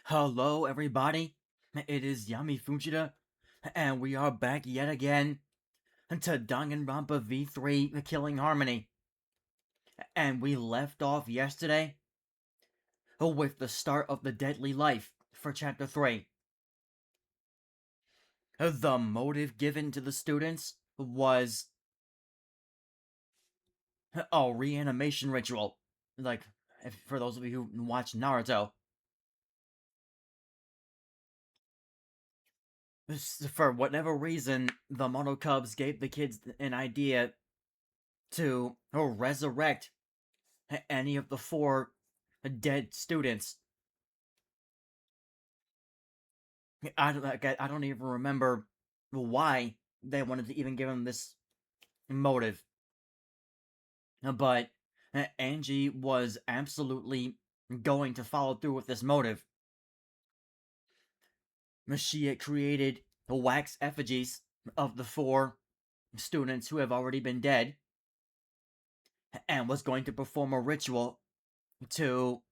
Hello, everybody. It is Yami Fujita, and we are back yet again to Danganronpa V3 The Killing Harmony. And we left off yesterday with the start of the Deadly Life for Chapter 3. The motive given to the students was a reanimation ritual. Like, for those of you who watch Naruto. For whatever reason, the Mono Cubs gave the kids an idea to resurrect any of the four dead students. I don't even remember why they wanted to even give him this motive. But Angie was absolutely going to follow through with this motive. She had created wax effigies of the four students who have already been dead and was going to perform a ritual to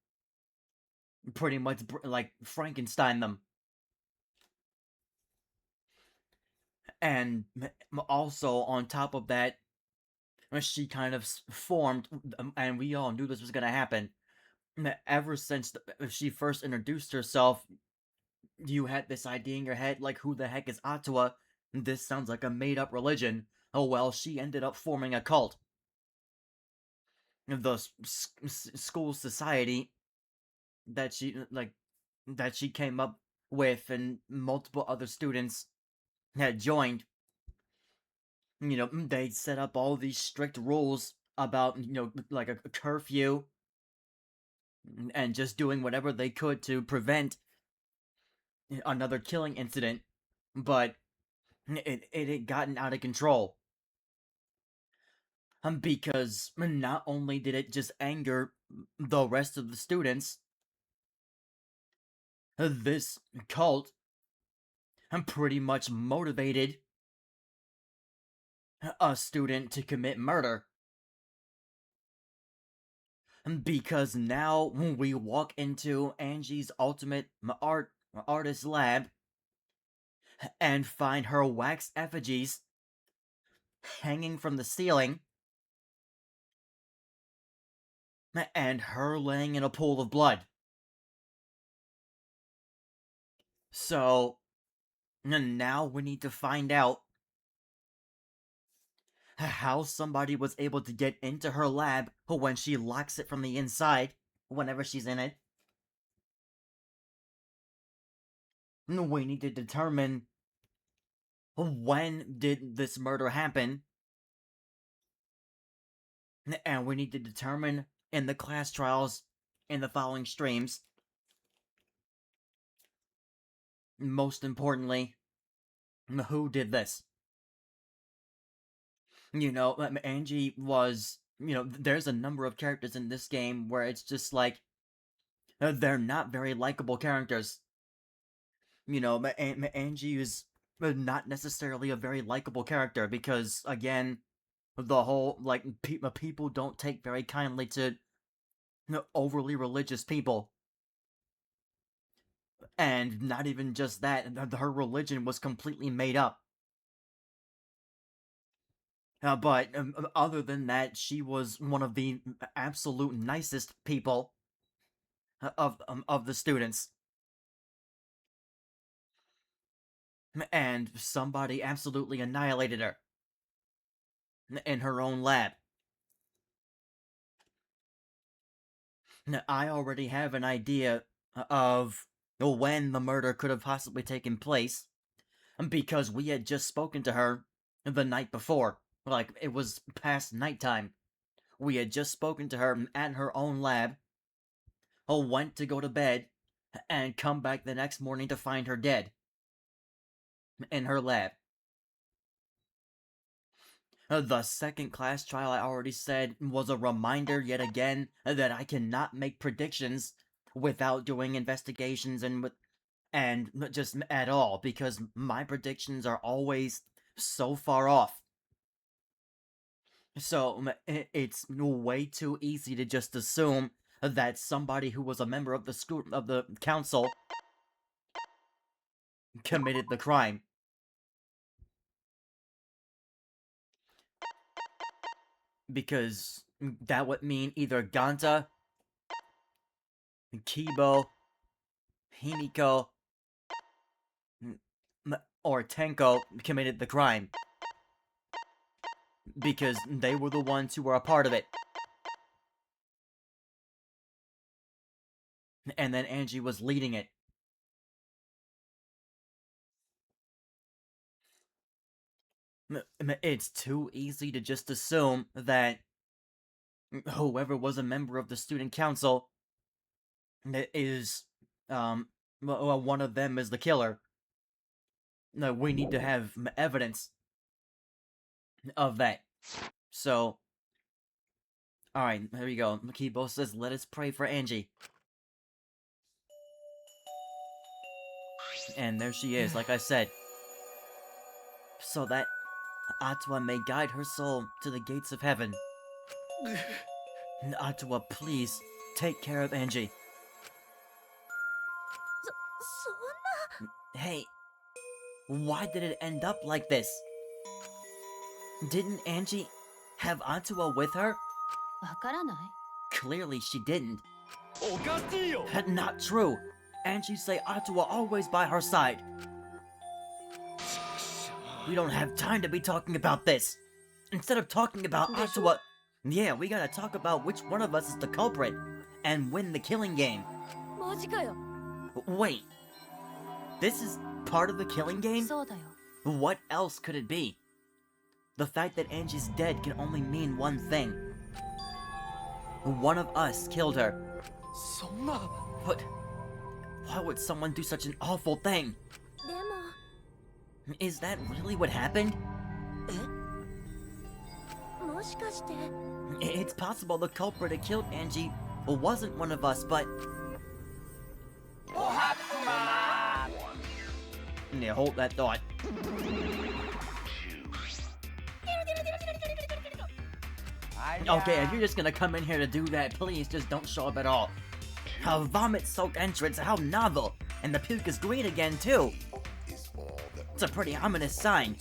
pretty much like Frankenstein them. And also, on top of that, she kind of formed, and we all knew this was going to happen. Ever since she first introduced herself, you had this idea in your head, like, who the heck is Atua? This sounds like a made-up religion. Oh well, she ended up forming a cult. The school society that she came up with, and multiple other students had joined. They set up all these strict rules about, like a curfew, and just doing whatever they could to prevent another killing incident. But it had gotten out of control. Because not only did it just anger the rest of the students, this cult pretty much motivated a student to commit murder. Because now we walk into Angie's ultimate artist lab and find her wax effigies hanging from the ceiling, and her laying in a pool of blood. So now we need to find out how somebody was able to get into her lab when she locks it from the inside whenever she's in it. We need to determine when did this murder happen, and we need to determine in the class trials in the following streams, most importantly, who did this. Angie was, there's a number of characters in this game where it's just like, they're not very likable characters. Angie is not necessarily a very likable character because, again, the whole, like, people don't take very kindly to overly religious people. And not even just that, her religion was completely made up. But other than that, she was one of the absolute nicest people of the students. And somebody absolutely annihilated her in her own lab. Now, I already have an idea of when the murder could have possibly taken place, because we had just spoken to her the night before. Like, it was past nighttime. We had just spoken to her at her own lab, went to go to bed, and come back the next morning to find her dead in her lab. The second class trial, I already said, was a reminder yet again that I cannot make predictions without doing investigations and just at all, because my predictions are always so far off. So it's way too easy to just assume that somebody who was a member of the school of the council committed the crime. Because that would mean either Ganta, Kibo, Himiko, or Tenko committed the crime. Because they were the ones who were a part of it. And then Angie was leading it. It's too easy to just assume that whoever was a member of the student council is, one of them is the killer. No, we need to have evidence of that. So, alright, here we go. Kibo says, let us pray for Angie. And there she is, like I said. So that Atua may guide her soul to the gates of heaven. Atua, please, take care of Angie. Hey, why did it end up like this? Didn't Angie have Atua with her? Clearly she didn't. Not true. Angie say Atua always by her side. We don't have time to be talking about this. Instead of talking about Atua, yeah, we gotta talk about which one of us is the culprit and win the killing game. Wait, this is part of the killing game? What else could it be? The fact that Angie's dead can only mean one thing. One of us killed her. But why would someone do such an awful thing? Is that really what happened? It's possible the culprit who killed Angie wasn't one of us, but... Yeah, hold that thought. Okay, if you're just gonna come in here to do that, please just don't show up at all. A vomit-soaked entrance, how novel! And the puke is green again, too! It's a pretty ominous sign.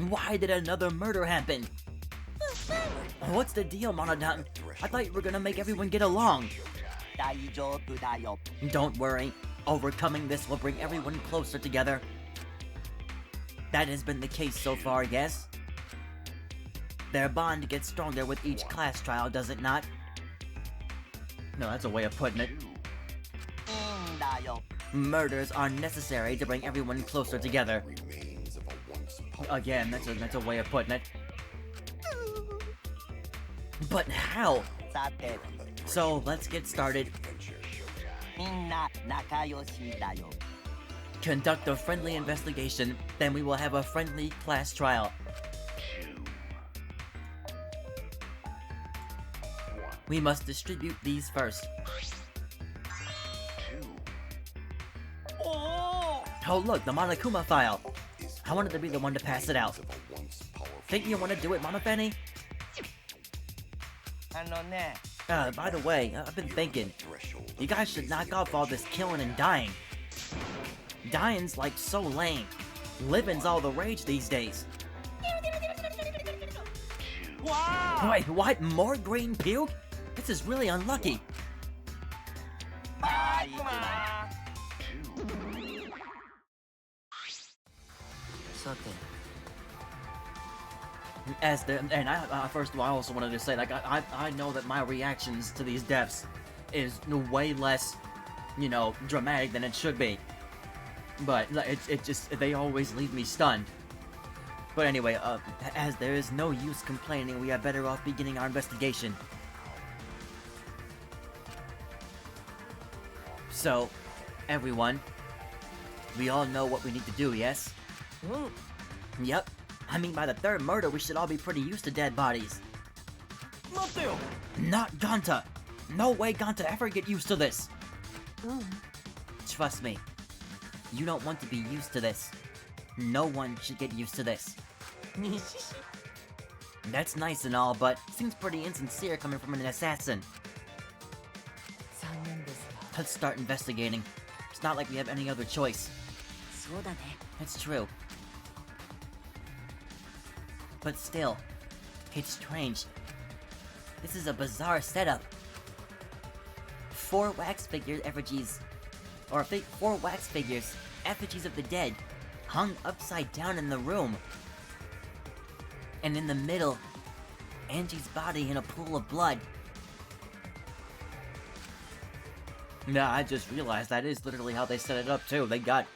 Why did another murder happen? What's the deal, Monodon? I thought you were gonna make everyone get along. Don't worry, overcoming this will bring everyone closer together. That has been the case so far, yes? Their bond gets stronger with each class trial, does it not? No, that's a way of putting it. Murders are necessary to bring everyone closer together. Again, that's a way of putting it. But how? So, let's get started. Conduct a friendly investigation, then we will have a friendly class trial. We must distribute these first. Oh look, the Monokuma file! I wanted to be the one to pass it out. Think you want to do it, Monofeni? By the way, I've been thinking, you guys should knock off all this killing and dying. Dying's like so lame. Living's all the rage these days. Wow. Wait, what? More green puke? This is really unlucky. First of all, I also wanted to say, like, I know that my reactions to these deaths is way less, dramatic than it should be. But it just, they always leave me stunned. But anyway, as there is no use complaining, we are better off beginning our investigation. So, everyone, we all know what we need to do, yes? Yep. I mean, by the third murder, we should all be pretty used to dead bodies. Not Ganta! No way Ganta ever get used to this! Trust me, you don't want to be used to this. No one should get used to this. That's nice and all, but seems pretty insincere coming from an assassin. Let's start investigating. It's not like we have any other choice. そうだね It's true. But still, it's strange. This is a bizarre setup. 4 wax figure effigies, or 4 wax figures, effigies of the dead, hung upside down in the room. And in the middle, Angie's body in a pool of blood. Nah, I just realized that is literally how they set it up too. They got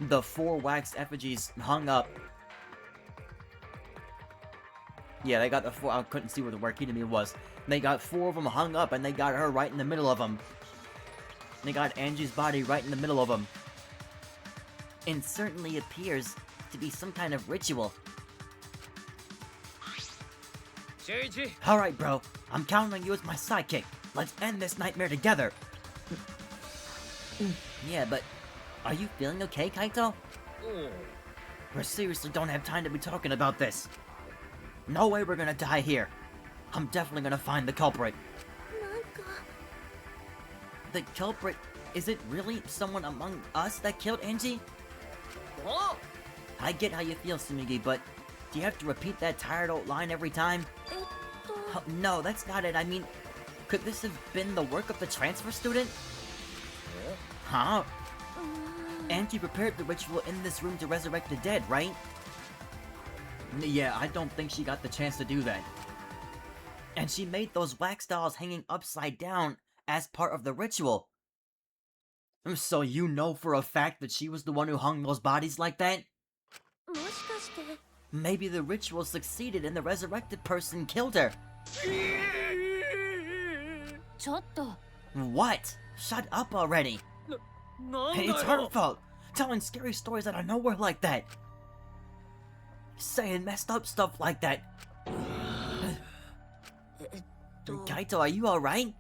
the 4 wax effigies hung up. Yeah, they got the 4. I couldn't see where the Warkinami was. They got 4 of them hung up, and they got her right in the middle of them. They got Angie's body right in the middle of them. It certainly appears to be some kind of ritual. Alright, bro. I'm counting on you as my sidekick. Let's end this nightmare together. Yeah, but are you feeling okay, Kaito? We seriously don't have time to be talking about this. No way we're gonna die here. I'm definitely gonna find the culprit. なんか The culprit? Is it really someone among us that killed Angie? I get how you feel, Tsurugi, but do you have to repeat that tired old line every time? えっと Oh, no, that's not it. I mean, could this have been the work of the transfer student? Huh? うーん Angie prepared the ritual in this room to resurrect the dead, right? Yeah, I don't think she got the chance to do that. And she made those wax dolls hanging upside down as part of the ritual. So you know for a fact that she was the one who hung those bodies like that? もしかして Maybe the ritual succeeded and the resurrected person killed her. ちょっと What? Shut up already. Hey, it's her fault. Telling scary stories out of nowhere like that. Saying messed up stuff like that. えっと Kaito, are you alright?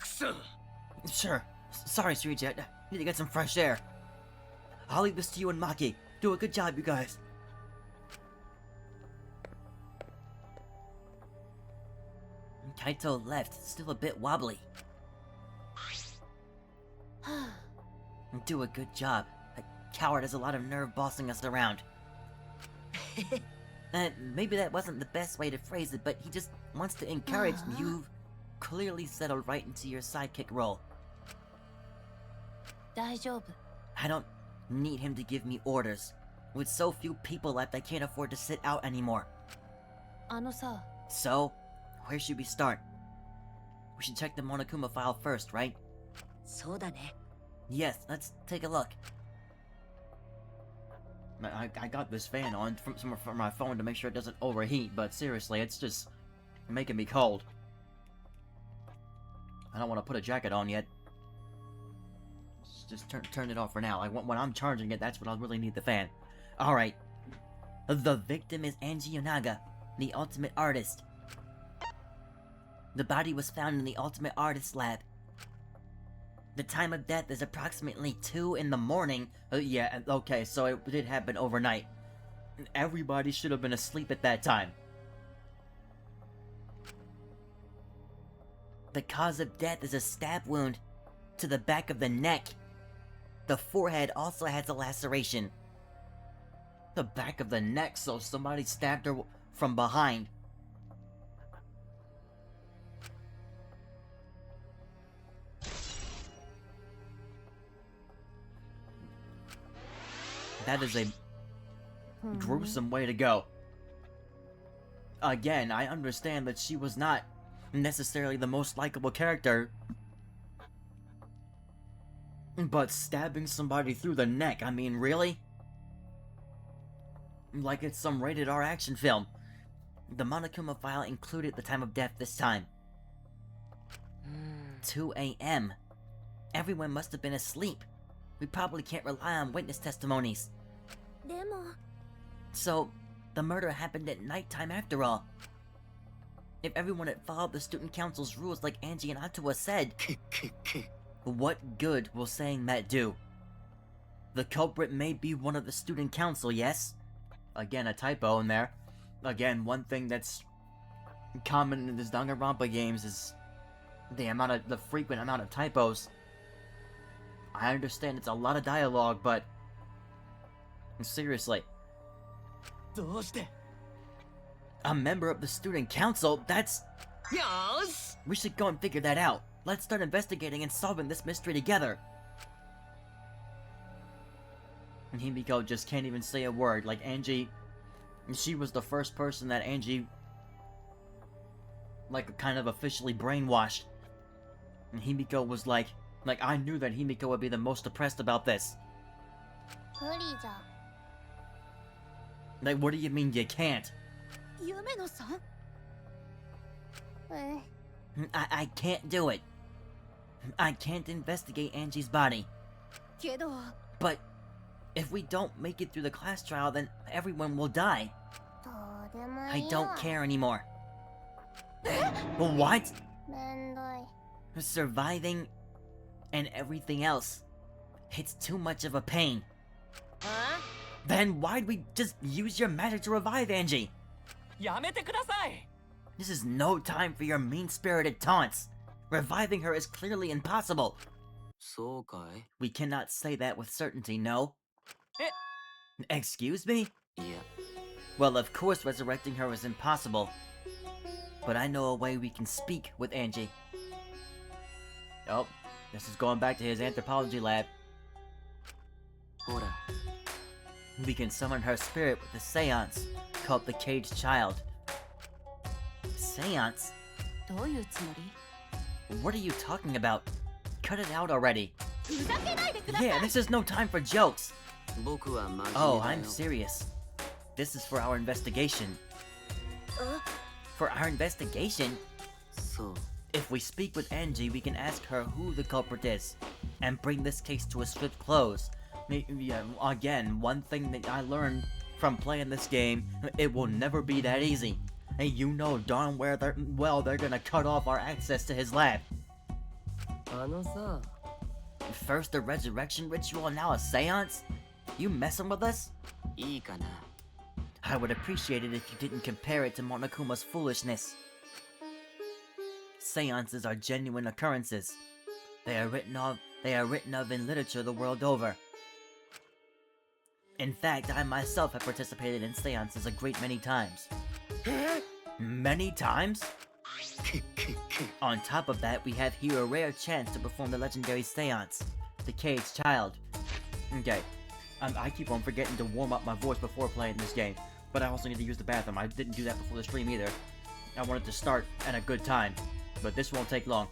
Sure. Sorry, Shuichi. I need to get some fresh air. I'll leave this to you and Maki. Do a good job, you guys. Kaito left, still a bit wobbly. は Do a good job. That coward has a lot of nerve bossing us around. Maybe that wasn't the best way to phrase it, but he just wants to encourage me. You've clearly settled right into your sidekick role. 大丈夫 I don't need him to give me orders. With so few people left, I can't afford to sit out anymore. あのさ So, where should we start? We should check the Monokuma file first, right? そうだね Yes, let's take a look. I got this fan on from my phone to make sure it doesn't overheat, but seriously, it's just making me cold. I don't want to put a jacket on yet. Just turn it off for now. When I'm charging it, that's when I'll really need the fan. Alright. The victim is Angie Yonaga, the ultimate artist. The body was found in the ultimate artist lab. The time of death is approximately 2 in the morning. Yeah, okay, so it did happen overnight. Everybody should have been asleep at that time. The cause of death is a stab wound to the back of the neck. The forehead also has a laceration. The back of the neck, so somebody stabbed her from behind. That is a gruesome way to go. Again, I understand that she was not necessarily the most likable character, but stabbing somebody through the neck, I mean, really? Like it's some rated R action film. The Monokuma file included the time of death this time. 2 a.m. Everyone must have been asleep. We probably can't rely on witness testimonies. でも So, the murder happened at nighttime after all. If everyone had followed the student council's rules like Angie and Atua said, what good will saying that do? The culprit may be one of the student council, yes? Again, a typo in there. Again, one thing that's common in these Danganronpa games is the frequent amount of typos. I understand it's a lot of dialogue, but seriously, どうして a member of the student council? That's... よーし We should go and figure that out. Let's start investigating and solving this mystery together. And Himiko just can't even say a word. Like, Angie... She was the first person that Angie... like, kind of officially brainwashed. And Himiko was like... I knew that Himiko would be the most depressed about this. 無理じゃ。 Like, what do you mean you can't? 夢野さん I can't do it. I can't investigate Angie's body. けど But if we don't make it through the class trial, then everyone will die. どうでも I いい don't わ care anymore. What? めんどい Surviving and everything else. It's too much of a pain. あ Then why'd we just use your magic to revive Angie? やめてください This is no time for your mean-spirited taunts. Reviving her is clearly impossible. そうかい We cannot say that with certainty, no? え Excuse me? いや Well, of course resurrecting her is impossible. But I know a way we can speak with Angie. Oh, this is going back to his anthropology lab. ほら We can summon her spirit with a seance called the Caged Child. Seance? どういうつもり What are you talking about? Cut it out already. ふざけないでください Yeah, this is no time for jokes. 僕は真面目だよ Oh, I'm serious. This is for our investigation. For our investigation? そう If we speak with Angie, we can ask her who the culprit is, and bring this case to a swift close. Yeah, again, one thing that I learned from playing this game, it will never be that easy. And you know darn well they're gonna cut off our access to his lab. あのさ First a resurrection ritual and now a seance? You messing with us? いいかな I would appreciate it if you didn't compare it to Monokuma's foolishness. Seances are genuine occurrences. They are written of in literature the world over. In fact, I myself have participated in seances a great many times. Many times? On top of that, we have here a rare chance to perform the legendary seance, the Caged Child. Okay, I keep on forgetting to warm up my voice before playing this game, but I also need to use the bathroom. I didn't do that before the stream either. I wanted to start at a good time, but this won't take long.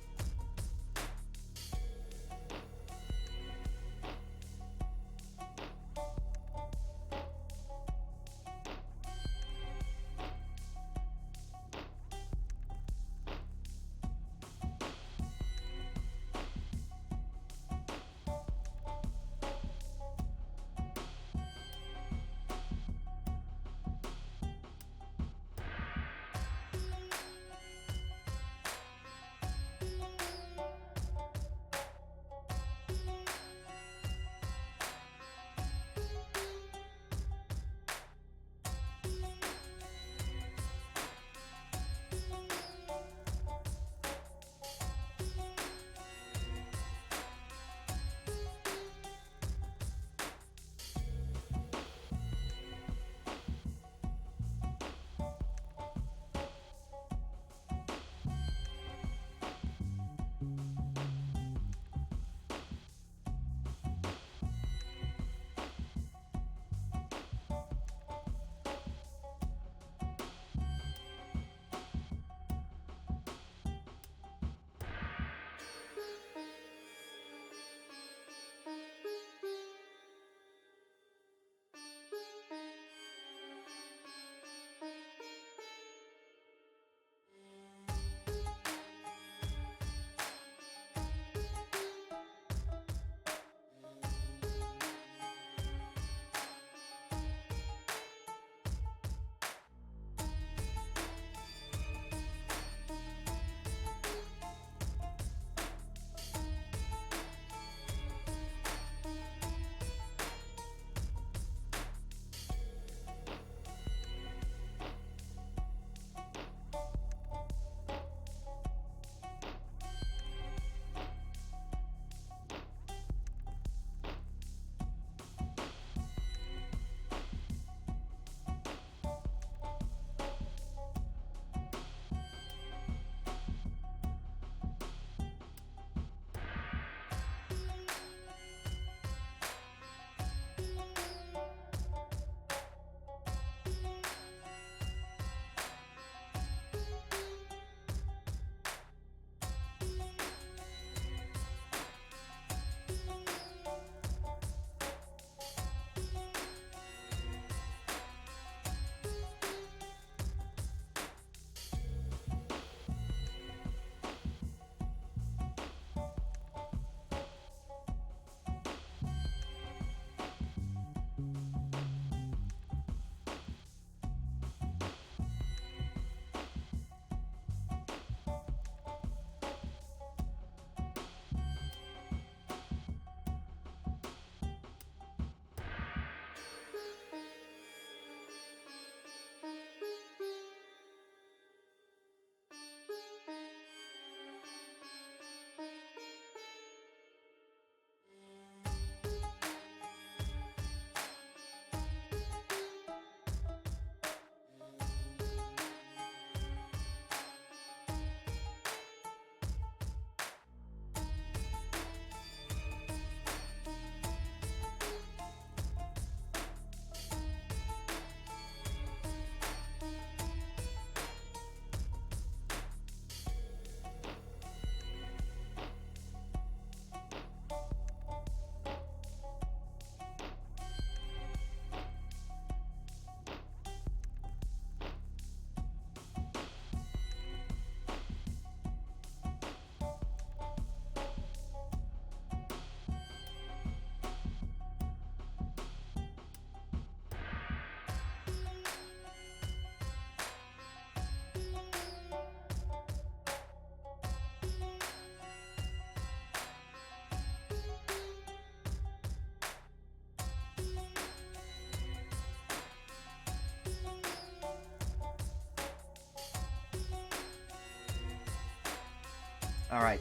Alright.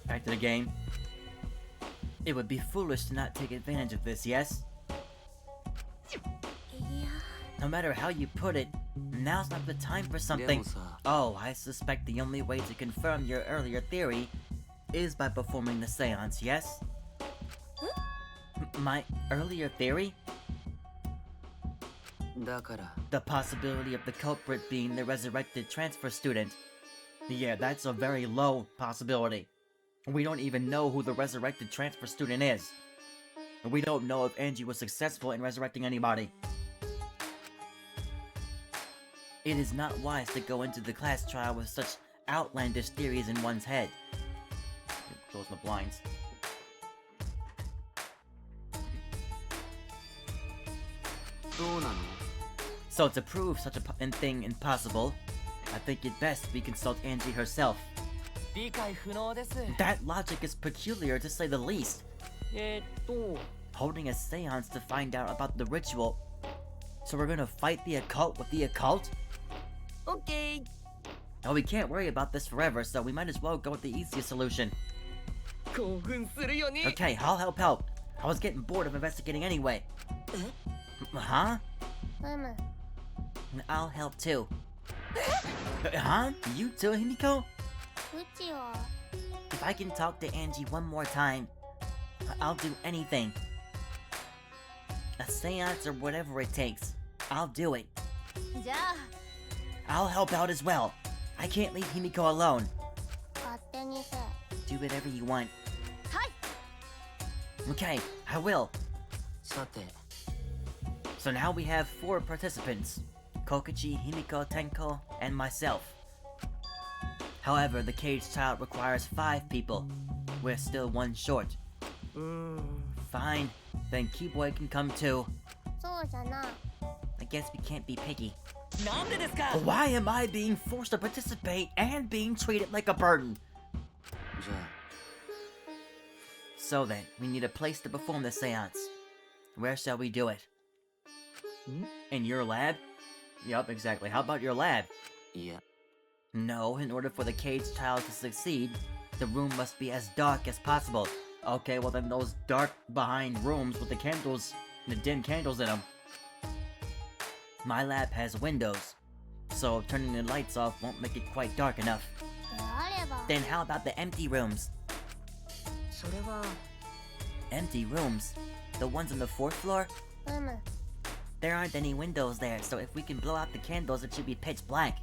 Back to the game. It would be foolish to not take advantage of this, yes? いや No matter how you put it, now's not the time for で something. もさ Oh, I suspect the only way to confirm your earlier theory is by performing the seance, yes? My earlier theory? だから The possibility of the culprit being the resurrected transfer student. Yeah, that's a very low possibility. We don't even know who the resurrected transfer student is. We don't know if Angie was successful in resurrecting anybody. It is not wise to go into the class trial with such outlandish theories in one's head. Close the blinds. So to prove such a thing impossible, I think it best we consult Angie herself. 理解不能です。 That logic is peculiar to say the least. と Holding a seance to find out about the ritual. So we're gonna fight the occult with the occult? オッケー Oh, we can't worry about this forever, so we might as well go with the easiest solution. 興奮するよね Okay, I'll help out. I was getting bored of investigating anyway. Huh? うむ I'll help too. Huh? You too, Himiko? うちは If I can talk to Angie one more time, I'll do anything. A seance or whatever it takes. I'll do it. じゃあ I'll help out as well. I can't leave Himiko alone. 勝手にせ Do whatever you want. はい Okay, I will. さて So now we have 4 participants. Kokichi, Himiko, Tenko, and myself. However, the caged child requires 5 people. We're still 1 short. うーん Fine, then Keyboy can come too. そうじゃな I guess we can't be picky. なんでですか Why am I being forced to participate and being treated like a burden? じゃ So then, we need a place to perform the seance. Where shall we do it? In your lab? Yup, exactly. How about your lab? あいや No, in order for the caged child to succeed, the room must be as dark as possible. Okay, well then those dark behind rooms with the candles, the dim candles in them. My lab has windows, so turning the lights off won't make it quite dark enough. であれば Then how about the empty rooms? それは Empty rooms? The ones on the 4th floor? うむ There aren't any windows there, so if we can blow out the candles, it should be pitch black.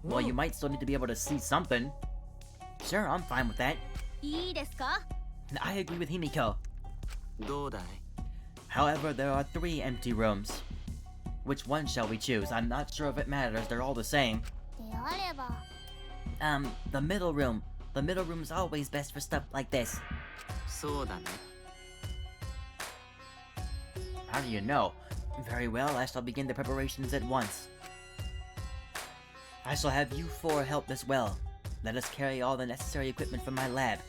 Well, you might still need to be able to see something. Sure, I'm fine with that. いいですか I agree with Himiko. どうだい However, there are 3 empty rooms. Which one shall we choose? I'm not sure if it matters, they're all the same. であれば The middle room. The middle room's always best for stuff like this. そうだね How do you know? Very well, I shall begin the preparations at once. I shall have you 4 help as well. Let us carry all the necessary equipment from my lab.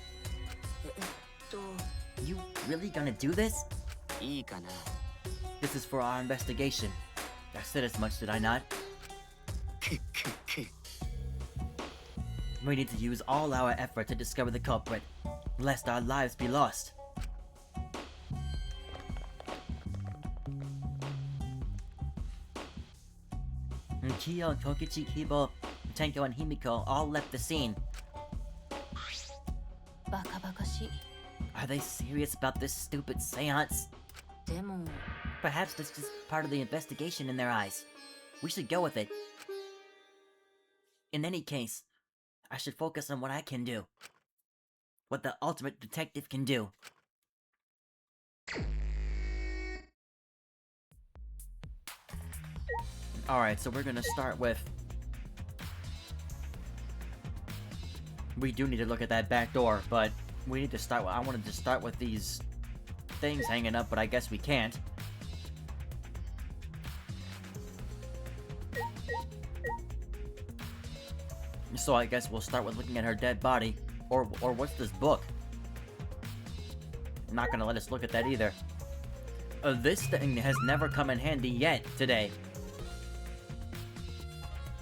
と You really gonna do this? いいかな This is for our investigation. I said as much, did I not? くっくっく We need to use all our effort to discover the culprit, lest our lives be lost. Kiyo, Kokichi, Kibo, Tenko, and Himiko all left the scene. バカバカしい Are they serious about this stupid seance? でも Perhaps this is part of the investigation in their eyes. We should go with it. In any case, I should focus on what I can do. What the ultimate detective can do. Alright, so we're gonna start with... We do need to look at that back door, but we need to start with... I wanted to start with these things hanging up, but I guess we can't. So I guess we'll start with looking at her dead body. Or what's this book? I'm not gonna let us look at that either. This thing has never come in handy yet today.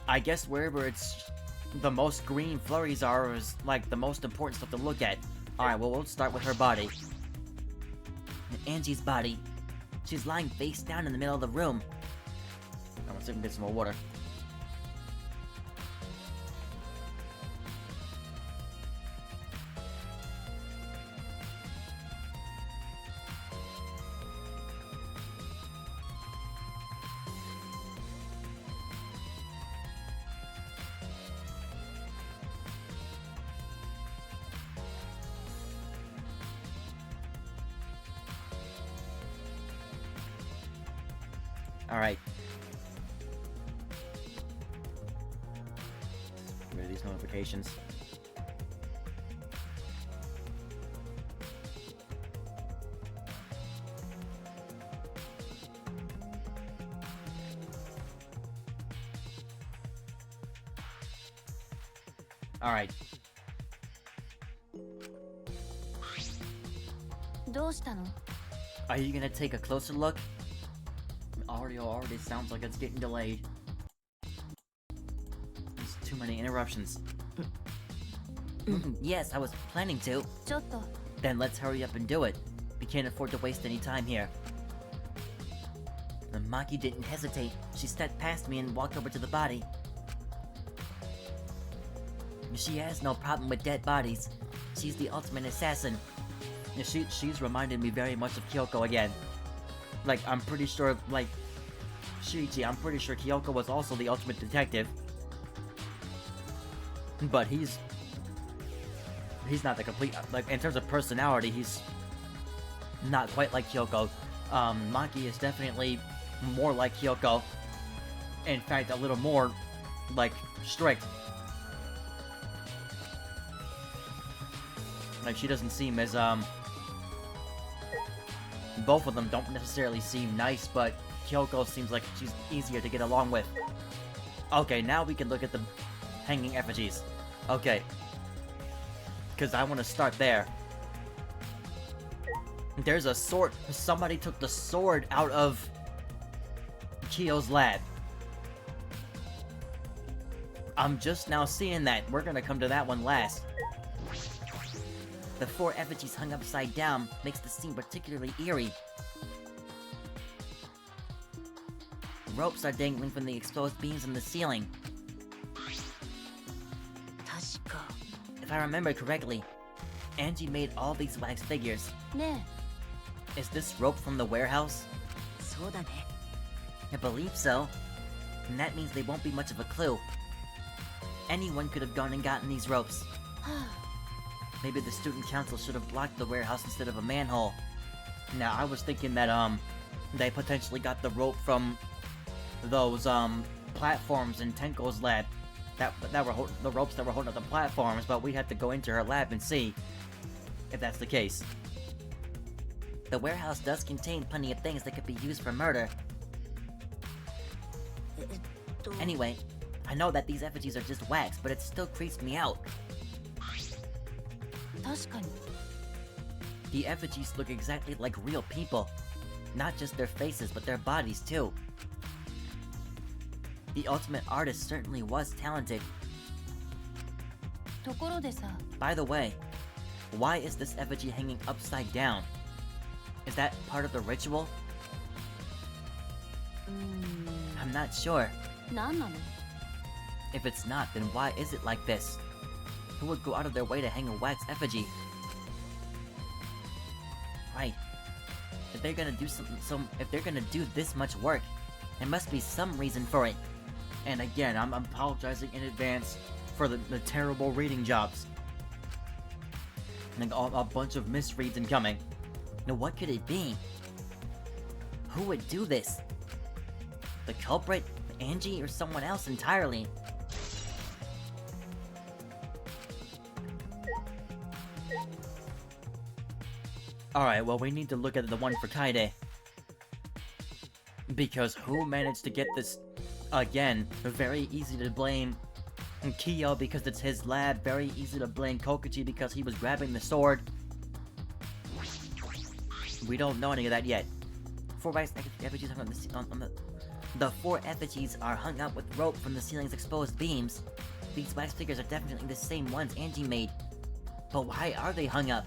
I guess wherever it's the most green flurries are is, like, the most important stuff to look at. Alright, well, we'll start with her body. Angie's body. She's lying face down in the middle of the room. I'm gonna see if we can get some more water. Alright. Rid of these notifications. Alright. どうしたの？ Are you gonna take a closer look? Audio already sounds like it's getting delayed. There's too many interruptions. Yes, I was planning to. ちょっと Then let's hurry up and do it. We can't afford to waste any time here. Maki didn't hesitate. She stepped past me and walked over to the body. She has no problem with dead bodies. She's the ultimate assassin. She's reminded me very much of Kyoko again. Like, I'm pretty sure, like, Shiichi, I'm pretty sure Kyoko was also the ultimate detective. But he's not the complete, like, in terms of personality, he's not quite like Kyoko. Maki is definitely more like Kyoko. In fact, a little more, like, strict. Like, she doesn't seem as, both of them don't necessarily seem nice, but Kyoko seems like she's easier to get along with. Okay, now we can look at the hanging effigies. Okay. Because I want to start there. There's a sword. Somebody took the sword out of Kyo's lab. I'm just now seeing that. We're gonna come to that one last. The 4 effigies hung upside down makes the scene particularly eerie. Ropes are dangling from the exposed beams in the ceiling. 確か If I remember correctly, Angie made all these wax figures. ね Is this rope from the warehouse? そうだね I believe so. And that means they won't be much of a clue. Anyone could have gone and gotten these ropes. え。は Maybe the student council should have blocked the warehouse instead of a manhole. Now, I was thinking that, they potentially got the rope from those, platforms in Tenko's lab. That were the ropes that were holding up the platforms, but we'd have to go into her lab and see if that's the case. The warehouse does contain plenty of things that could be used for murder. と Anyway, I know that these effigies are just wax, but it still creeps me out. 確かに The effigies look exactly like real people. Not just their faces, but their bodies too. The ultimate artist certainly was talented. ところでさ By the way, why is this effigy hanging upside down? Is that part of the ritual? うー I'm not sure. ん何なの If it's not, then why is it like this? Who would go out of their way to hang a wax effigy? Right. If they're gonna do if they're gonna do this much work, there must be some reason for it. And again, I'm apologizing in advance for the terrible reading jobs. And a bunch of misreads incoming. Now what could it be? Who would do this? The culprit? Angie or someone else entirely? Alright, well we need to look at the one for Kaide. Because who managed to get this? Again, very easy to blame Kiyo because it's his lab, very easy to blame Kokuchi because he was grabbing the sword. We don't know any of that yet. 4 wax effigies hung on the 4 effigies are hung up with rope from the ceiling's exposed beams. These wax figures are definitely the same ones Angie made. But why are they hung up?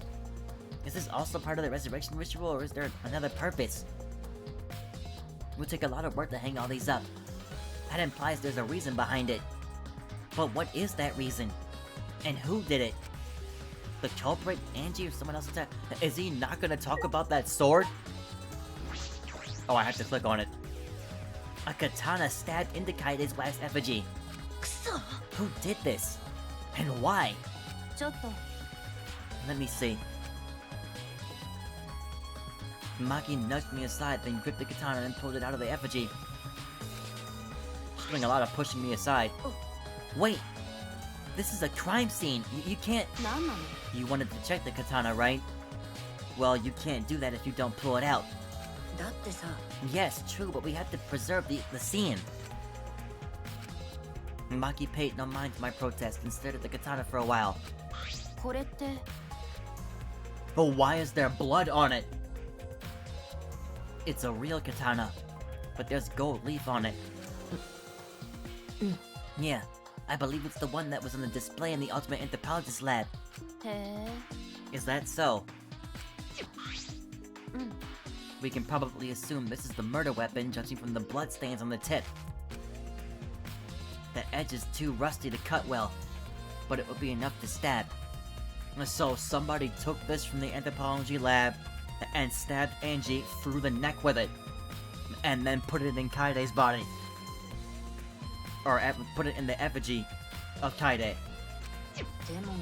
Is this also part of the resurrection ritual, or is there another purpose? It would take a lot of work to hang all these up. That implies there's a reason behind it. But what is that reason? And who did it? The culprit, Angie, or someone else? Is he not gonna talk about that sword? Oh, I have to click on it. A katana stabbed into Kaide's wax effigy. くそ Who did this? And why? ちょっと Let me see. Maki nudged me aside, then gripped the katana and pulled it out of the effigy. She's doing a lot of pushing me aside. Wait! This is a crime scene! You can't... 何なの You wanted to check the katana, right? Well, you can't do that if you don't pull it out. だってさ Yes, true, but we have to preserve the scene. Maki paid no mind to my protest and stared at the katana for a while. これって But why is there blood on it? It's a real katana, but there's gold leaf on it. Yeah, I believe it's the one that was on the display in the Ultimate Anthropologist lab. へえ Is that so? うん We can probably assume this is the murder weapon, judging from the bloodstains on the tip. The edge is too rusty to cut well, but it would be enough to stab. So somebody took this from the anthropology lab and stabbed Angie through the neck with it, and then put it in Kaide's body. Or put it in the effigy of Kaide. でも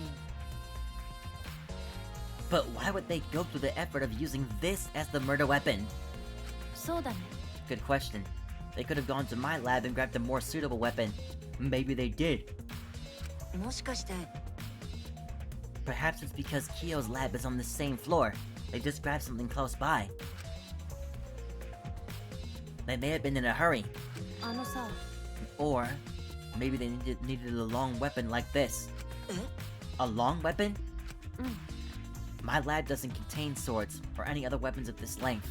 But why would they go through the effort of using this as the murder weapon? そうだね Good question. They could have gone to my lab and grabbed a more suitable weapon. Maybe they did. もしかして Perhaps it's because Kyo's lab is on the same floor. They just grabbed something close by. They may have been in a hurry. あのさ Or maybe they needed a long weapon like this. え A long weapon? うん My lab doesn't contain swords or any other weapons of this length.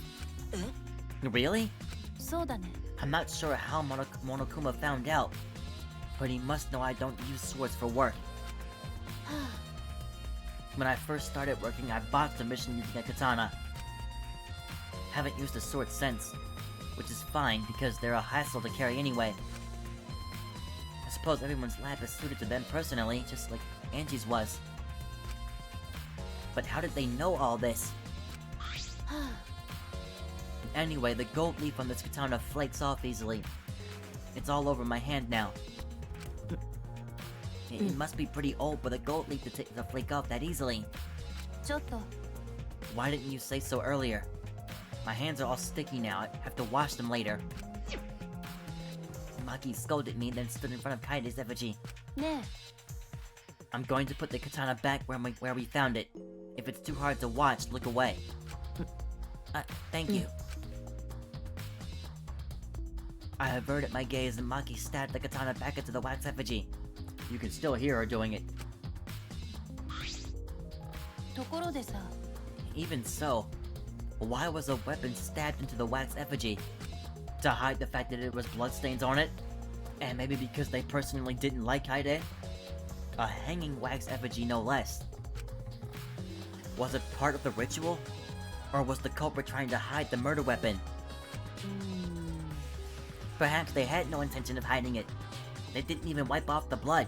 え Really? そうだね I'm not sure how Monokuma found out, but he must know I don't use swords for work. は When I first started working, I botched a mission using a katana. Haven't used a sword since, which is fine because they're a hassle to carry anyway. I suppose everyone's lab is suited to them personally, just like Angie's was. But how did they know all this? あは Anyway, the gold leaf on this katana flakes off easily. It's all over my hand now. It must be pretty old for the gold leaf to flake off that easily. ちょっと Why didn't you say so earlier? My hands are all sticky now. I have to wash them later. Maki scolded me, then stood in front of Kaide's effigy. ね I'm going to put the katana back where we found it. If it's too hard to watch, look away. Thank you. I averted my gaze and Maki stabbed the katana back into the wax effigy. You can still hear her doing it. えところでさ Even so, why was a weapon stabbed into the wax effigy? To hide the fact that it was bloodstains on it? And maybe because they personally didn't like Kaide? A hanging wax effigy no less. Was it part of the ritual? Or was the culprit trying to hide the murder weapon? うーん Perhaps they had no intention of hiding it. They didn't even wipe off the blood.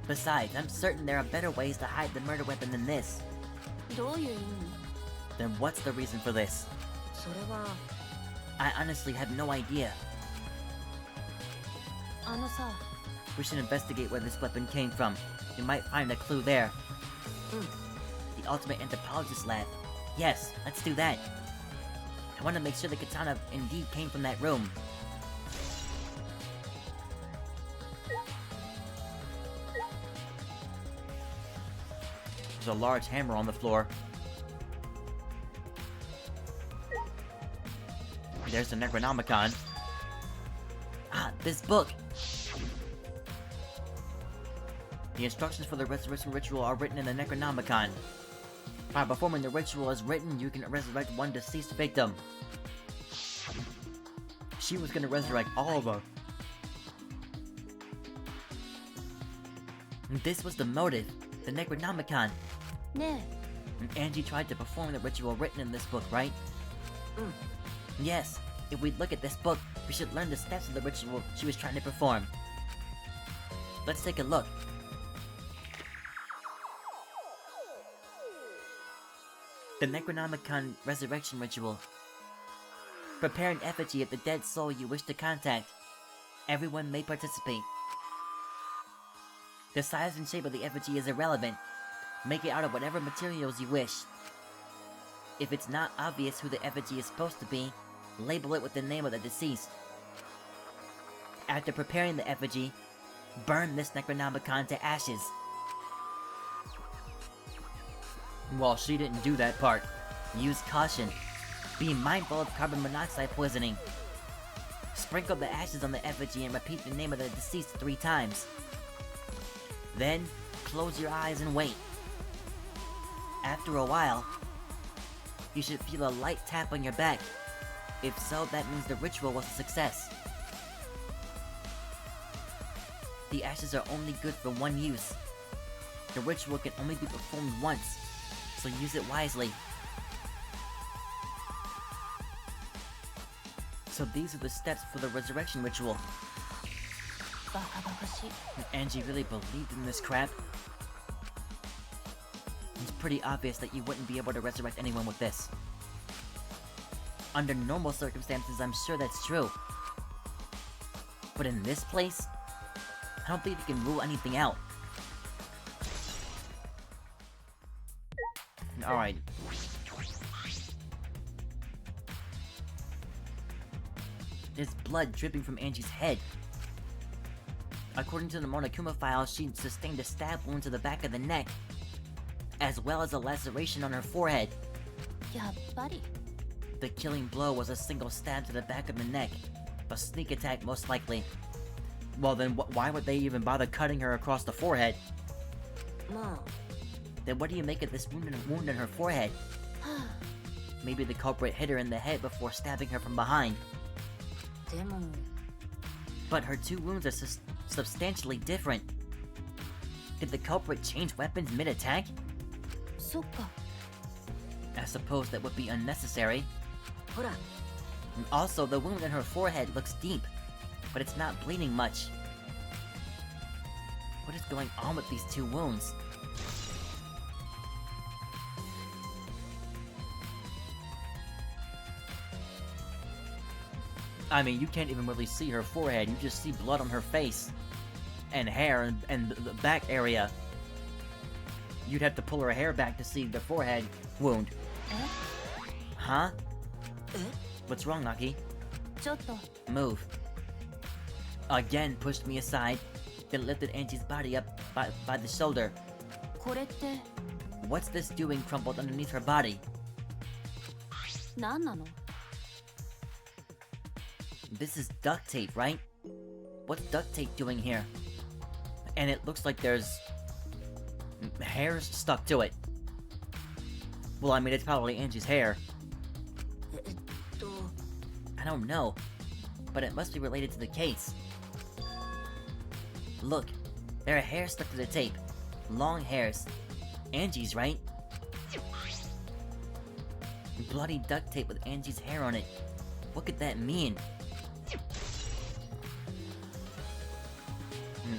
Besides, I'm certain there are better ways to hide the murder weapon than this. どういう意味 Then what's the reason for this? それは I honestly have no idea. あのさ We should investigate where this weapon came from. We might find a clue there. The Ultimate Anthropologist lab. Yes, let's do that. I want to make sure the katana indeed came from that room. There's a large hammer on the floor. There's the Necronomicon. Ah, this book! The instructions for the resurrection ritual are written in the Necronomicon. By performing the ritual as written, you can resurrect one deceased victim. She was gonna resurrect all of them. This was the motive, the Necronomicon. ね Angie tried to perform the ritual written in this book, right? Yes, if we look at this book, we should learn the steps of the ritual she was trying to perform. Let's take a look. The Necronomicon Resurrection Ritual. Prepare an effigy of the dead soul you wish to contact. Everyone may participate. The size and shape of the effigy is irrelevant. Make it out of whatever materials you wish. If it's not obvious who the effigy is supposed to be, label it with the name of the deceased. After preparing the effigy, burn this Necronomicon to ashes. Well, she didn't do that part. Use caution. Be mindful of carbon monoxide poisoning. Sprinkle the ashes on the effigy and repeat the name of the deceased 3 times. Then, close your eyes and wait. After a while, you should feel a light tap on your back. If so, that means the ritual was a success. The ashes are only good for one use. The ritual can only be performed once, so use it wisely. So these are the steps for the resurrection ritual. バカバカしい Angie really believed in this crap. It's pretty obvious that you wouldn't be able to resurrect anyone with this. Under normal circumstances, I'm sure that's true. But in this place, I don't think you can rule anything out. Alright. There's blood dripping from Angie's head. According to the Monokuma file, she sustained a stab wound to the back of the neck, as well as a laceration on her forehead. やっぱり The killing blow was a single stab to the back of the neck. A sneak attack, most likely. Well then, why would they even bother cutting her across the forehead? ま Then what do you make of this wound in her forehead? Maybe the culprit hit her in the head before stabbing her from behind. あでも But her 2 wounds are substantially different. Did the culprit change weapons mid-attack? そっか I suppose that would be unnecessary. ほら And also, the wound in her forehead looks deep, but it's not bleeding much. What is going on with these 2 wounds? I mean, you can't even really see her forehead, you just see blood on her face. And hair, and the back area. You'd have to pull her hair back to see the forehead wound. え Huh? え What's wrong, Naki? ちょっと Move. Again pushed me aside, then lifted Angie's body up by the shoulder. これって What's this doing crumpled underneath her body? 何なの This is duct tape, right? What's duct tape doing here? And it looks like there's hairs stuck to it. Well, I mean, it's probably Angie's hair. えっと I don't know, but it must be related to the case. Look, there are hairs stuck to the tape. Long hairs. Angie's, right? Bloody duct tape with Angie's hair on it. What could that mean?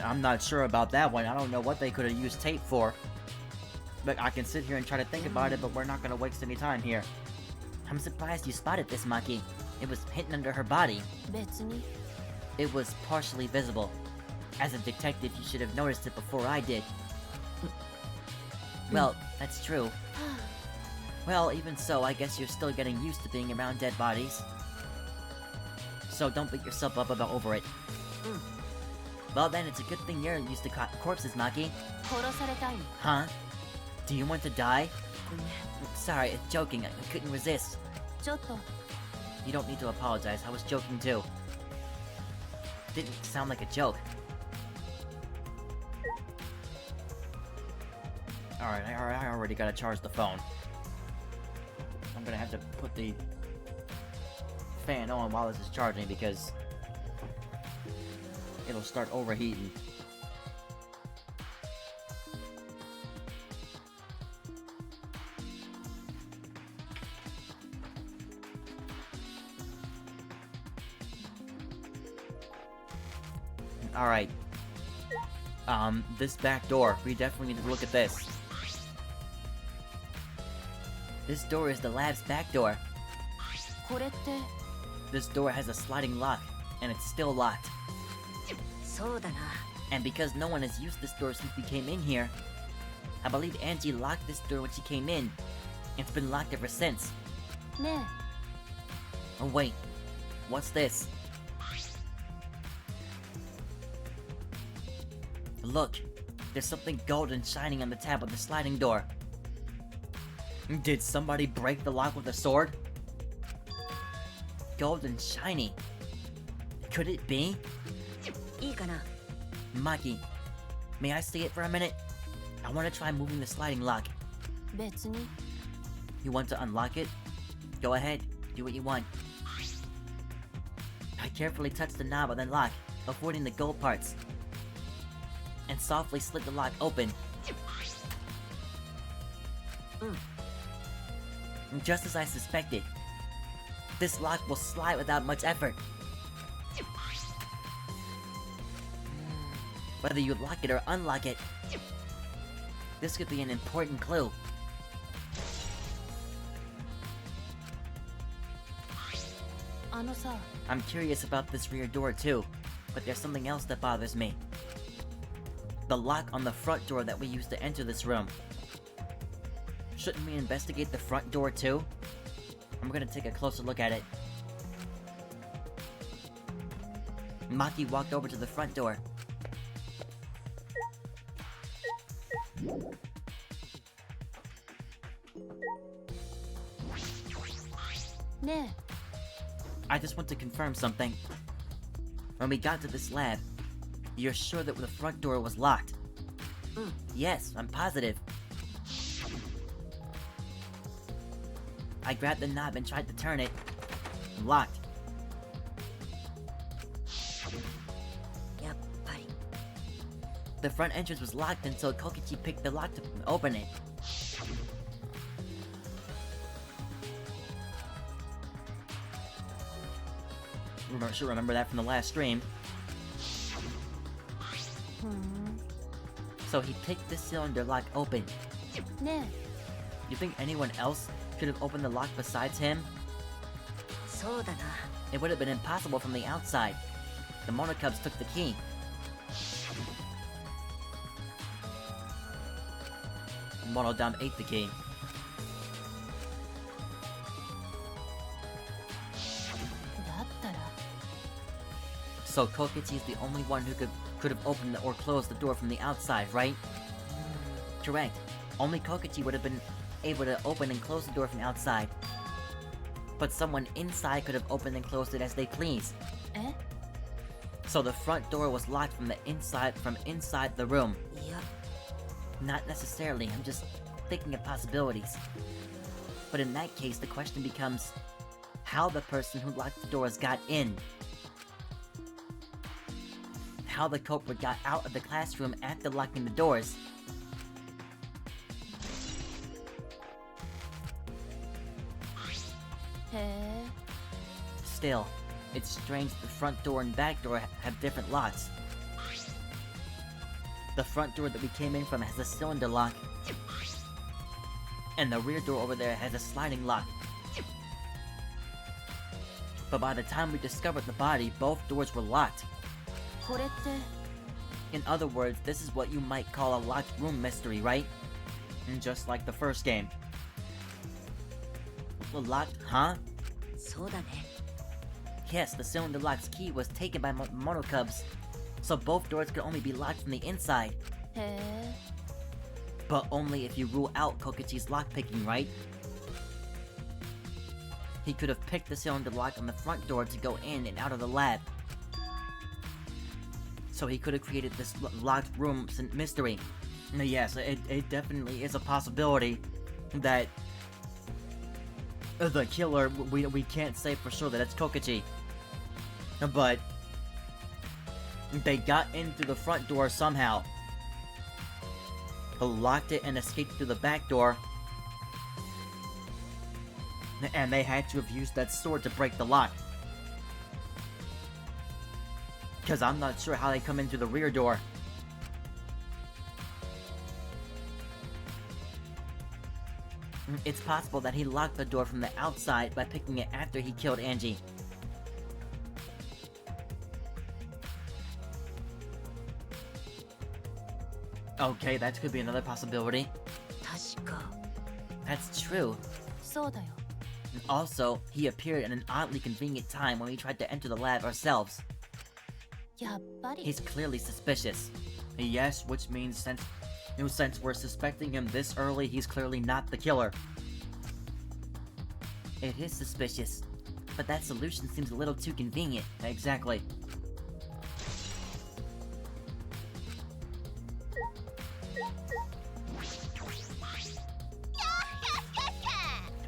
I'm not sure about that one. I don't know what they could have used tape for. But I can sit here and try to think about it, but we're not gonna waste any time here. I'm surprised you spotted this, Maki. It was hidden under her body. 別に It was partially visible. As a detective, you should have noticed it before I did. Well, that's true. Well, even so, I guess you're still getting used to being around dead bodies. So don't beat yourself up over it. Well then, it's a good thing you're used to corpses, Maki. 殺されたいの Huh? Do you want to die? ごめん Sorry, joking. I couldn't resist. ちょっと You don't need to apologize. I was joking too. Didn't sound like a joke. Alright, I already gotta charge the phone. I'm gonna have to put the fan on while this is charging because it'll start overheating. Alright. This back door. We definitely need to look at this. This door is the lab's back door. これって This door has a sliding lock, and it's still locked. そうだな。 And because no one has used this door since we came in here, I believe Angie locked this door when she came in. It's been locked ever since. ね Oh wait, what's this? Look, there's something golden shining on the tab of the sliding door. Did somebody break the lock with a sword? Gold and shiny. Could it be? いいかな。 Maki, may I see it for a minute? I want to try moving the sliding lock. え別に You want to unlock it? Go ahead, do what you want. I carefully touched the knob on the lock, avoiding the gold parts, and softly slid the lock open. Just as I suspected, this lock will slide without much effort. Whether you lock it or unlock it, this could be an important clue. I'm curious about this rear door too, but there's something else that bothers me. The lock on the front door that we used to enter this room. Shouldn't we investigate the front door too? I'm gonna take a closer look at it. Maki walked over to the front door. Ne. I just want to confirm something. When we got to this lab, you're sure that the front door was locked? Yes, I'm positive. I grabbed the knob and tried to turn it. Locked. やっぱり。 The front entrance was locked until Kokichi picked the lock to open it. Remember that from the last stream. So he picked the cylinder lock open. ね You think anyone else could have opened the lock besides him? そうだな。 It would have been impossible from the outside. The Monocubs took the key. Monodam ate the key. だったら So Kokichi's the only one who could have opened or closed the door from the outside, right? Correct. Only Kokichi would have been able to open and close the door from outside. But someone inside could have opened and closed it as they please. え So the front door was locked from inside the room. いや、 Not necessarily, I'm just thinking of possibilities. But in that case, the question becomes how the person who locked the doors got in. How the culprit got out of the classroom after locking the doors. Still, it's strange the front door and back door have different locks. The front door that we came in from has a cylinder lock. And the rear door over there has a sliding lock. But by the time we discovered the body, both doors were locked. これって In other words, this is what you might call a locked room mystery, right? And just like the first game. Locked, huh? そうだね。 Yes, the cylinder lock's key was taken by Monocubs, so both doors could only be locked from the inside. へえ But only if you rule out Kokichi's lockpicking, right? He could have picked the cylinder lock on the front door to go in and out of the lab. So he could have created this locked room mystery. Yes, it definitely is a possibility that the killer, we can't say for sure that it's Kokichi. But they got in through the front door somehow. Locked it and escaped through the back door. And they had to have used that sword to break the lock. Because I'm not sure how they come in through the rear door. It's possible that he locked the door from the outside by picking it after he killed Angie. Okay, that could be another possibility. 確か That's true. そうだよ。 And also, he appeared at an oddly convenient time when we tried to enter the lab ourselves. やっぱり。 He's clearly suspicious. Yes, which means since we're suspecting him this early, he's clearly not the killer. It is suspicious, but that solution seems a little too convenient. Exactly.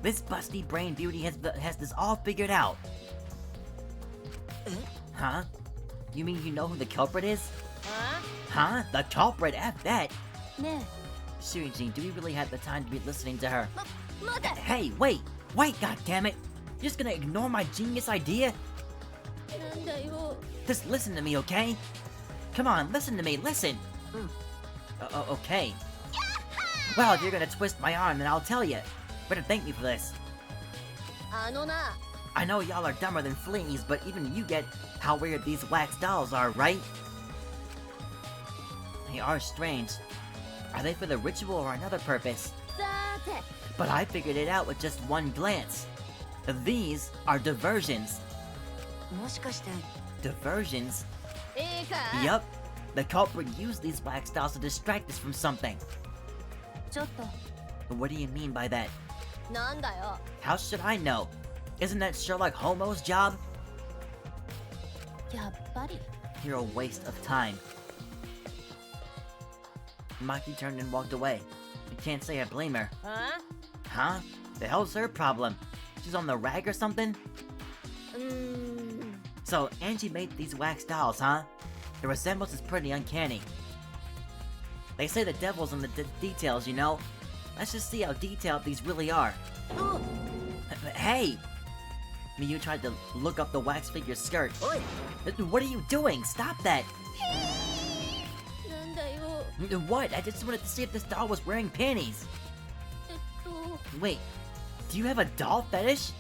This busty brain beauty has this all figured out. Huh? You mean you know who the culprit is? Huh? The culprit? F that! ね Shuichi, do we really have the time to be listening to her? え。待て。 Hey, wait! Wait, goddammit! You're just gonna ignore my genius idea? なんだよ。 Just listen to me, okay? Come on, listen to me, listen! Okay. Well, if you're gonna twist my arm, then I'll tell you. Better thank me for this. あのな。 I know y'all are dumber than fleas, but even you get how weird these wax dolls are, right? They are strange. Are they for the ritual or another purpose? さーて。 But I figured it out with just one glance. These are diversions. もしかして Diversions? いいか。 Yup. The culprit used these wax dolls to distract us from something. ちょっと。 What do you mean by that? なんだよ。 How should I know? Isn't that Sherlock Holmes' job? やっぱり。 You're a waste of time. Maki turned and walked away. I can't say I blame her. あ Huh? The hell's her problem? She's on the rag or something? うーん。 So, Angie made these wax dolls, huh? The resemblance is pretty uncanny. They say the devil's in the details, you know? Let's just see how detailed these really are. お Hey! Miyu tried to look up the wax figure's skirt. おい What are you doing? Stop that! なんだよ。 What? I just wanted to see if this doll was wearing panties. えっと。 Wait, do you have a doll fetish?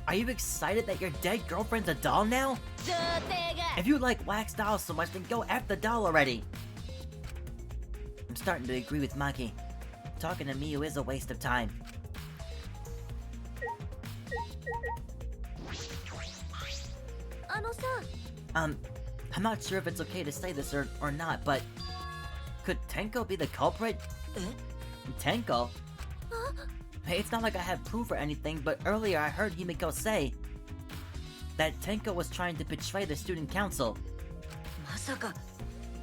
Are you excited that your dead girlfriend's a doll now? 童貞が。 If you like wax dolls so much, then go F the doll already! I'm starting to agree with Maki. Talking to Miyu is a waste of time. あのさ。 I'm not sure if it's okay to say this or not, but... Could Tenko be the culprit? え Tenko? Hey, it's not like I have proof or anything, but earlier I heard Himiko say that Tenko was trying to betray the student council. まさか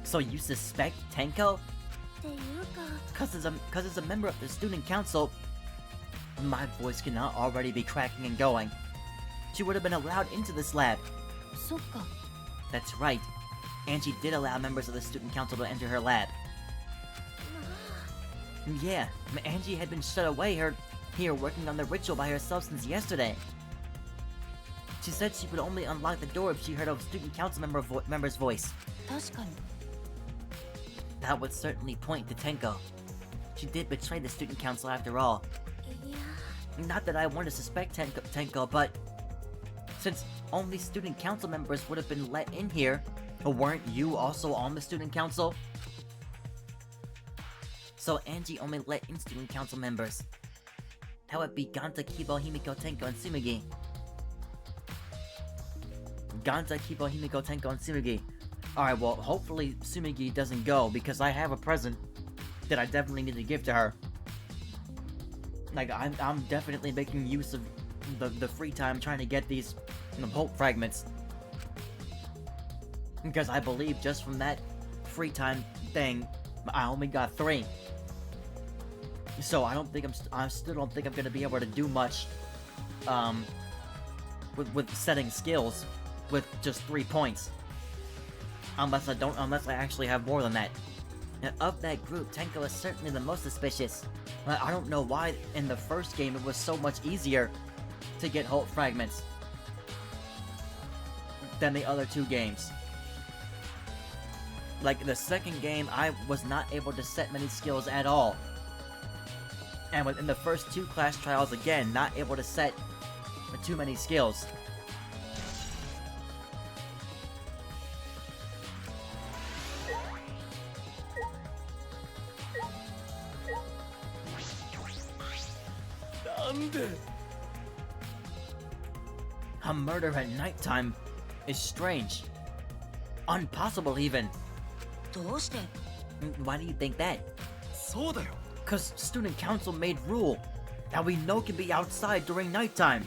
So you suspect Tenko? っていうか。 Cause as a member of the student council, my voice cannot already be cracking and going. She would have been allowed into this lab. そっか。 That's right. Angie did allow members of the student council to enter her lab. Yeah, Angie had been shut away here working on the ritual by herself since yesterday. She said she would only unlock the door if she heard a student council member's voice. 確かに。 That would certainly point to Tenko. She did betray the student council after all. いや。 Not that I want to suspect Tenko, but since only student council members would have been let in here, weren't you also on the student council? So Angie only let in student council members. That would be Ganta, Kibo, Himiko, Tenko, and Tsumugi. Ganta, Kibo, Himiko, Tenko, and Tsumugi. Alright, well, hopefully Tsumugi doesn't go, because I have a present that I definitely need to give to her. Like, I'm definitely making use of the free time trying to get these hope fragments. Because I believe just from that free time thing, I only got 3. So I don't think I still don't think I'm gonna be able to do much, with setting skills with just 3 points. Unless I actually have more than that. And of that group, Tenko is certainly the most suspicious. I don't know why in the first game it was so much easier to get Holt fragments than the other 2 games. Like, the second game, I was not able to set many skills at all. And within the first 2 class trials, again, not able to set too many skills. A murder at nighttime is strange. Impossible, even. どうして？ Why do you think that? そうだよ。 Cause student council made rule that we know can be outside during nighttime.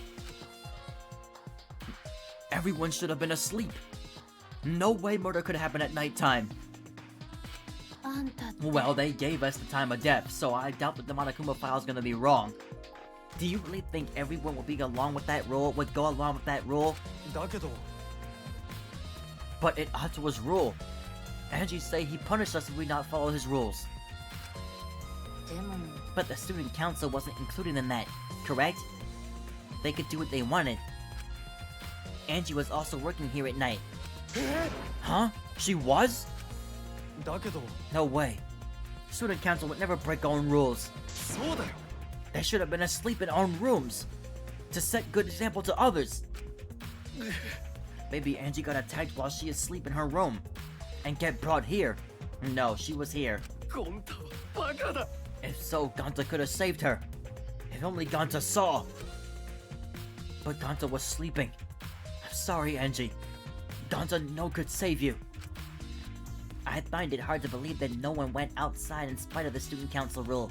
Everyone should have been asleep. No way murder could happen at nighttime. あんたって Well, they gave us the time of death, so I doubt that the Monokuma file is gonna be wrong. Do you really think everyone would be along with that rule? Would go along with that rule? だけど But it Hatsua's rule. Angie say he punished us if we not follow his rules. でも But the student council wasn't included in that, correct? They could do what they wanted. Angie was also working here at night. Huh? She was? だけど No way. Student council would never break own rules. そうだよ。 They should have been asleep in own rooms to set good example to others. Maybe Angie got attacked while she is asleep in her room and get brought here. No, she was here. ゴンタはバカだ。 If so, Ganta could have saved her. If only Ganta saw. But Ganta was sleeping. I'm sorry, Angie. Ganta no could save you. I find it hard to believe that no one went outside in spite of the student council rule.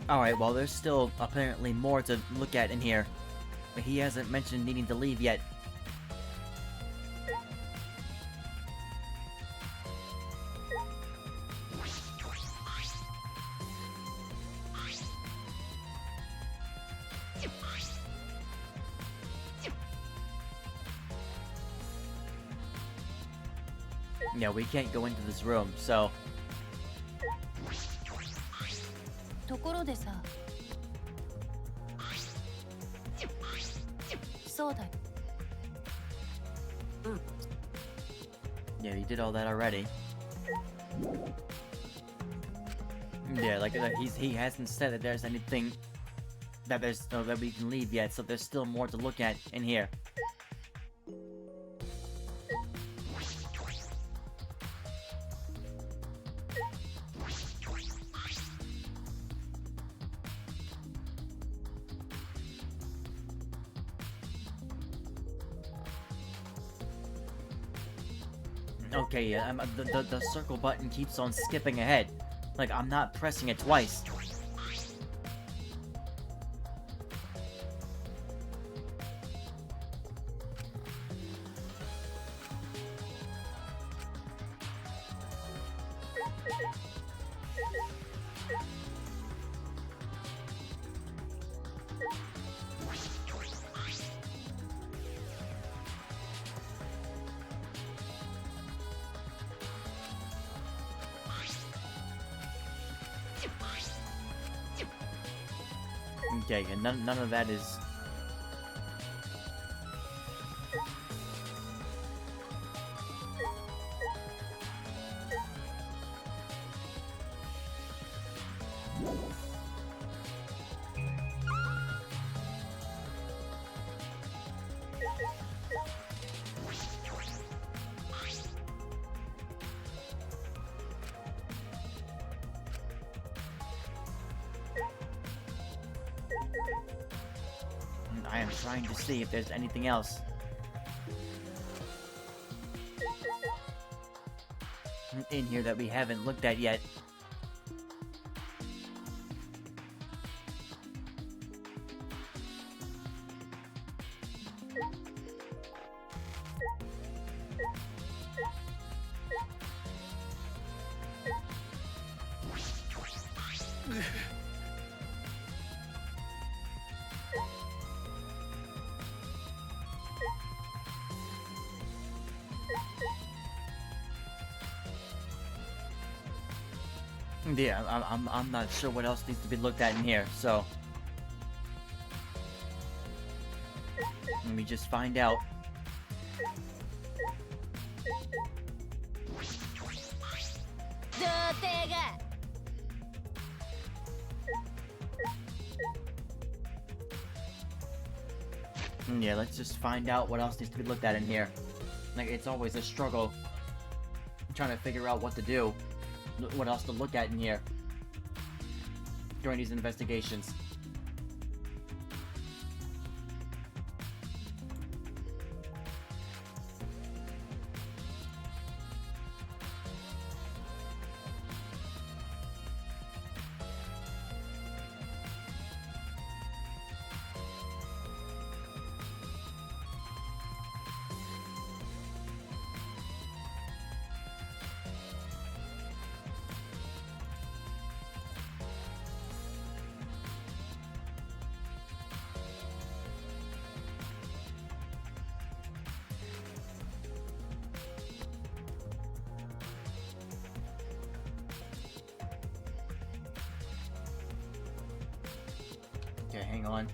Alright, well, there's still apparently more to look at in here. But he hasn't mentioned needing to leave yet. Yeah, we can't go into this room, so... ところでさそうだよ Yeah, he did all that already. Yeah, like he hasn't said that there's anything that that we can leave yet, so there's still more to look at in here. Okay, yeah, the circle button keeps on skipping ahead. Like, I'm not pressing it twice. Okay, and none of that is... I am trying to see if there's anything else. In here that we haven't looked at yet. Yeah, I'm not sure what else needs to be looked at in here, so... Let me just find out. Yeah, let's just find out what else needs to be looked at in here. Like, it's always a struggle trying to figure out what to do, what else to look at in here during these investigations. Okay, hang on.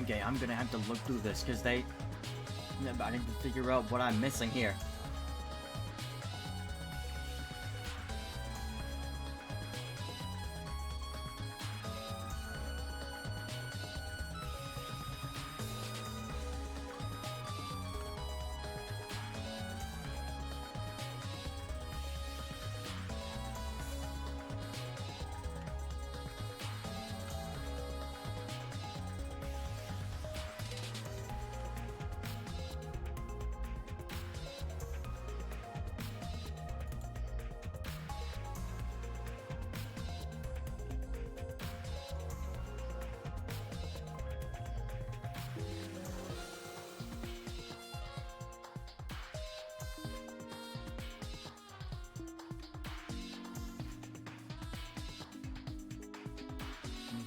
Okay, I'm gonna have to look through this because I need to figure out what I'm missing here.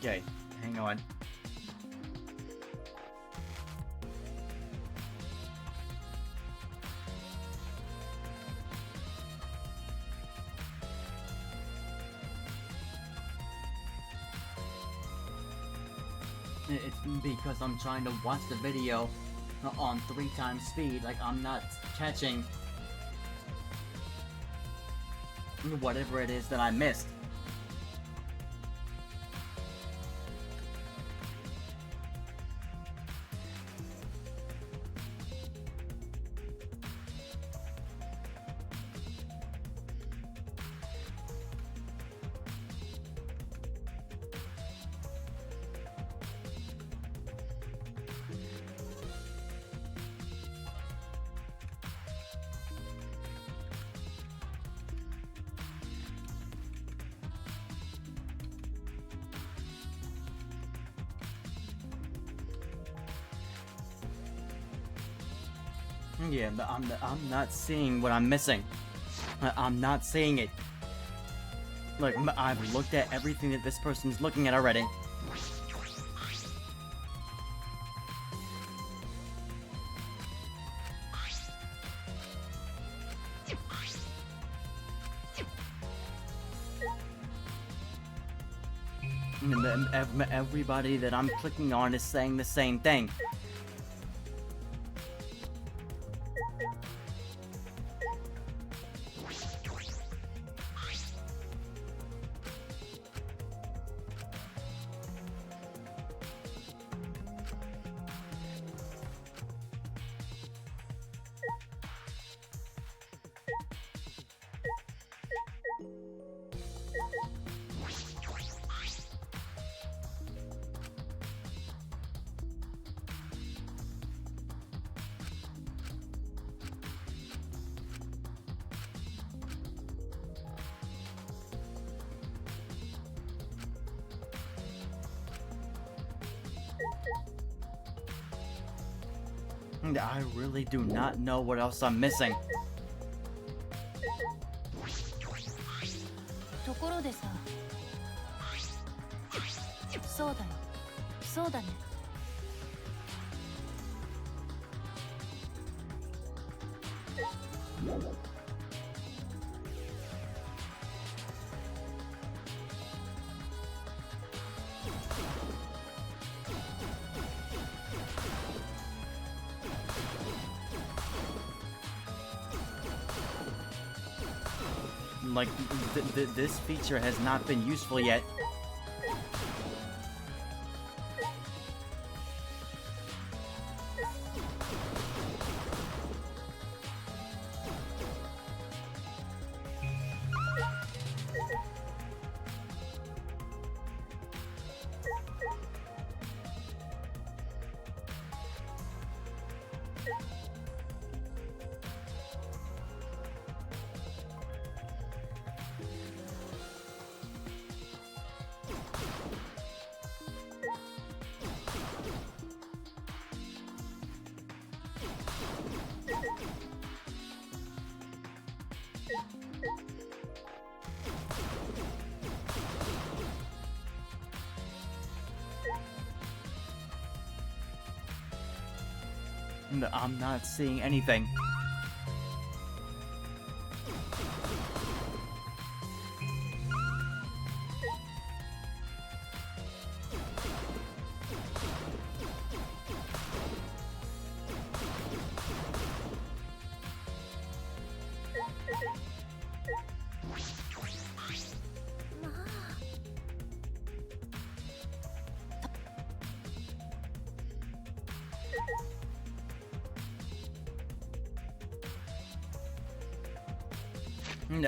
Okay, hang on. It's because I'm trying to watch the video on 3 times speed, like I'm not catching whatever it is that I missed. Yeah, but I'm not seeing what I'm missing. I'm not seeing it. Look, I've looked at everything that this person's looking at already. And then everybody that I'm clicking on is saying the same thing. I really do not know what else I'm missing. ところでさ、そうだよ、そうだね。Like, this feature has not been useful yet. I'm not seeing anything.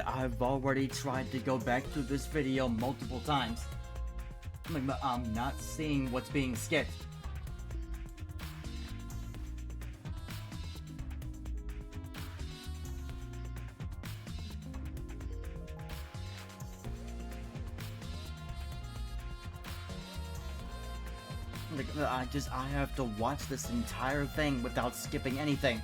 I've already tried to go back to this video multiple times. But I'm not seeing what's being skipped. I have to watch this entire thing without skipping anything.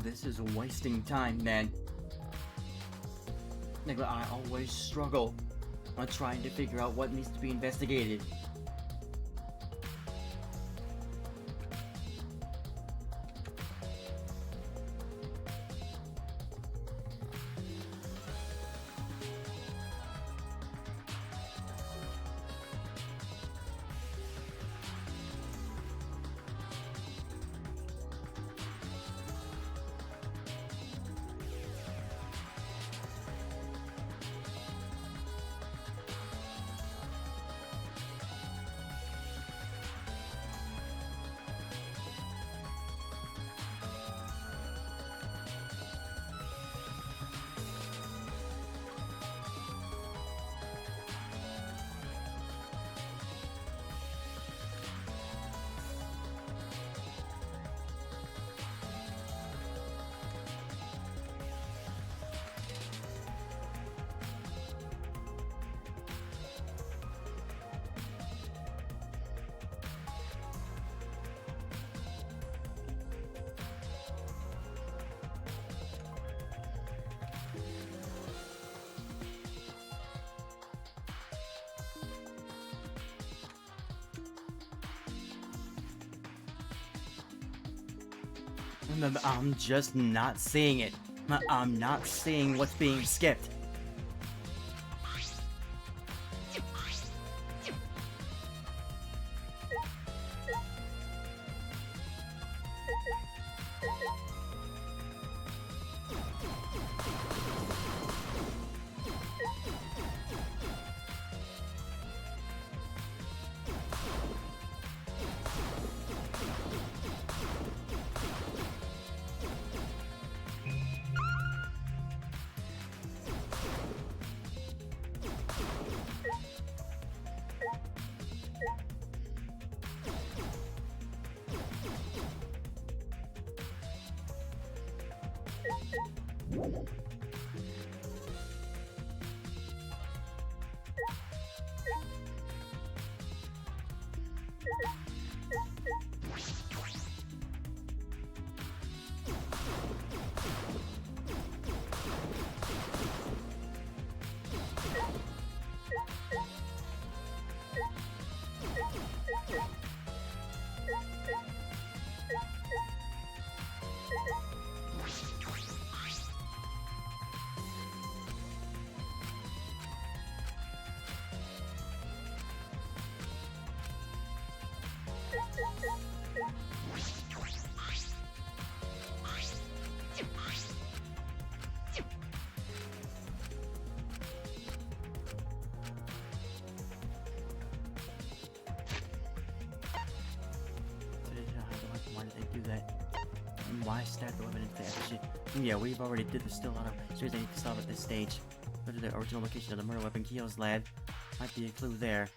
This is wasting time, man. I always struggle on trying to figure out what needs to be investigated. I'm just not seeing it. I'm not seeing what's being skipped. Why did they do that? And why stab the women into effigy? Yeah, we've already did this. Still a lot of series I need to solve at this stage. Go to the original location of the murder weapon Kyo's lab. Might be a clue there.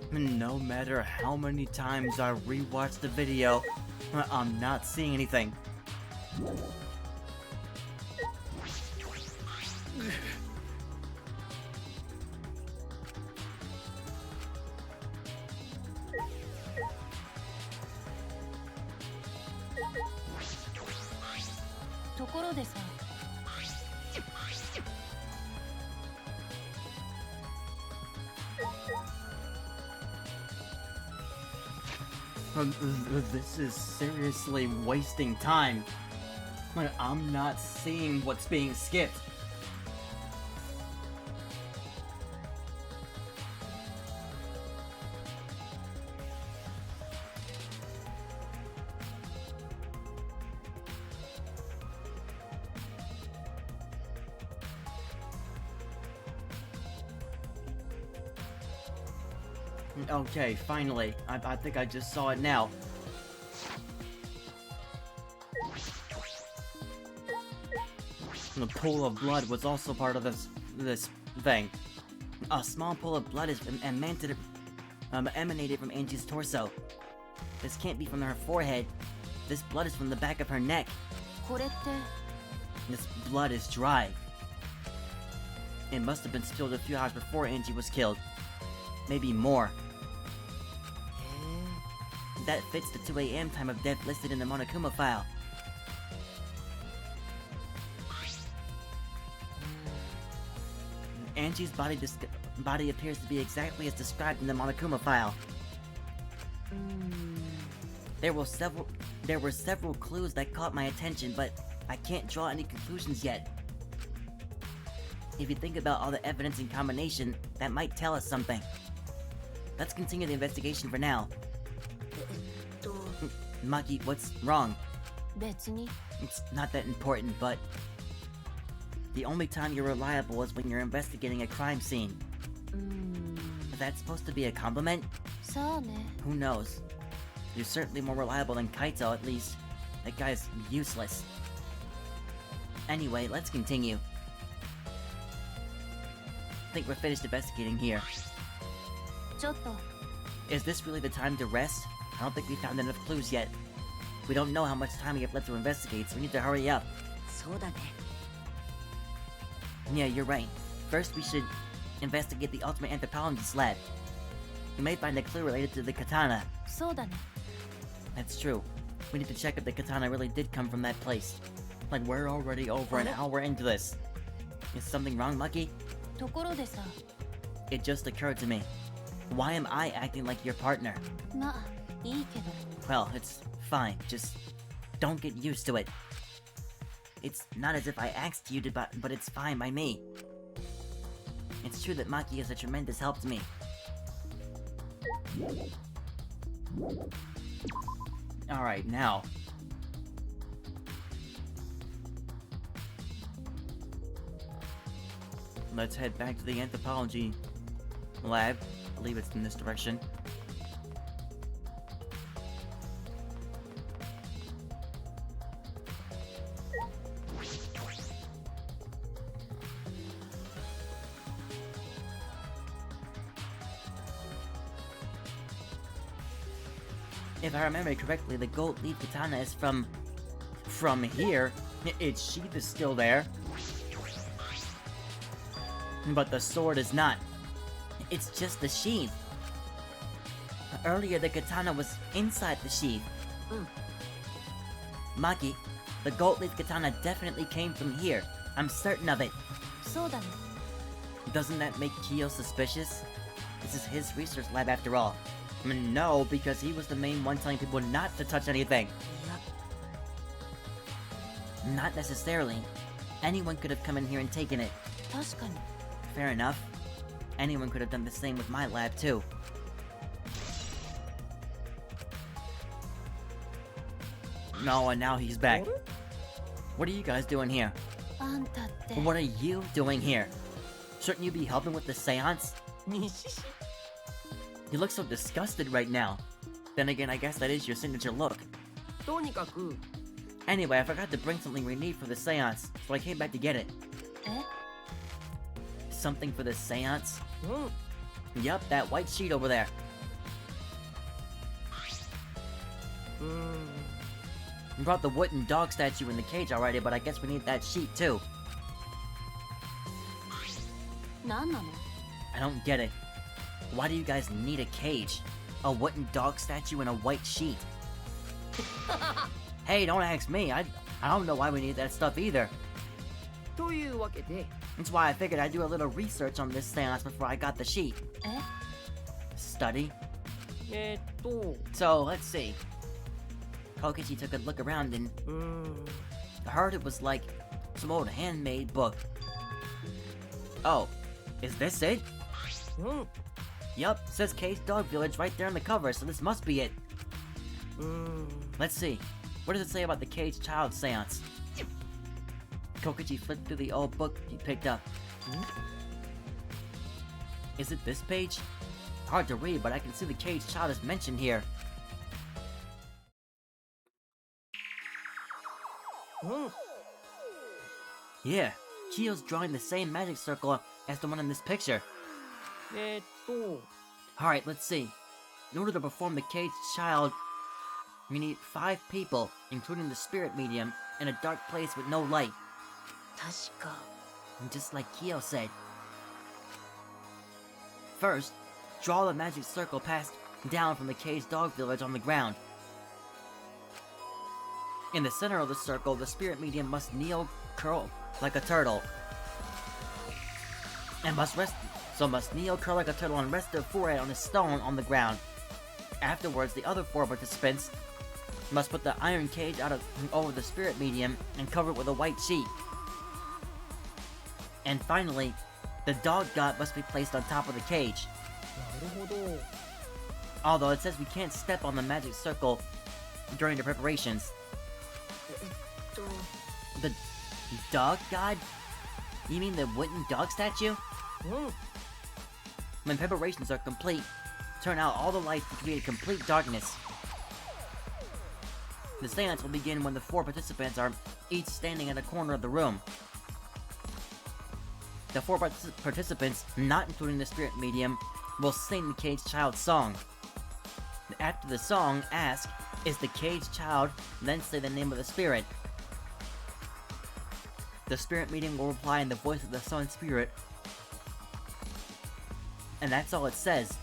No matter how many times I rewatch the video, I'm not seeing anything. This is seriously wasting time. Like, I'm not seeing what's being skipped. Okay, finally. I think I just saw it now. The pool of blood was also part of this thing. A small pool of blood is emanated from Angie's torso. This can't be from her forehead. This blood is from the back of her neck. これって This blood is dry. It must have been spilled a few hours before Angie was killed. Maybe more. That fits the 2 a.m. time of death listed in the Monokuma file. Angie's body appears to be exactly as described in the Monokuma file. There were several clues that caught my attention, but I can't draw any conclusions yet. If you think about all the evidence in combination, that might tell us something. Let's continue the investigation for now. Maki, what's wrong? 別に It's not that important, but... The only time you're reliable is when you're investigating a crime scene. Is that supposed to be a compliment? さあね Who knows? You're certainly more reliable than Kaito, at least. That guy's useless. Anyway, let's continue. I think we're finished investigating here. ちょっと Is this really the time to rest? I don't think we found enough clues yet. We don't know how much time we have left to investigate, so we need to hurry up. そうだね Yeah, you're right. First, we should investigate the ultimate anthropologist lab. We may find a clue related to the katana. そうだね That's true. We need to check if the katana really did come from that place. Like, we're already over an hour into this. Is something wrong, Lucky? ところでさ It just occurred to me. Why am I acting like your partner? まあいいけど Well, it's fine. Just don't get used to it. It's not as if I asked you to, but it's fine by me. It's true that Maki is a tremendous help to me. Alright, now. Let's head back to the anthropology lab. I believe it's in this direction. If I remember correctly, the gold leaf katana is from here. Its sheath is still there. But the sword is not. It's just the sheath. Earlier, the katana was inside the sheath. Maki, the gold leaf katana definitely came from here. I'm certain of it. そうだね。 Doesn't that make Kyo suspicious? This is his research lab after all. I mean, no, because he was the main one telling people not to touch anything. いや Not necessarily. Anyone could have come in here and taken it. 確かに。 Fair enough. Anyone could have done the same with my lab, too. No, and now he's back. What are you guys doing here? あんたって。 What are you doing here? Shouldn't you be helping with the seance? 西市 You look so disgusted right now. Then again, I guess that is your signature look. とにかく Anyway, I forgot to bring something we need for the seance, so I came back to get it. え Something for the seance? うん Yup, that white sheet over there. うーん We brought the wooden dog statue in the cage already, but I guess we need that sheet too. 何なの I don't get it. Why do you guys need a cage? A wooden dog statue and a white sheet? Hey, don't ask me. I don't know why we need that stuff either. というわけで That's why I figured I'd do a little research on this seance before I got the sheet. え Study? と So, let's see. Kokichi took a look around and うーん I heard it was like some old handmade book. Oh, is this it? うん Yup, says Cage Dog Village right there on the cover, so this must be it. うーん Let's see. What does it say about the Caged Child seance? Kokichi flipped through the old book he picked up. Is it this page? Hard to read, but I can see the Caged Child is mentioned here. うん Yeah, Kyo's drawing the same magic circle as the one in this picture. と Alright, let's see. In order to perform the Caged Child, we need 5 people, including the spirit medium, in a dark place with no light. 確か And just like Kyo said. First, draw the magic circle passed down from the Caged Dog Village on the ground. In the center of the circle, the spirit medium must kneel, curl like a turtle. And must kneel, curl like a turtle, and rest their forehead on a stone on the ground. Afterwards, the other 4 participants must put the iron cage over the spirit medium and cover it with a white sheet. And finally, the dog god must be placed on top of the cage. なるほど Although it says we can't step on the magic circle during the preparations. と The dog god? You mean the wooden dog statue? うん When preparations are complete, turn out all the lights to create complete darkness. The seance will begin when the 4 participants are each standing at a corner of the room. The 4 participants, not including the spirit medium, will sing the Caged Child song. After the song, ask, "Is the Caged Child?" Then say the name of the spirit. The spirit medium will reply in the voice of the sun spirit. And that's all it says.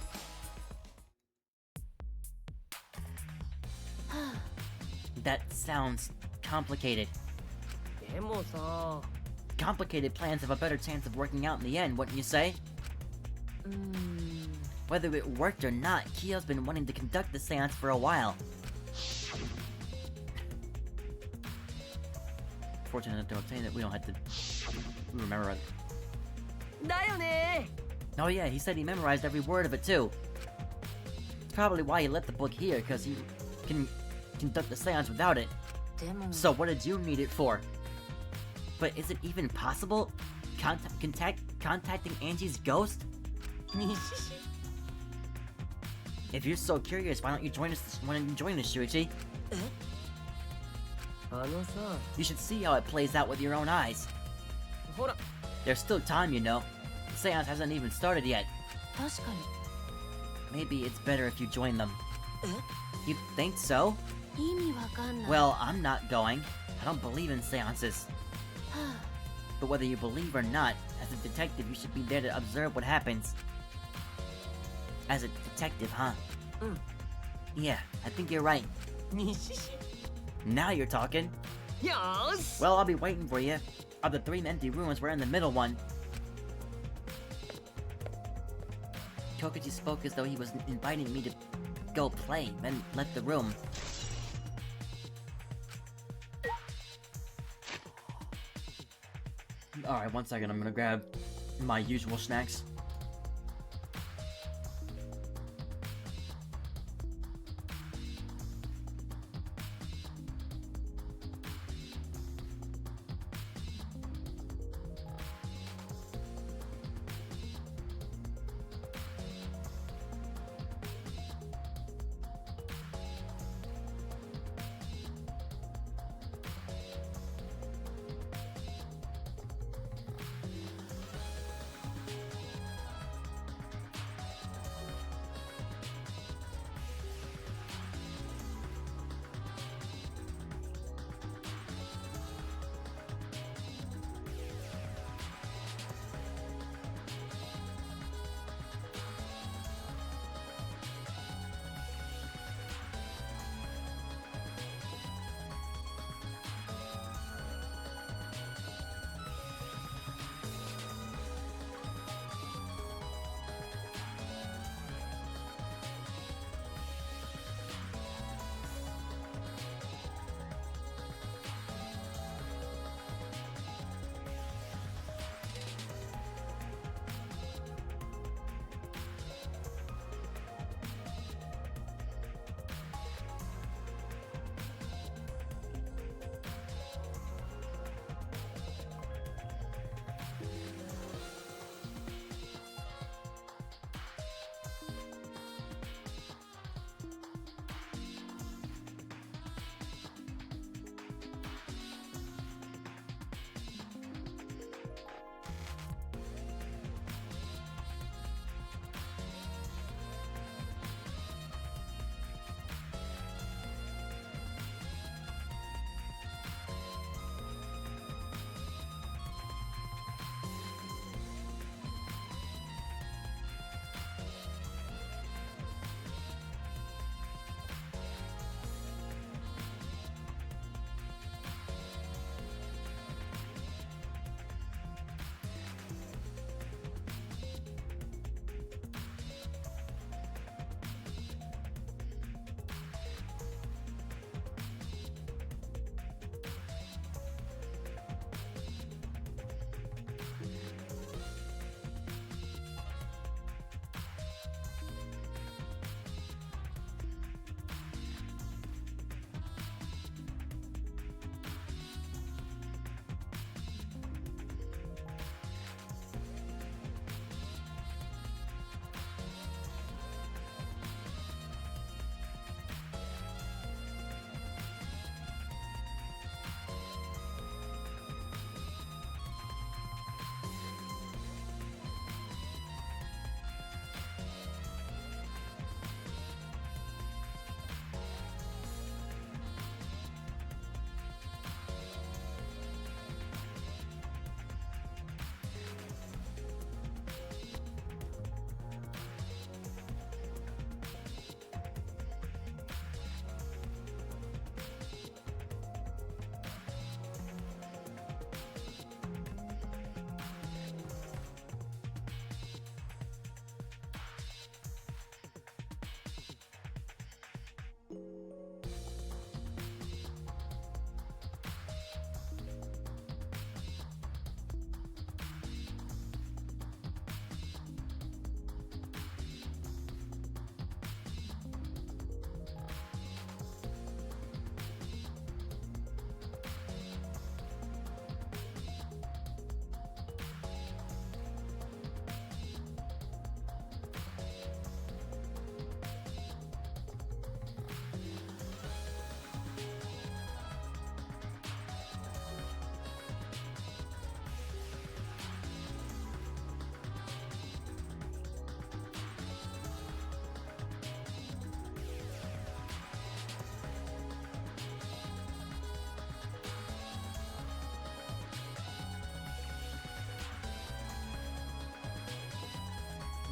は That sounds complicated. でもさ Complicated plans have a better chance of working out in the end, wouldn't you say? うーん Whether it worked or not, Kyo's been wanting to conduct the seance for a while. Fortunate to obtain it, we don't have to remember it. だよね Oh yeah, he said he memorized every word of it too. It's probably why he left the book here, because he can conduct the seance without it. でも So what did you need it for? But is it even possible? Contacting Angie's ghost? If you're so curious, why don't you join us? Why don't you join us, Shuichi? あのさ、 You should see how it plays out with your own eyes. ほら、 There's still time, you know. The seance hasn't even started yet. 確かに Maybe it's better if you join them. え You think so? 意味わかんない Well, I'm not going. I don't believe in seances. は But whether you believe or not, as a detective, you should be there to observe what happens. As a detective, huh? Yeah, I think you're right. にしし。 Now you're talking. よーし。 Well, I'll be waiting for you. Of the 3 empty rooms, we're in the middle one. Kokuchi spoke as though he was inviting me to go play, then left the room. Alright, 1 second, I'm gonna grab my usual snacks.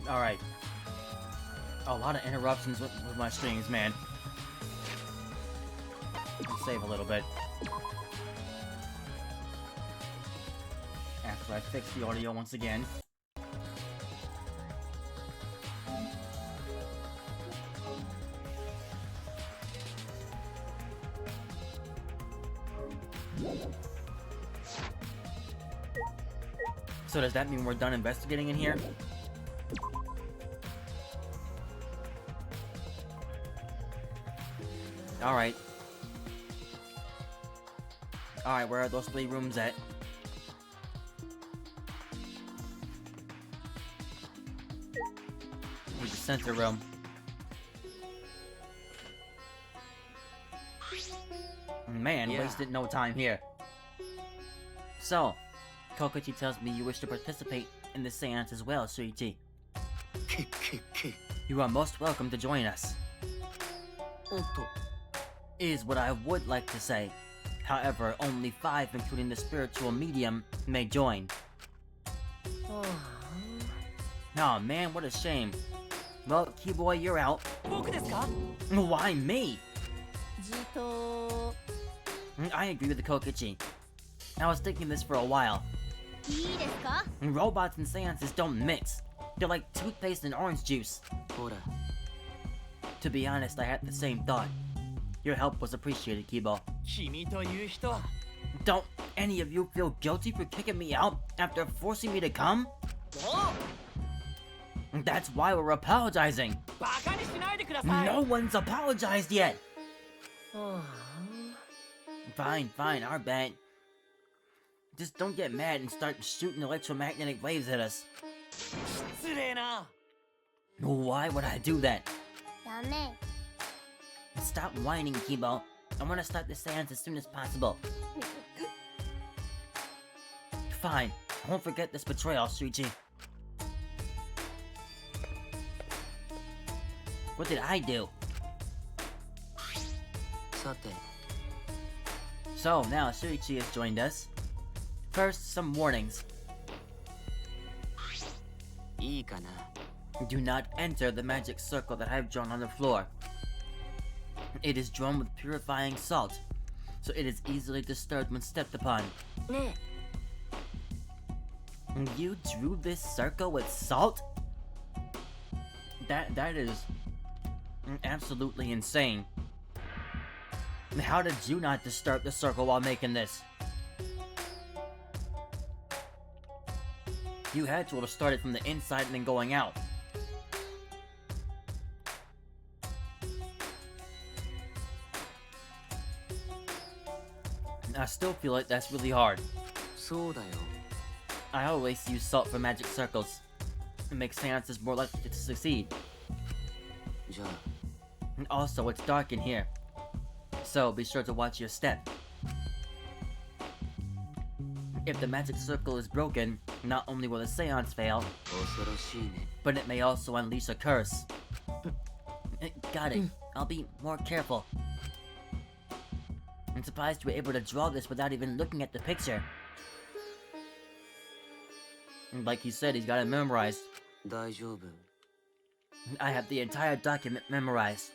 Alright. A lot of interruptions with my streams, man. Let's save a little bit. After I fix the audio once again. So does that mean we're done investigating in here? Alright. Alright, where are those 3 rooms at? Need the center room. Man, Yeah. wasted no time here. So, Kokichi tells me you wish to participate in the seance as well, Shuichi. You are most welcome to join us. おっと Is what I would like to say. However, only 5, including the spiritual medium, may join. Aw man, what a shame. Well, Keyboy, you're out. 僕ですか Why me? じっと I agree with the Kokichi. I was thinking this for a while. いいですか Robots and seances don't mix. They're like toothpaste and orange juice. ほら To be honest, I had the same thought. Your help was appreciated, Kibo. 君という人は Don't any of you feel guilty for kicking me out after forcing me to come? も That's why we're apologizing. うバカにしないでください No one's apologized yet. は Fine, fine, our bad. Just don't get mad and start shooting electromagnetic waves at us. あ失礼な Why would I do that? ダメ Stop whining, Kibo. I want to start the seance as soon as possible. Fine. I won't forget this betrayal, Shuichi. What did I do? さて So, now Shuichi has joined us. First, some warnings. いいかな Do not enter the magic circle that I've drawn on the floor. It is drawn with purifying salt, so it is easily disturbed when stepped upon. ね You drew this circle with salt? That is absolutely insane. How did you not disturb the circle while making this? You had to have started from the inside and then going out. I still feel like that's really hard. そうだよ I always use salt for magic circles. It makes seances more likely to succeed. じゃあ And also, it's dark in here. So, be sure to watch your step. If the magic circle is broken, not only will the seance fail, 恐ろしいね but it may also unleash a curse. Got it. I'll be more careful. I'm surprised you were able to draw this without even looking at the picture. And like he said, he's got it memorized. 大丈夫 I have the entire document memorized.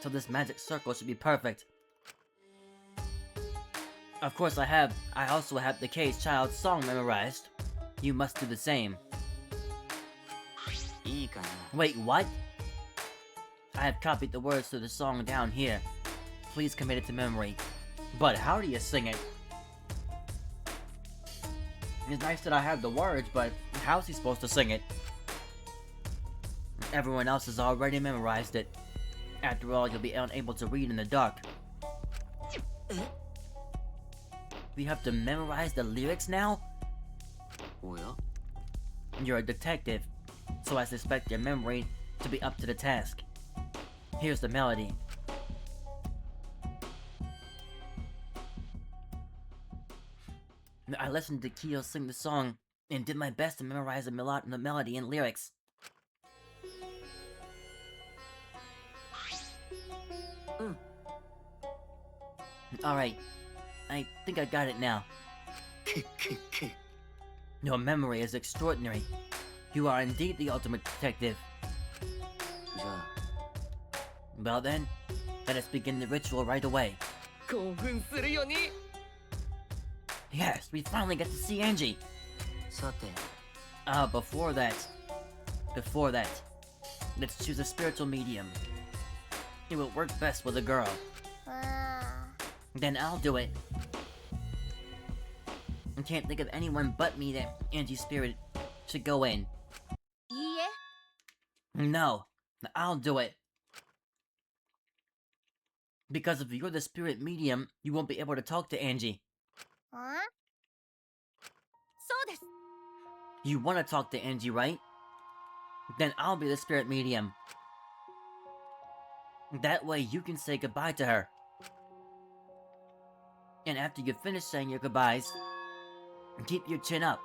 So this magic circle should be perfect. Of course I also have the K's Child's song memorized. You must do the same. いいかな Wait, what? I have copied the words to the song down here. Please commit it to memory. But how do you sing it? It's nice that I have the words, but how's he supposed to sing it? Everyone else has already memorized it. After all, you'll be unable to read in the dark. We have to memorize the lyrics now? おや You're a detective, so I suspect your memory to be up to the task. Here's the melody. I listened to Kyo sing the song and did my best to memorize the melody and lyrics. Alright, I think I got it now. Your memory is extraordinary. You are indeed the ultimate detective. じゃあ Well then, let us begin the ritual right away. 興奮するよに Yes, we finally get to see Angie. さて Before that, let's choose a spiritual medium. It will work best with a girl. あ Then I'll do it. I can't think of anyone but me that Angie's spirit should go in. ーいいえ No, I'll do it. Because if you're the spirit medium, you won't be able to talk to Angie. あそうです You want to talk to Angie, right? Then I'll be the spirit medium. That way you can say goodbye to her. And after you finish saying your goodbyes, keep your chin up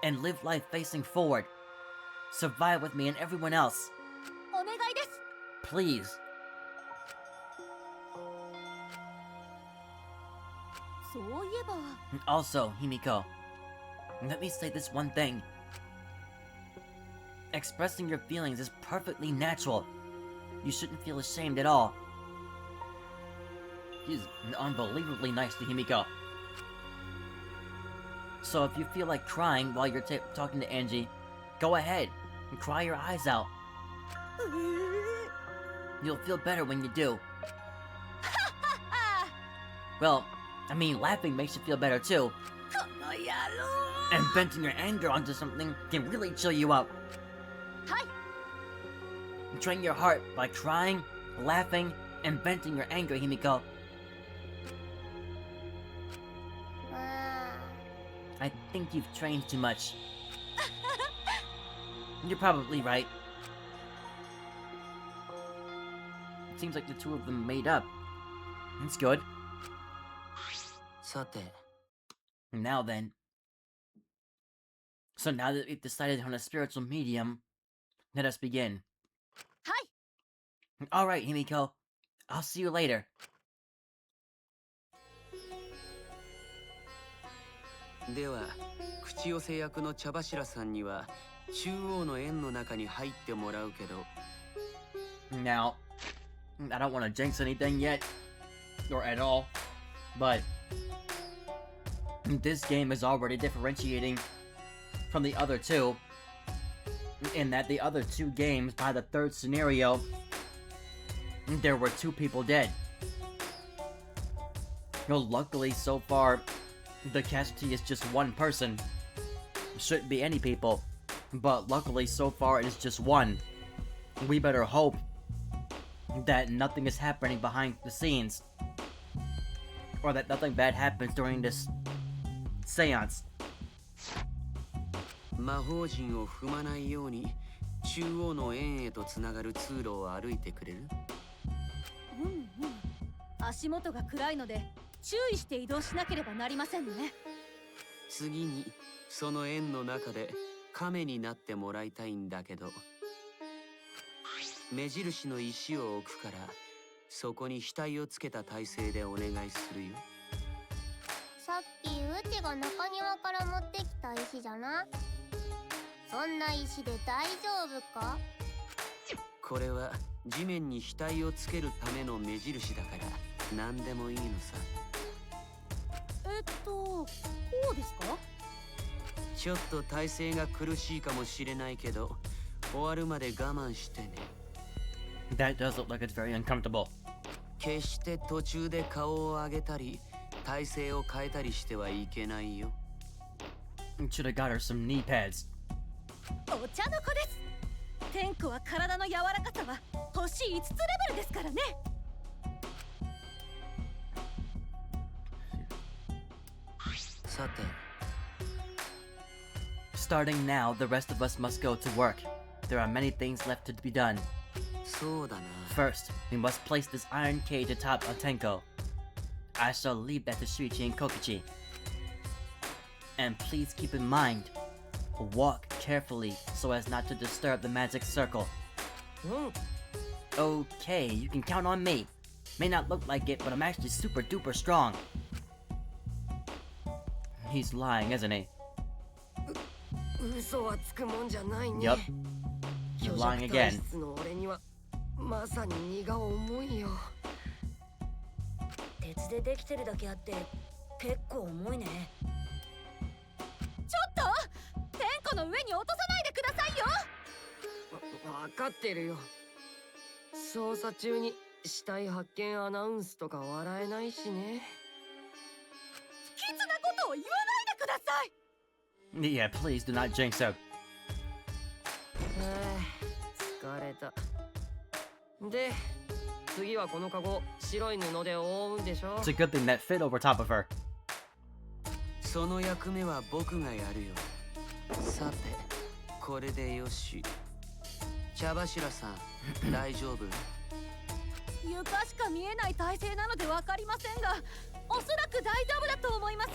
and live life facing forward. Survive with me and everyone else. お願いです Please. そういえば Also, Himiko, let me say this one thing. Expressing your feelings is perfectly natural. You shouldn't feel ashamed at all. He's unbelievably nice to Himiko. So if you feel like crying while you're talking to Angie, go ahead and cry your eyes out. You'll feel better when you do. Well, I mean, laughing makes you feel better too. この野郎 And venting your anger onto something can really chill you up. はい Train your heart by crying, laughing, and venting your anger, Himiko. あ I think you've trained too much. You're probably right. It seems like the two of them made up. That's good. さて Now then. So now that we've decided on a spiritual medium, let us begin. はい Alright, Himiko. I'll see you later. では口寄せ役の茶柱さんには中央の円の中に入ってもらうけど Now, I don't want to jinx anything yet, or at all, but this game is already differentiating from the other two, in that the other two games, by the third scenario, there were two people dead. Well, luckily, so far, the casualty is just one person. Shouldn't be any people, but luckily, so far, it is just one. We better hope that nothing is happening behind the scenes, or that nothing bad happens during this seance. 魔法陣を踏まないように中央の円へとつながる通路を歩いてくれるうんうん足元が暗いので注意して移動しなければなりませんね次にその円の中で亀になってもらいたいんだけど目印の石を置くからそこに額をつけた体勢でお願いするよさっきうちが中庭から持ってきた石じゃなそんな石で大丈夫かこれは地面に額をつけるための目印だから何でもいいのさこうですかちょっと体勢が苦しいかもしれないけど終わるまで我慢してね That does look like it's very uncomfortable. 決して途中で顔を上げたり体勢を変えたりしてはいけないよ Should have got her some knee pads. お茶の子です天子は体の柔らかさは星5つレベルですからねさて Starting now, the rest of us must go to work. There are many things left to be done. そうだな First, we must place this iron cage atop Atenko. I shall leave that to Shuichi and Kokichi. And please keep in mind, walk carefully so as not to disturb the magic circle. うん Okay, you can count on me. May not look like it, but I'm actually super duper strong. He's lying, isn't he? 嘘はつくもんじゃないね。 Yup. 虚 You're 弱 lying 体 again. 質の俺にはまさに荷が重いよ。鉄でできてるだけあって結構重いね。ちょっと天子の上に落とさないでくださいよ。分かってるよ。捜査中に死体発見アナウンスとか笑えないしね。不吉なことを言わないでください。 Yeah, please do not jinx her. 疲れた。で、次はこのカゴ白い布で覆うんでしょ。 It's a good thing that fit over top of her. その役目は僕がやるよ。さて、これでよし。茶柱さん、大丈夫？床しか見えない体勢なのでわかりませんが、おそらく大丈夫だと思います。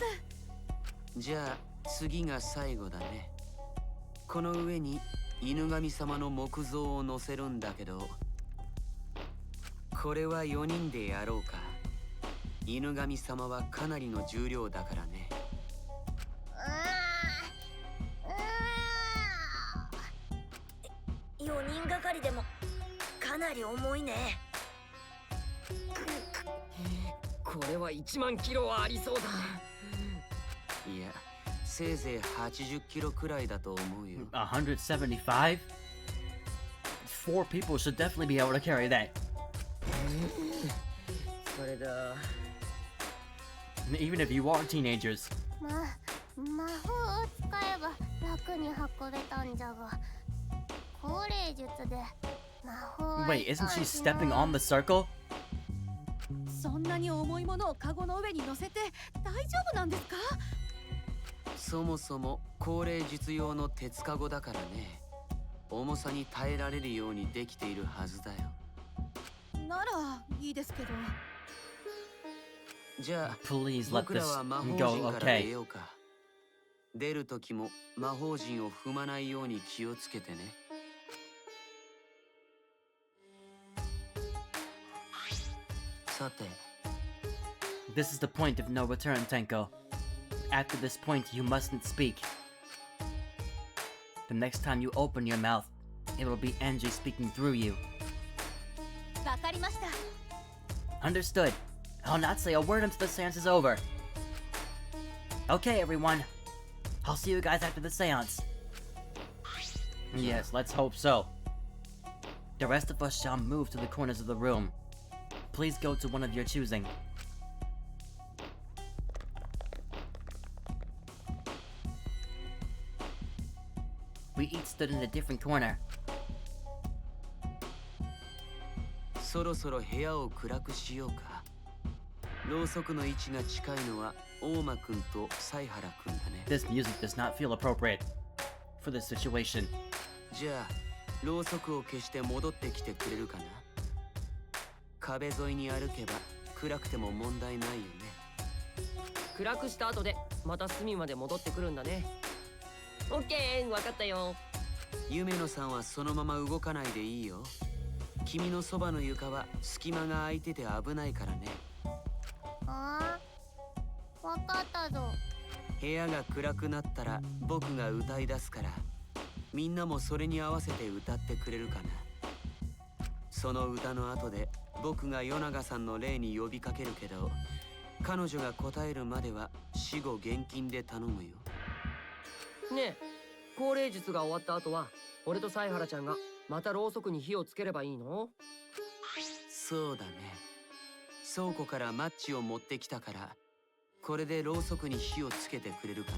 じゃあ次が最後だね。この上に犬神様の木像を乗せるんだけど、これは4人でやろうか。犬神様はかなりの重量だからね。4人がかりでもかなり重いね。これは1万キロはありそうだ。いや、せいぜい80キロくらいだと思うよ。175? 4 people should definitely be able to carry that. それだ。 Even if you are teenagers. 魔法を使えば楽に運べたんじゃが、高齢術で魔法は Wait, isn't she stepping on the circle? そんなに重いものをカゴの上に乗せて大丈夫なんですか？そもそも高齢術用の鉄カゴだからね。重さに耐えられるようにできているはずだよ。ならいいですけど。じゃあ Please let 僕ら this は魔法 go 陣から出 okay. ようか。出る時も魔法陣を踏まないように気をつけてね。さて、 This is the point of no return, Tenko. After this point, you mustn't speak. The next time you open your mouth, it'll be Angie speaking through you. わかりました。 Understood. I'll not say a word until the seance is over. Okay, everyone. I'll see you guys after the seance. Yes, let's hope so. The rest of us shall move to the corners of the room. Please go to one of your choosing. We each stood in a different corner. そろそろ部屋を暗くしようか。ろうそくの位置が近いのは大間くんと犀原くんだね。 This music does not feel appropriate for this situation. じゃあ、ろうそくを消して戻ってきてくれるかな。壁沿いに歩けば暗くても問題ないよね。暗くした後でまた隅まで戻ってくるんだね。オッケー、分かったよ。夢野さんはそのまま動かないでいいよ。君のそばの床は隙間が空いてて危ないからね。ああ、わかったぞ。部屋が暗くなったら僕が歌い出すから、みんなもそれに合わせて歌ってくれるかな。その歌の後で僕が与永さんの霊に呼びかけるけど、彼女が答えるまでは死後現金で頼むよ。ねえ、高齢術が終わった後は俺と犀原ちゃんがまたろうそくに火をつければいいの？そうだね。倉庫からマッチを持ってきたから、これでろうそくに火をつけてくれるかな。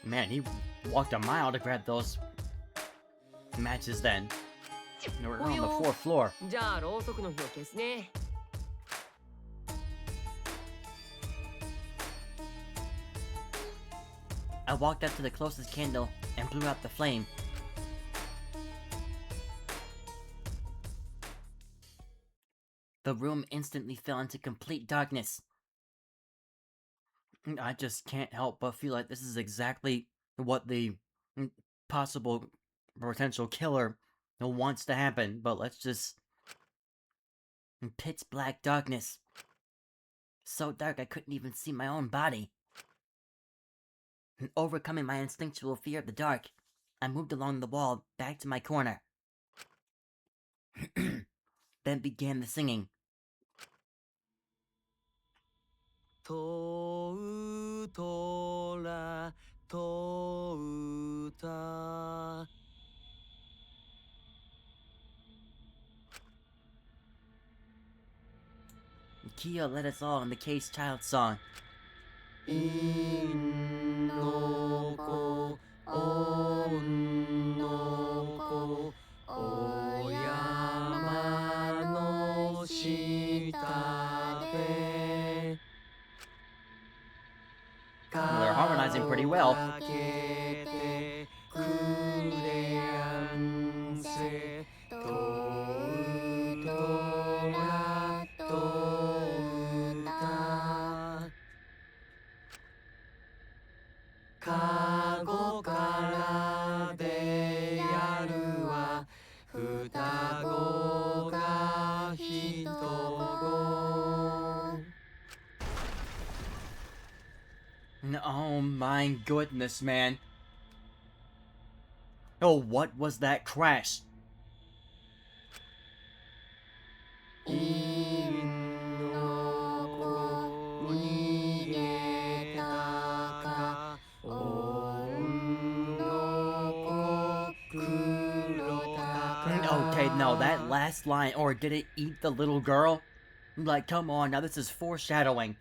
Man, he walked a mile to grab those matches then. We're on the fourth floor. じゃあろうそくの火を消すね。I walked up to the closest candle and blew out the flame. The room instantly fell into complete darkness. I just can't help but feel like this is exactly what the possible potential killer wants to happen, but let's just... Pitch black darkness. So dark I couldn't even see my own body. Overcoming my instinctual fear of the dark, I moved along the wall back to my corner. Then began the singing. とうとらとうた Kia led us all in the caged child song. いんのこおんのこお山の下で They're harmonizing pretty well. かけてくれやんせとうとらとうたかごからでやるは双子がひとご Oh my goodness, man. Oh, what was that crash? いんのこ逃げたかおんのこ黒た Okay, no, that last line, or did it eat the little girl? Like, come on, now this is foreshadowing.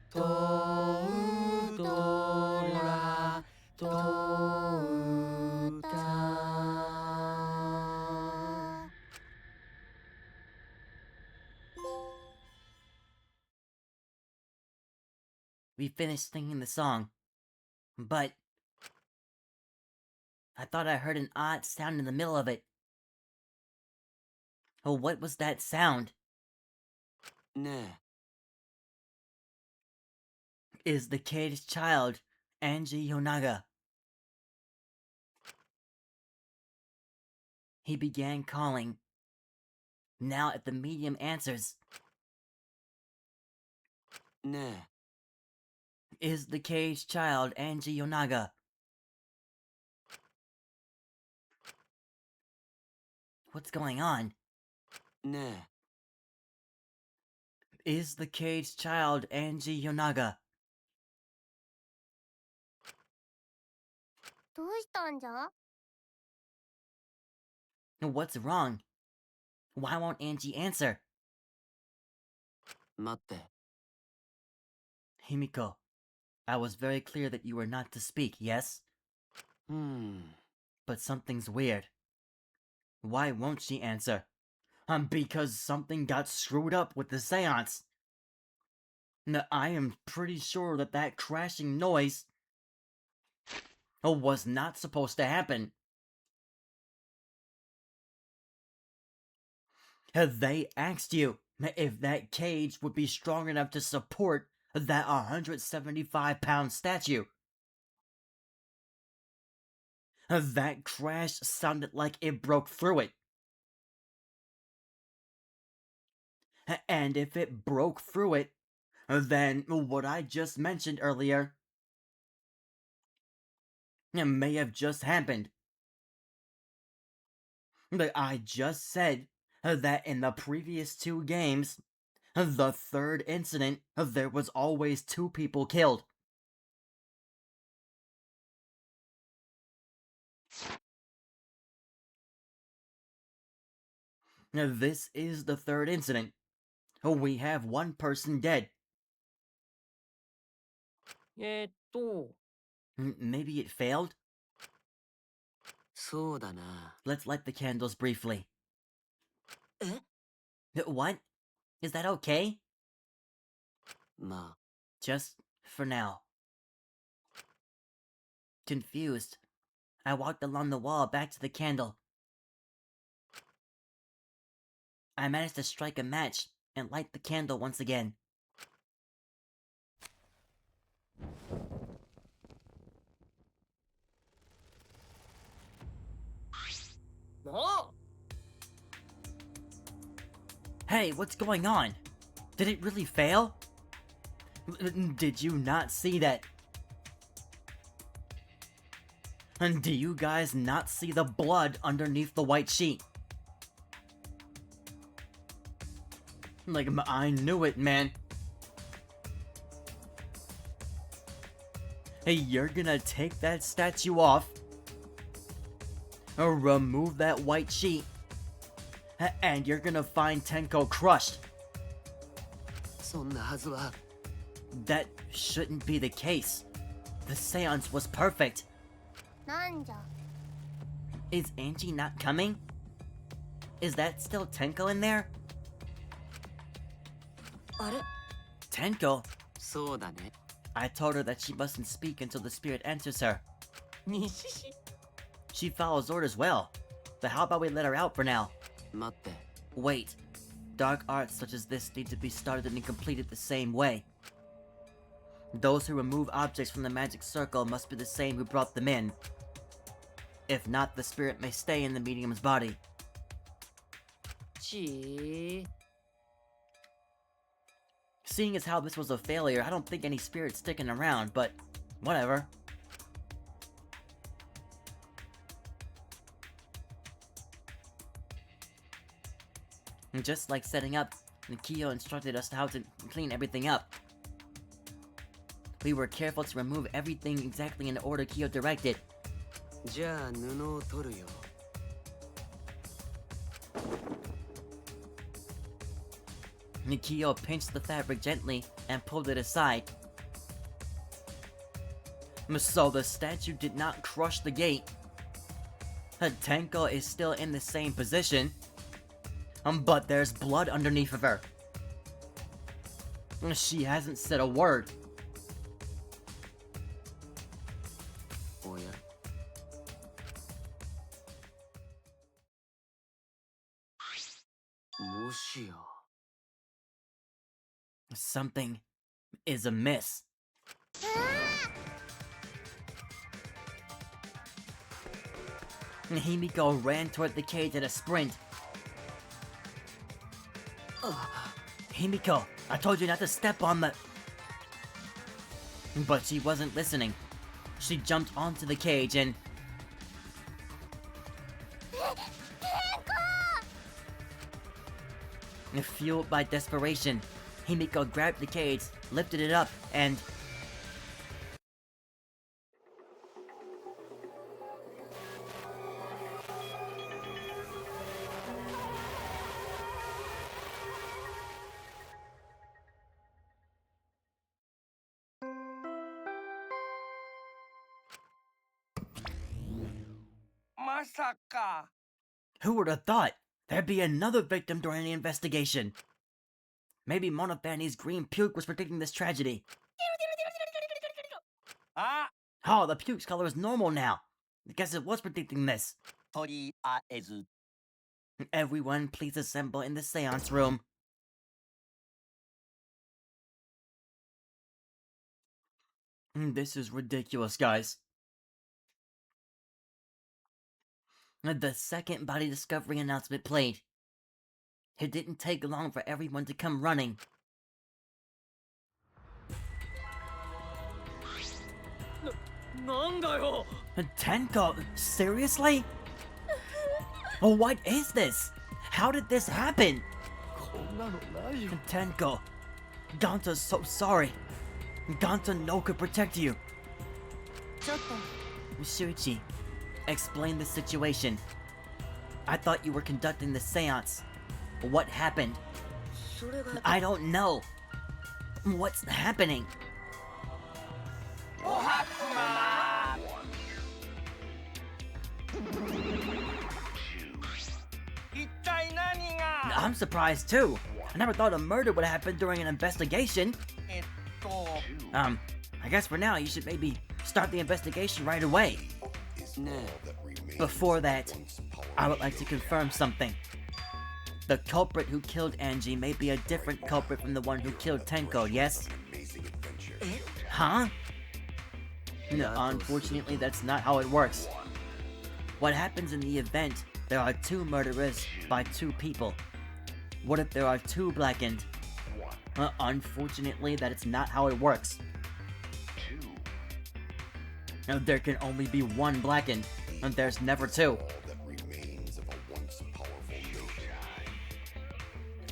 とうとらとうた We finished singing the song, but I thought I heard an odd sound in the middle of it. Oh, what was that sound? ね Is the caged child Anji Yonaga? He began calling. Now, if the medium answers, えね is the caged child Anji Yonaga? What's going on? えね Is the caged child Anji Yonaga? どうしたんじゃ？ What's wrong? Why won't Angie answer? え待って Himiko, I was very clear that you were not to speak, yes? うん But something's weird. Why won't she answer? Because something got screwed up with the seance. I am pretty sure that that crashing noise was not supposed to happen. They asked you if that cage would be strong enough to support that 175-pound statue. That crash sounded like it broke through it. And if it broke through it, then what I just mentioned earlier may have just happened. But I just said that in the previous 2 games, the third incident, there was always 2 people killed. This is the third incident. We have 1 person dead. Maybe it failed? そうだな Let's light the candles briefly. え What? Is that okay? まあ Just for now. Confused, I walked along the wall back to the candle. I managed to strike a match and light the candle once again. も Hey, what's going on? Did it really fail? Did you not see that And do you guys not see the blood underneath the white sheet? Like, I knew it, man. Hey, you're gonna take that statue off, or remove that white sheet, and you're gonna find Tenko crushed. そんなはずは。 That shouldn't be the case. The seance was perfect. なんじゃ Is Angie not coming? Is that still Tenko in there? あれ Tenko? そうだね。 I told her that she mustn't speak until the spirit enters her. にしし。 She follows orders well. But how about we let her out for now? 待って。 Wait. Dark arts such as this need to be started and completed the same way. Those who remove objects from the magic circle must be the same who brought them in. If not, the spirit may stay in the medium's body. ちー Seeing as how this was a failure, I don't think any spirit's sticking around, but whatever. And just like setting up, Nikiyo instructed us how to clean everything up. We were careful to remove everything exactly in the order Kiyo directed. じゃあ布を取るよ。 Nikiyo pinched the fabric gently and pulled it aside. So the statue did not crush the gate. Tenko is still in the same position. But there's blood underneath of her. She hasn't said a word. おや。 もしや。 Something is amiss. Himiko ran toward the cage at a sprint. Himiko, I told you not to step on the... But she wasn't listening. She jumped onto the cage and... Fueled by desperation, Himiko grabbed the cage, lifted it up, and... Masaka. Who would have thought there'd be another victim during the investigation? Maybe Monofani's green puke was predicting this tragedy. Ah, Oh, the puke's color is normal now. I guess it was predicting this. とりあえず Everyone, please assemble in the seance room. This is ridiculous, guys. The second body discovery announcement played. It didn't take long for everyone to come running. Tenko, seriously? What is this? How did this happen? こんなのないよ Tenko, Ganta's so sorry. Ganta no could protect you. ちょっと Shuichi, explain the situation. I thought you were conducting the seance. What happened? それが I don't know. What's happening? おはくま一体何が I'm surprised too. I never thought a murder would happen during an investigation. I guess for now you should maybe start the investigation right away. ね Before that, I would like to confirm something. The culprit who killed Angie may be a different culprit from the one who killed Tenko, yes? Huh? No, unfortunately, that's not how it works. What happens in the event, there are two murderers by two people. What if there are two blackened? Unfortunately, that is not how it works. There can only be one Blackened, and there's never two.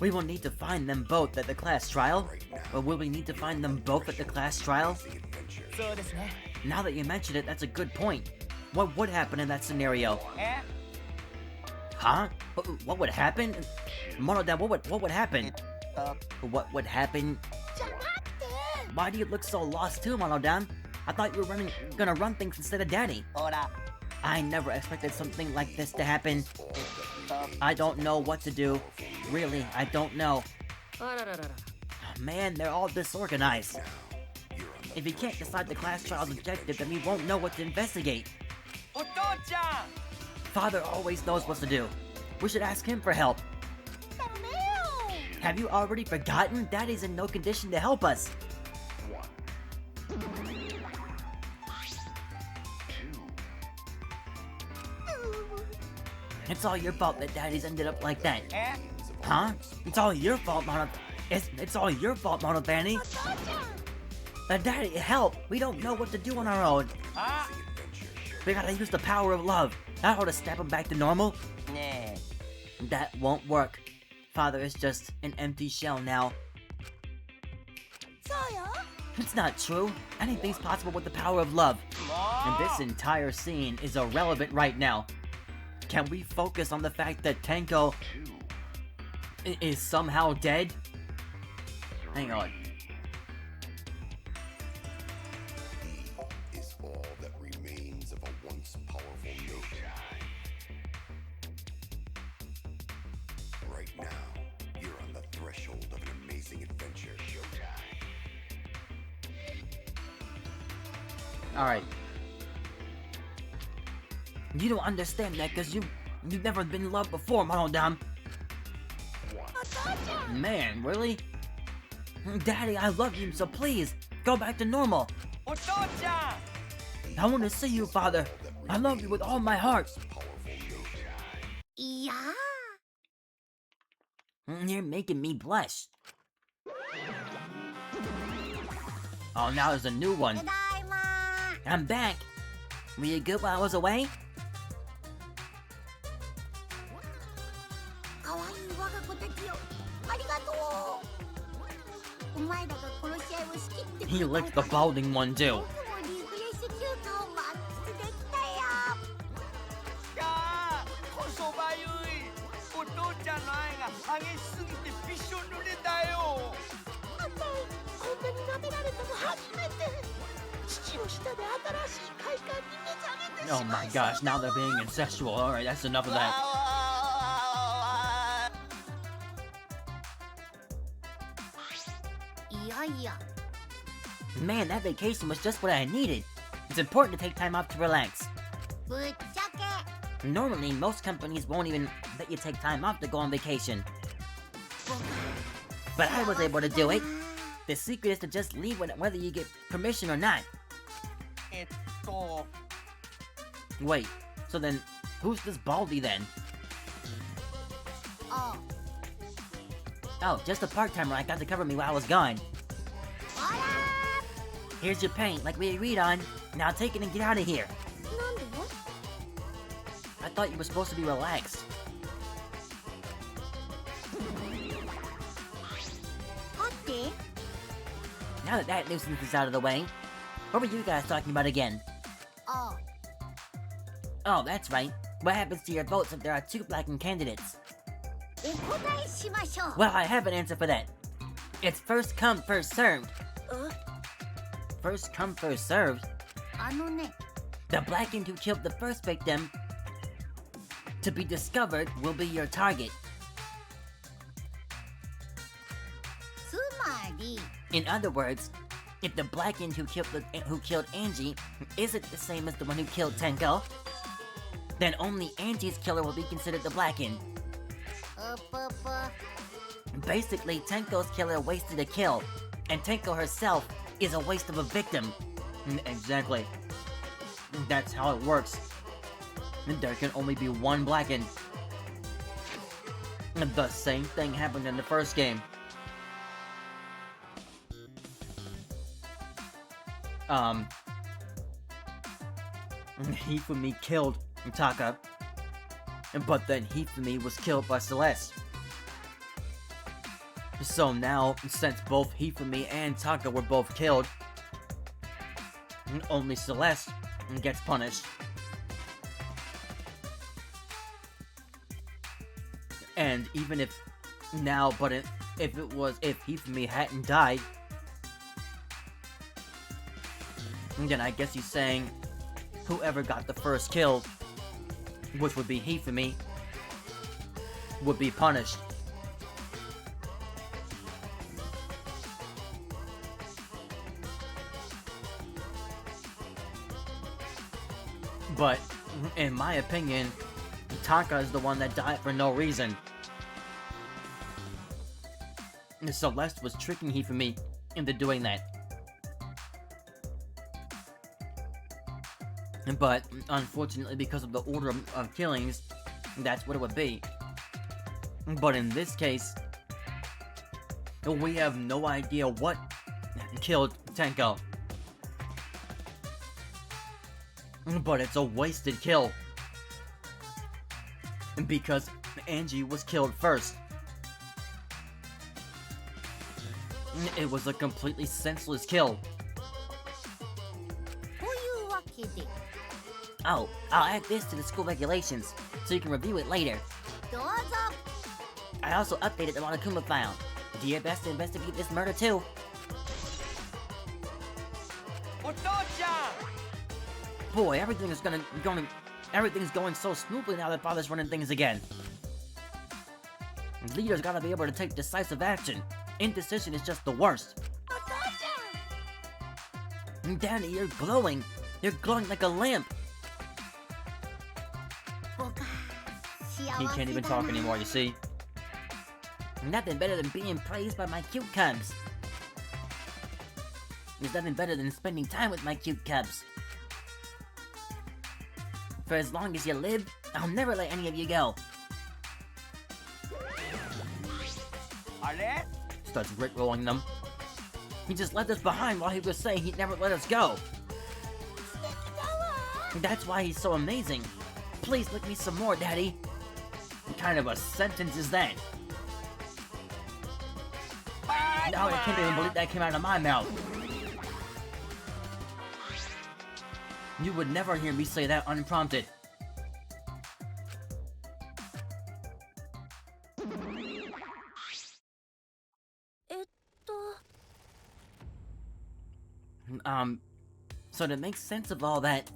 We will need to find them both at the class trial? Or will we need to find them both at the class trial? Now that you mention it, that's a good point. What would happen in that scenario? Huh? What would happen? Monodan, what would happen? What would happen? Why do you look so lost too, Monodan? I thought you were gonna run things instead of Daddy. I never expected something like this to happen. I don't know what to do. Really, I don't know. Man, they're all disorganized. If he can't decide the class trial's objective, then we won't know what to investigate. Father always knows what to do. We should ask him for help. Have you already forgotten? Daddy's in no condition to help us. It's all your fault that Daddy's ended up like that. Huh? It's all your fault, It's all your fault, Monobanny. Daddy, help! We don't know what to do on our own. We gotta use the power of love. That ought to snap him back to normal. That won't work. Father is just an empty shell now. It's not true. Anything's possible with the power of love. And this entire scene is irrelevant right now. Can we focus on the fact that Tenko is somehow dead? Hang on. Is all that remains of a once powerful nation. Right now, you're on the threshold of an amazing adventure. Alright. You don't understand that because you've never been in love before, Monodam. Man, really? Daddy, I love you, so please, go back to normal. I want to see you, Father. I love you with all my heart. Yeah. You're making me blush. Oh, now there's a new one. I'm back. Were you good while I was away? He licked the balding one too. Oh my gosh, now they're being incestual. Alright, that's enough of that. Man, that vacation was just what I needed. It's important to take time off to relax. Normally, most companies won't even let you take time off to go on vacation. But I was able to do it. The secret is to just leave whether you get permission or not. Wait, so then, who's this Baldy then? Oh, just a part-timer I got to cover me while I was gone. Here's your paint, like we agreed on. Now take it and get out of here. I thought you were supposed to be relaxed. Now that that nuisance is out of the way, what were you guys talking about again? Oh, that's right. What happens to your votes if there are two blackened candidates? Well, I have an answer for that. It's first come, first served. First come, first served? The blackened who killed the first victim to be discovered will be your target. In other words, if the blackened who killed Angie isn't the same as the one who killed Tenko, then only Angie's killer will be considered the blackened. Basically, Tenko's killer wasted a kill, and Tenko herself is a waste of a victim. Exactly. That's how it works. There can only be one blackened. The same thing happened in the first game. Hifumi killed Taka, but then Hifumi was killed by Celeste. So now, since both Hifumi and Taka were both killed, only Celeste gets punished. And even if now, if Hifumi hadn't died, then I guess he's saying whoever got the first kill, which would be Hifumi, would be punished. But, in my opinion, Taka is the one that died for no reason. Celeste was tricking Hifumi into doing that. But, unfortunately, because of the order of killings, that's what it would be. But in this case, we have no idea what killed Tenko. But it's a wasted kill. Because Angie was killed first. It was a completely senseless kill. というわけで Oh, I'll add this to the school regulations, so you can review it later. どうぞ I also updated the Monokuma file. Do your best to investigate this murder too. お父ちゃん Boy, everything's going so smoothly now that Father's running things again. Leaders gotta be able to take decisive action. Indecision is just the worst. お父ちゃん Danny, you're glowing. You're glowing like a lamp. 僕は幸 He せ can't even だ talk な anymore, you see? Nothing better than being praised by my cute cubs. There's nothing better than spending time with my cute cubs. For as long as you live, I'll never let any of you go. あれ Starts rickrolling them. He just left us behind while he was saying he'd never let us go. That's why he's so amazing. Please lick me some more, Daddy. What kind of a sentence is that? Now I can't even believe that came out of my mouth. You would never hear me say that unprompted. So to make sense of all that,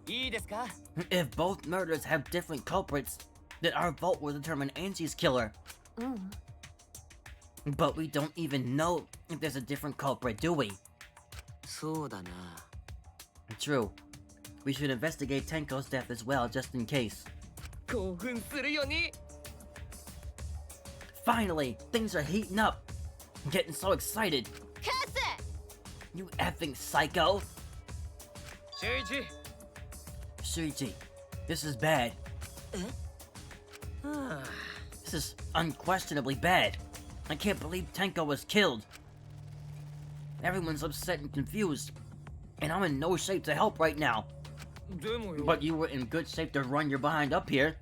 いいですか if both murders have different culprits, then our vote will determine Angie's killer. うん But we don't even know if there's a different culprit, do we? そうだな。 True. We should investigate Tenko's death as well, just in case. 興奮するよね Finally, things are heating up. I'm getting so excited. 消せ You effing psycho! 周一 Shuichi, this is bad. This is unquestionably bad. I can't believe Tenko was killed. Everyone's upset and confused. And I'm in no shape to help right now. でもよ But you were in good shape to run your behind up here.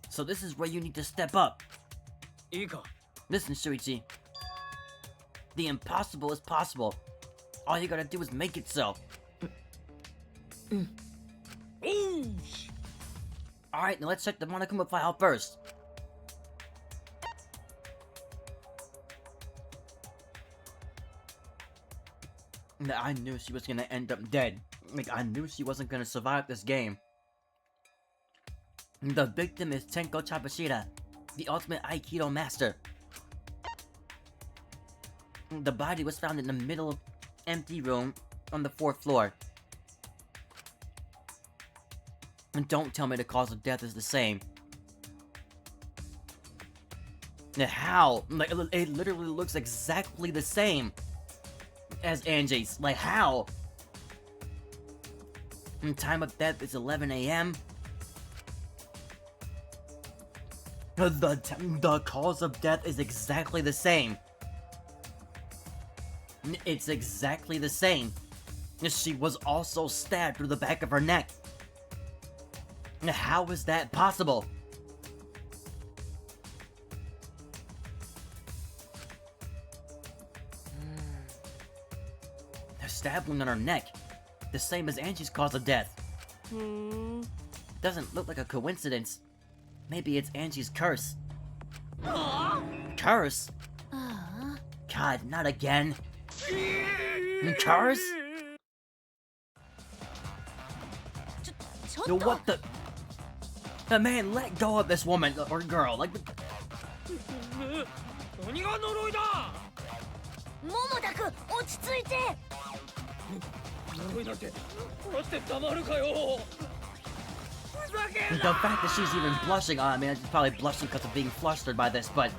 So this is where you need to step up. いいか Listen, Shuichi. The impossible is possible. All you gotta do is make it so. Alright, now let's check the Monokuma file first. I knew she was gonna end up dead. Like, I knew she wasn't gonna survive this game. The victim is Tenko Chapashira, the ultimate Aikido master. The body was found in the middle empty room on the 4th floor. And don't tell me the cause of death is the same. Now, how? Like, it literally looks exactly the same as Angie's. Like, how? And time of death is 11 a.m. The cause of death is exactly the same. It's exactly the same. She was also stabbed through the back of her neck. How is that possible? A stab wound on her neck, the same as Angie's cause of death. Doesn't look like a coincidence. Maybe it's Angie's curse. Curse? God, not again. Curse? Yo, what the? Man, let go of this woman or girl. Like, 何が呪いだ。桃田君落ち着いて。呪いなんて待ってたまるかよ。 the fact that she's even blushing, I mean, she's probably blushing because of being flustered by this, but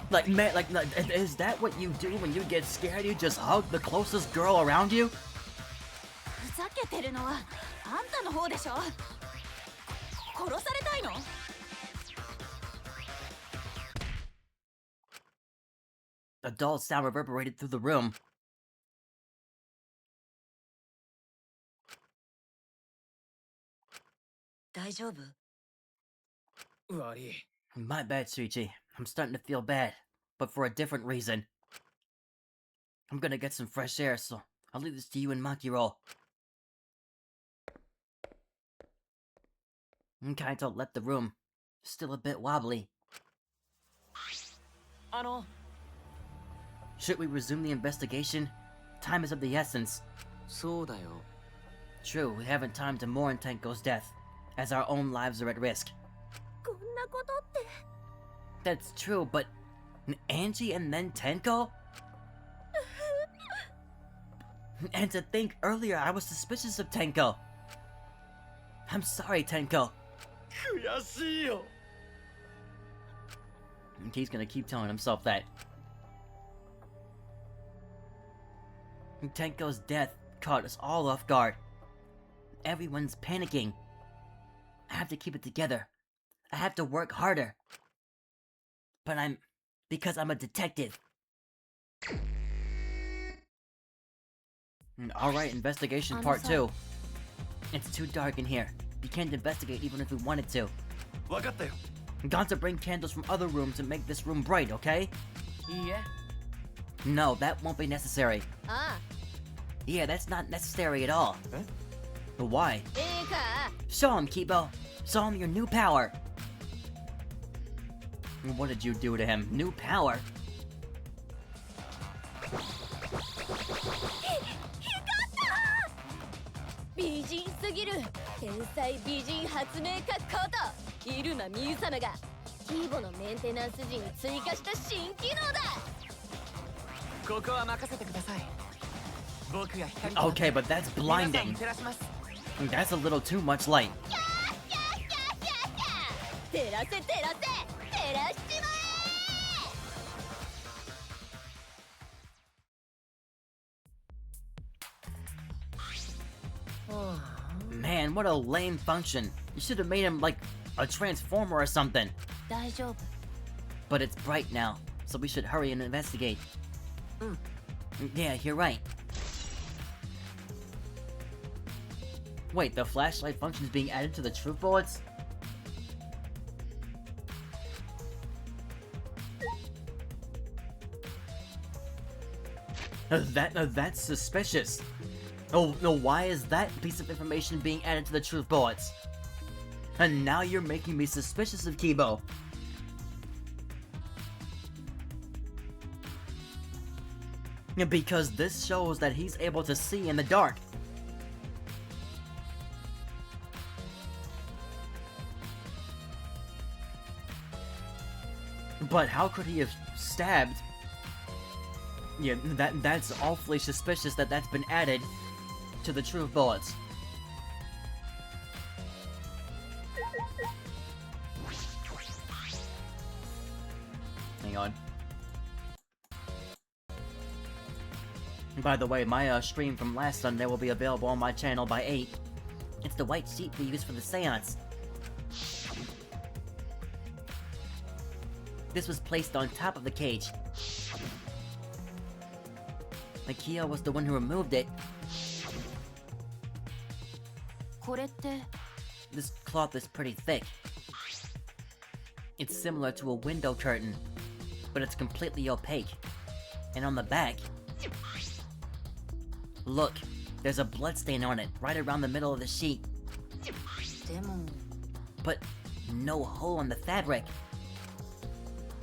like, man, like, is that what you do when you get scared? You just hug the closest girl around you? ふざけてるのはあんたの方でしょ。殺されたいの？ A dull sound reverberated through the room. My bad, Shuichi. I'm starting to feel bad, but for a different reason. I'm gonna get some fresh air, so I'll leave this to you and Makiro. Kaito left the room, still a bit wobbly. Should we resume the investigation? Time is of the essence. そうだよ。 True, we haven't time to mourn Tenko's death, as our own lives are at risk. こんなことって。 That's true, but Angie and then Tenko? And to think earlier I was suspicious of Tenko. I'm sorry, Tenko. 悔しいよ。 He's gonna keep telling himself that. Tenko's death caught us all off guard. Everyone's panicking. I have to keep it together. I have to work harder. But because I'm a detective. Alright, investigation part 2. It's too dark in here. We can't investigate even if we wanted to. わかったよ。 Got to bring candles from other rooms to make this room bright, okay? いいえ。 No, that won't be necessary. ああ。 Yeah, that's not necessary at all. Eh? But why? ええか。 Show him, Kibo. Show him your new power. What did you do to him? New power? 美人すぎる天才美人発明家こと入間美優様がキーボのメンテナンス時に追加した新機能だ。ここは任せてください。僕が光と Okay, but that's 皆さん blinding. に照らします。 That's a little too much light. 照らせ照らせ照らしちま Man, what a lame function. You should have made him like a transformer or something. 大丈夫。 But it's bright now, so we should hurry and investigate. Yeah, you're right. Wait, the flashlight function's being added to the truth bullets? That's suspicious. Oh, no, why is that piece of information being added to the truth bullets? And now you're making me suspicious of Kibo. Because this shows that he's able to see in the dark. But how could he have stabbed? Yeah, that's awfully suspicious that that's been added to the truth bullets. Hang on. By the way, my stream from last Sunday will be available on my channel by 8. It's the white sheet we use for the seance. This was placed on top of the cage. Ikea was the one who removed it. これって This cloth is pretty thick. It's similar to a window curtain, but it's completely opaque. And on the back... Look, there's a bloodstain on it, right around the middle of the sheet. でも But no hole on the fabric.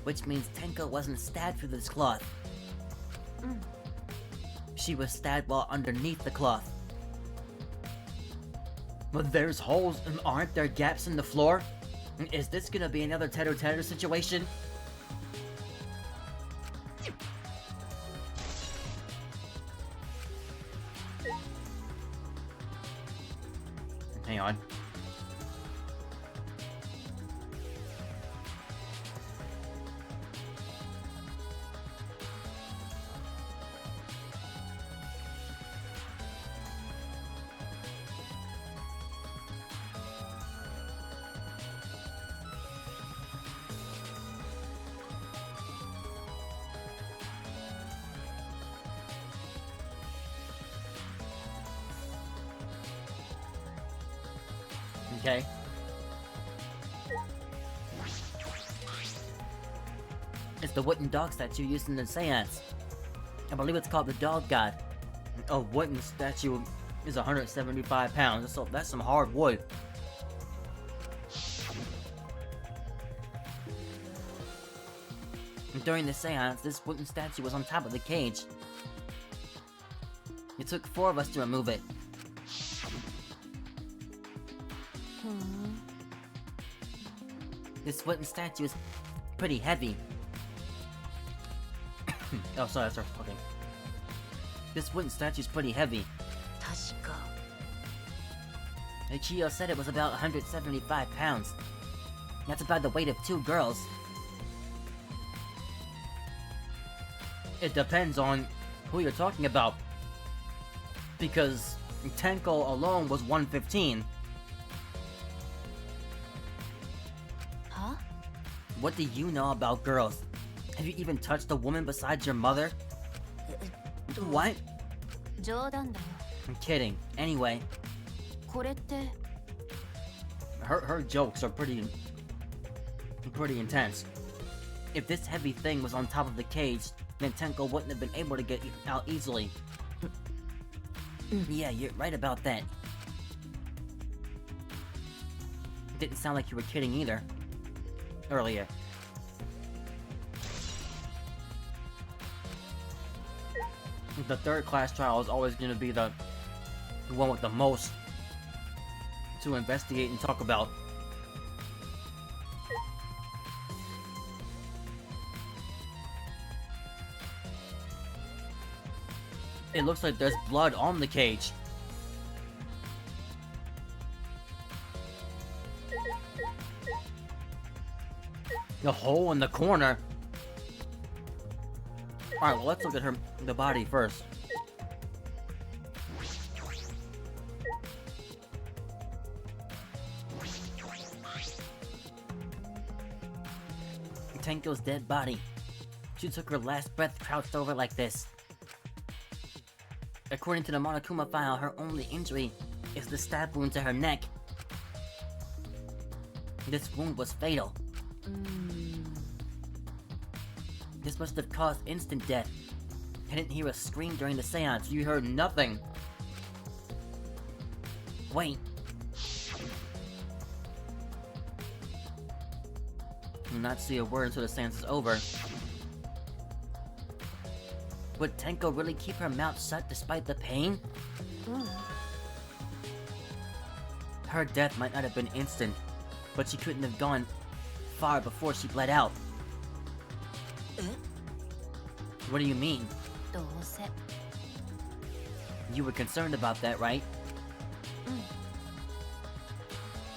Which means Tenko wasn't stabbed through this cloth. She was stabbed while underneath the cloth. But there's holes and aren't there gaps in the floor? Is this gonna be another Teru situation? Hang on. Okay. It's the wooden dog statue used in the Seance. I believe it's called the Dog God. A wooden statue is 175 pounds. That's some hard wood. During the Seance, this wooden statue was on top of the cage. It took 4 of us to remove it. This wooden statue is pretty heavy. Oh, sorry, I started talking. This wooden statue is pretty heavy. 確か Ichio said it was about 175 pounds. That's about the weight of 2 girls. It depends on who you're talking about. Because Tenko alone was 115. は What do you know about girls? Have you even touched a woman besides your mother? What? 冗談だよ I'm kidding. Anyway, これって Her jokes are pretty intense. if this heavy thing was on top of the cage, then Tenko wouldn't have been able to get out easily. Yeah, you're right about that. Didn't sound like you were kidding either. Earlier. The third class trial is always going to be the one with the most to investigate and talk about. It looks like there's blood on the cage. The hole in the corner. Alright, well, let's look at the body first. Tenko's dead body. She took her last breath crouched over like this. According to the Monokuma file, her only injury is the stab wound to her neck. This wound was fatal. This must have caused instant death. I didn't hear a scream during the seance. You heard nothing. Wait. Will not see a word until the seance is over. Would Tenko really keep her mouth shut despite the pain? Her death might not have been instant, but she couldn't have gone far before she bled out. What do you mean? どうせ You were concerned about that, right?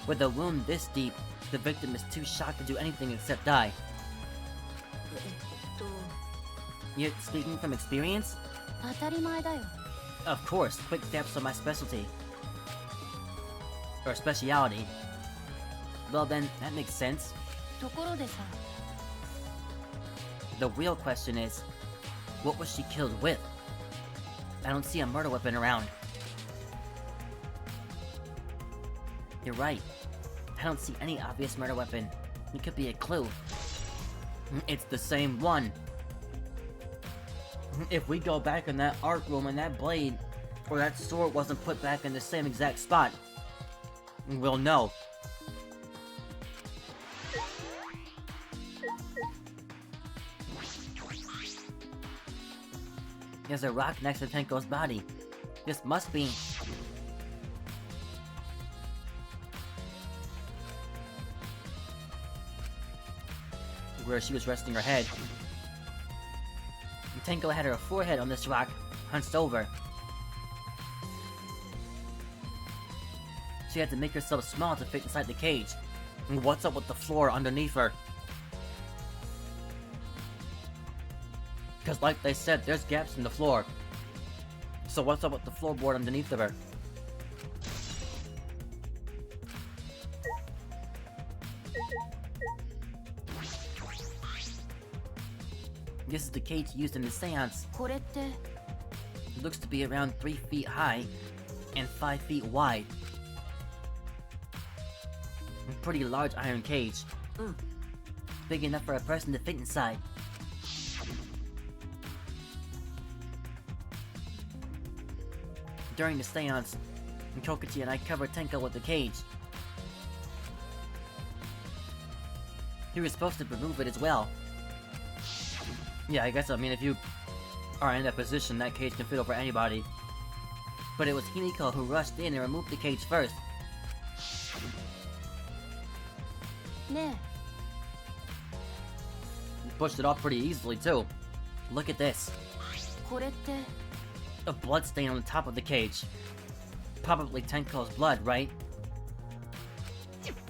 With a wound this deep, the victim is too shocked to do anything except die. You're speaking from experience? 当たり前だよ Of course, quick deaths are my specialty. Or speciality. Well then, that makes sense. ところでさ The real question is, what was she killed with? I don't see a murder weapon around. You're right. I don't see any obvious murder weapon. It could be a clue. It's the same one. If we go back in that art room and that blade or that sword wasn't put back in the same exact spot, we'll know. There's a rock next to Tenko's body. This must be... Where she was resting her head. Tenko had her forehead on this rock, hunched over. She had to make herself small to fit inside the cage. And what's up with the floor underneath her? Because like they said, there's gaps in the floor. So what's up with the floorboard underneath of her? This is the cage used in the seance. これって It looks to be around 3 feet high and 5 feet wide. A pretty large iron cage. Big enough for a person to fit inside. During the seance, Kokichi and I covered Tenko with the cage. He was supposed to remove it as well. Yeah, I guess, I mean, if you are in that position, that cage can fit over anybody. But it was Himiko who rushed in and removed the cage first. ね Pushed it off pretty easily, too. Look at this. えこれって A blood stain on the top of the cage. Probably Tenko's blood, right?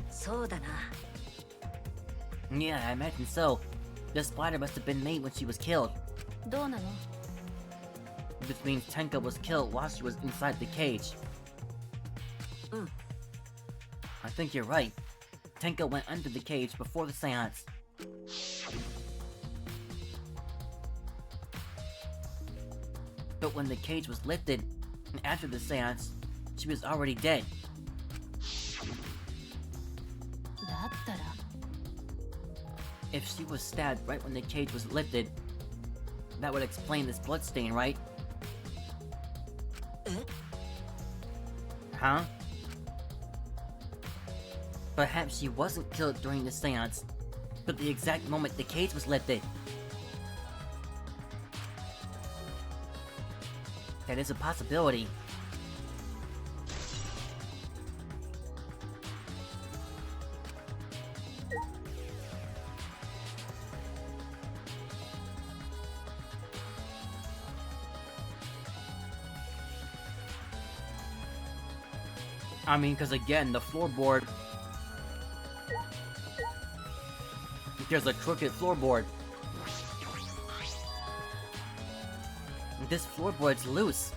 そうだな Yeah, I imagine so. The splatter must have been made when she was killed. どうなの This means Tenko was killed while she was inside the cage. I think you're right. Tenko went under the cage before the seance. But when the cage was lifted, and after the seance, she was already dead. だったら If she was stabbed right when the cage was lifted, that would explain this bloodstain, right? Huh? Perhaps she wasn't killed during the seance, but the exact moment the cage was lifted. That is a possibility. I mean, because again, the floorboard... There's a crooked floorboard. This floorboard's loose.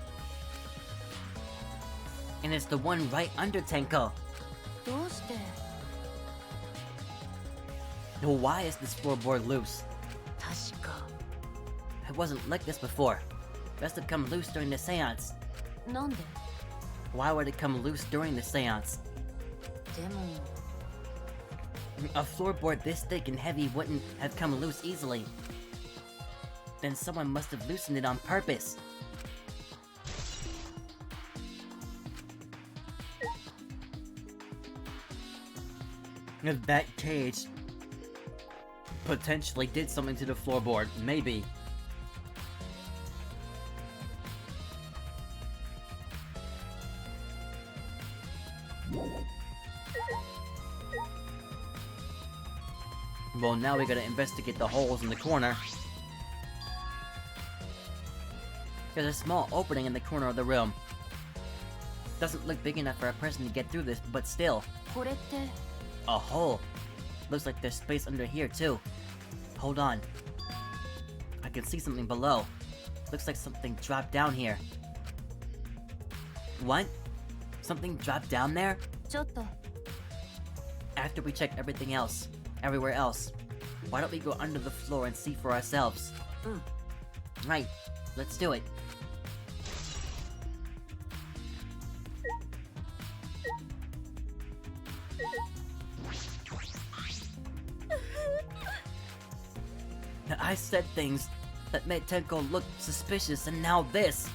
And it's the one right under Tenko. どうして Why is this floorboard loose? 確か It wasn't like this before. Must have come loose during the seance. なんで Why would it come loose during the seance? でも A floorboard this thick and heavy wouldn't have come loose easily. Then someone must have loosened it on purpose. If that cage potentially did something to the floorboard, maybe. Well, now we gotta investigate the holes in the corner. There's a small opening in the corner of the room. Doesn't look big enough for a person to get through this, but still. これって A hole. Looks like there's space under here too. Hold on. I can see something below. Looks like something dropped down here. What? Something dropped down there? ちょっと After we check everything else, everywhere else, why don't we go under the floor and see for ourselves? Right, let's do it. I said things that made Tenko look suspicious, and now this.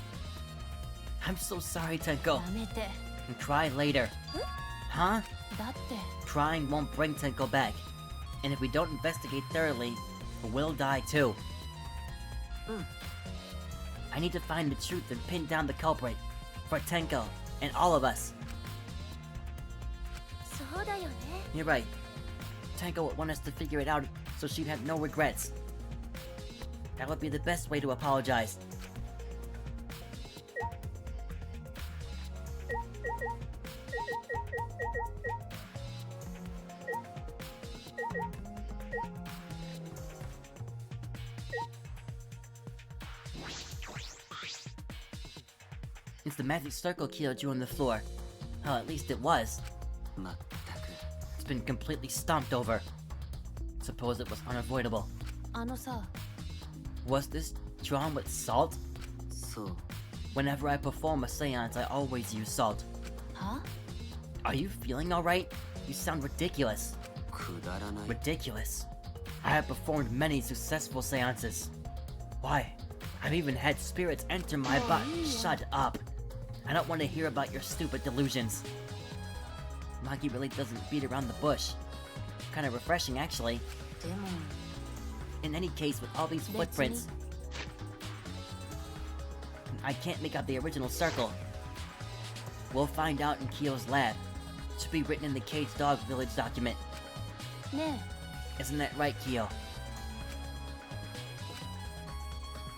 I'm so sorry, や Tenko. めて。 And cry later. Huh? だって Crying won't bring Tenko back. And if we don't investigate thoroughly, we'll die too. I need to find the truth and pin down the culprit. For Tenko and all of us. そうだよね。 You're right. Tenko would want us to figure it out so she'd have no regrets. That would be the best way to apologize. It's the magic circle Kyo drew on the floor. Oh, at least it was. まったく It's been completely stomped over. Suppose it was unavoidable. あのさ、 Was this drawn with salt? そう Whenever I perform a seance, I always use salt. は Are you feeling alright? You sound ridiculous. くだらない Ridiculous. I have performed many successful seances. Why? I've even had spirits enter my body. Shut up. I don't want to hear about your stupid delusions. Maki really doesn't beat around the bush. Kind of refreshing, actually. でも In any case, with all these footprints, I can't make out the original circle. We'll find out in Kyo's lab. Should be written in the Cage Dog Village document. ね Isn't that right, Kyo?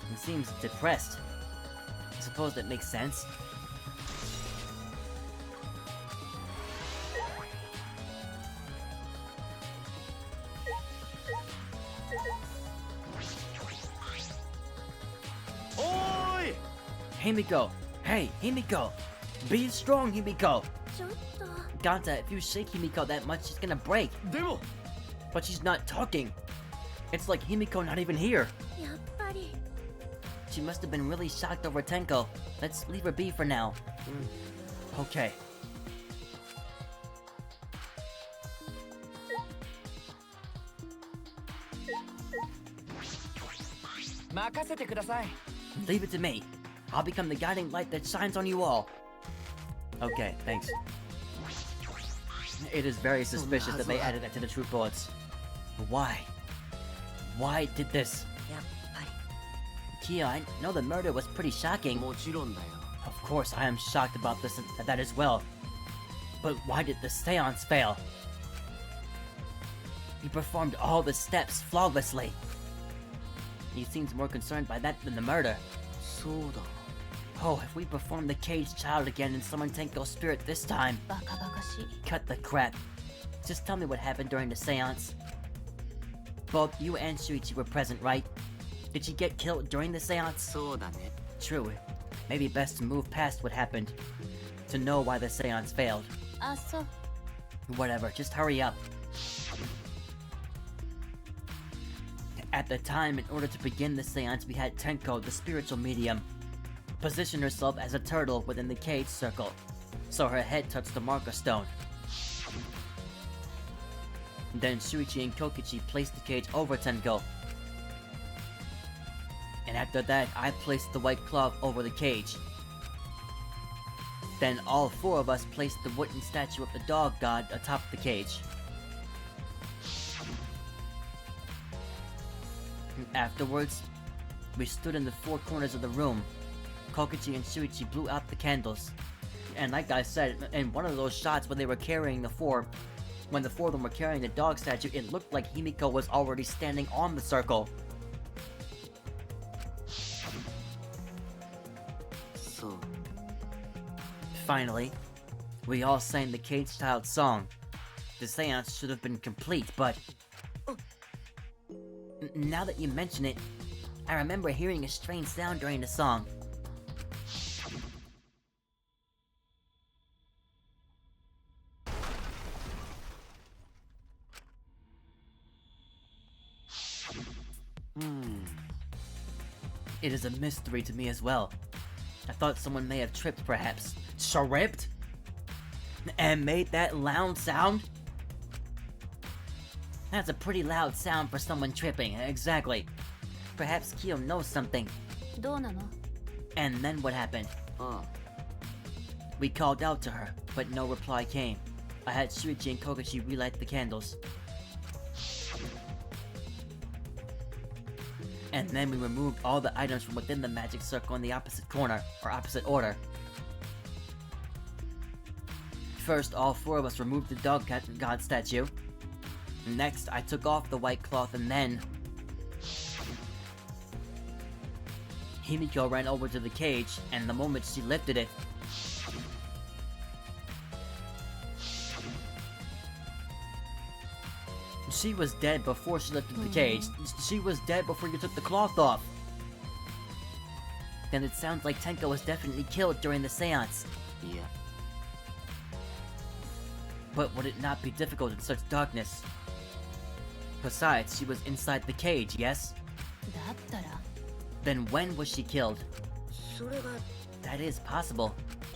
He seems depressed. I suppose that makes sense. Oi! Himiko! Hey, Himiko! Be strong, Himiko! ちょっと。 Ganta, if you shake Himiko that much, she's gonna break. でも But she's not talking. It's like Himiko not even here. やっぱり。 She must have been really shocked over Tenko. Let's leave her be for now. Okay. 任せてください Leave it to me. I'll become the guiding light that shines on you all. Okay, thanks. It is very suspicious that they added that to the troop bullets. Why? Why did this? やっぱり Kia, I know the murder was pretty shocking. もちろんだよ Of course, I am shocked about this that as well. But why did the seance fail? He performed all the steps flawlessly. He seems more concerned by that than the murder. そうだ Oh, if we perform the caged child again and summon Tenko's spirit this time. バカバカしい。 Cut the crap. Just tell me what happened during the seance. Both you and Shuichi were present, right? Did she get killed during the seance? そうだね True. Maybe best to move past what happened. To know why the seance failed. あ、そう。 Whatever, just hurry up. At the time, in order to begin the seance, we had Tenko, the spiritual medium, position herself as a turtle within the cage circle, so her head touched the marker stone. Then Shuichi and Kokichi placed the cage over Tenko. And after that, I placed the white cloth over the cage. Then all four of us placed the wooden statue of the dog god atop the cage. Afterwards, we stood in the four corners of the room. Kokichi and Shuichi blew out the candles. And like I said, in one of those shots when they were carrying the four, when the four of them were carrying the dog statue, it looked like Himiko was already standing on the circle. そう Finally, we all sang the Cage Child song. The seance should have been complete, but... Now that you mention it, I remember hearing a strange sound during the song. It is a mystery to me as well. I thought someone may have tripped, perhaps. Tripped? And made that loud sound? That's a pretty loud sound for someone tripping, exactly. Perhaps Kyo knows something. どうなの？ And then what happened? あ We called out to her, but no reply came. I had Shuichi and Kogachi relight the candles. And then we removed all the items from within the magic circle in the opposite corner, or opposite order. First, all four of us removed the dog god statue. Next, I took off the white cloth and then... Himiko ran over to the cage, and the moment she lifted it... She was dead before she lifted the cage. She was dead before you took the cloth off. Then it sounds like Tenko was definitely killed during the seance. いや But would it not be difficult in such darkness? Besides, she was inside the cage, yes? だったら Then when was she killed? それが That is possible.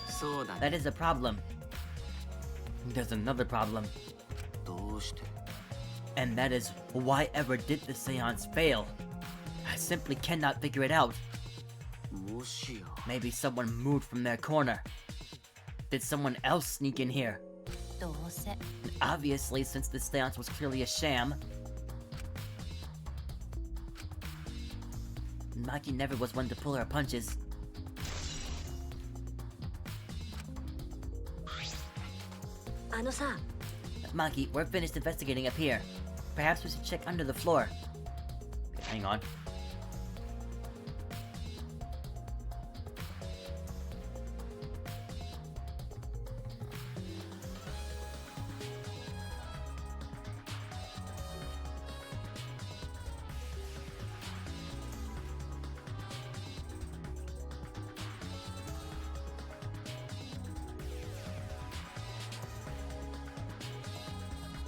そうだね That is a problem. There's another problem. どうして And that is, why ever did the seance fail? I simply cannot figure it out. もしや Maybe someone moved from their corner. Did someone else sneak in here? どうせ Obviously, since the seance was clearly a sham. Maki never was one to pull her punches. Maki, we're finished investigating up here. Perhaps we should check under the floor. Okay, hang on.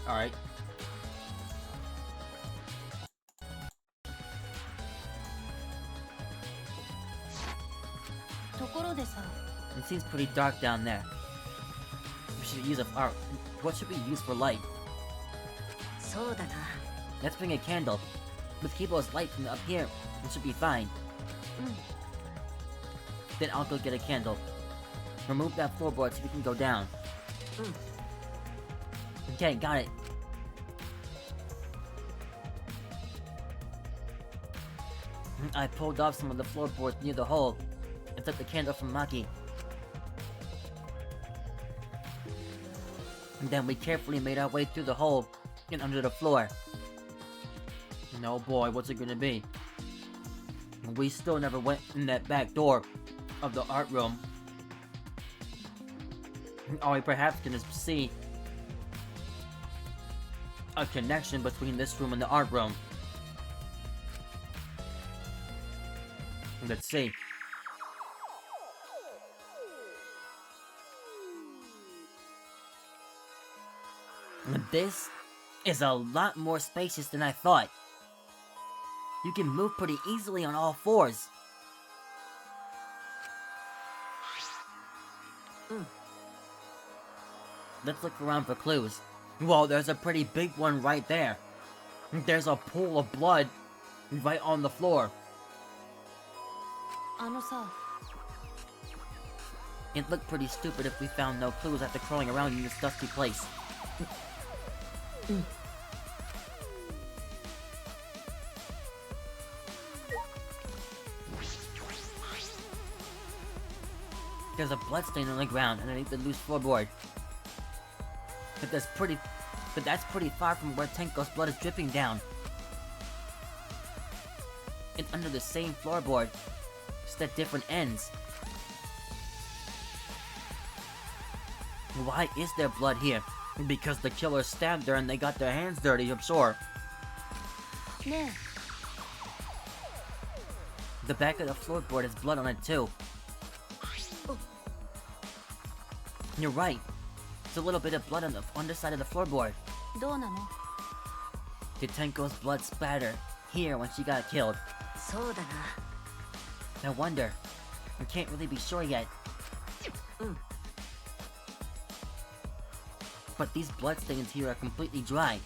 Alright. It seems pretty dark down there. We should use what should we use for light? そうだな Let's bring a candle. With Kibo's light from up here, it should be fine. Then I'll go get a candle. Remove that floorboard so we can go down. Okay, got it. I pulled off some of the floorboards near the hole and took the candle from Maki. And then we carefully made our way through the hole and under the floor. And oh boy, what's it gonna be? We still never went in that back door of the art room. Are we perhaps gonna see a connection between this room and the art room? Let's see. This is a lot more spacious than I thought. You can move pretty easily on all fours. Let's look around for clues. Well, there's a pretty big one right there. There's a pool of blood right on the floor. It looked pretty stupid if we found no clues after crawling around in this dusty place. There's a bloodstain on the ground underneath the loose floorboard. But that's pretty far from where Tenko's blood is dripping down. It's under the same floorboard, just at different ends. Why is there blood here? Because the killer stabbed her and they got their hands dirty, I'm sure. The back of the floorboard has blood on it too. You're right. It's a little bit of blood on the underside of the floorboard. Did Tenko's blood splatter here when she got killed? そうだな I wonder. We can't really be sure yet. But these bloodstains here are completely dry.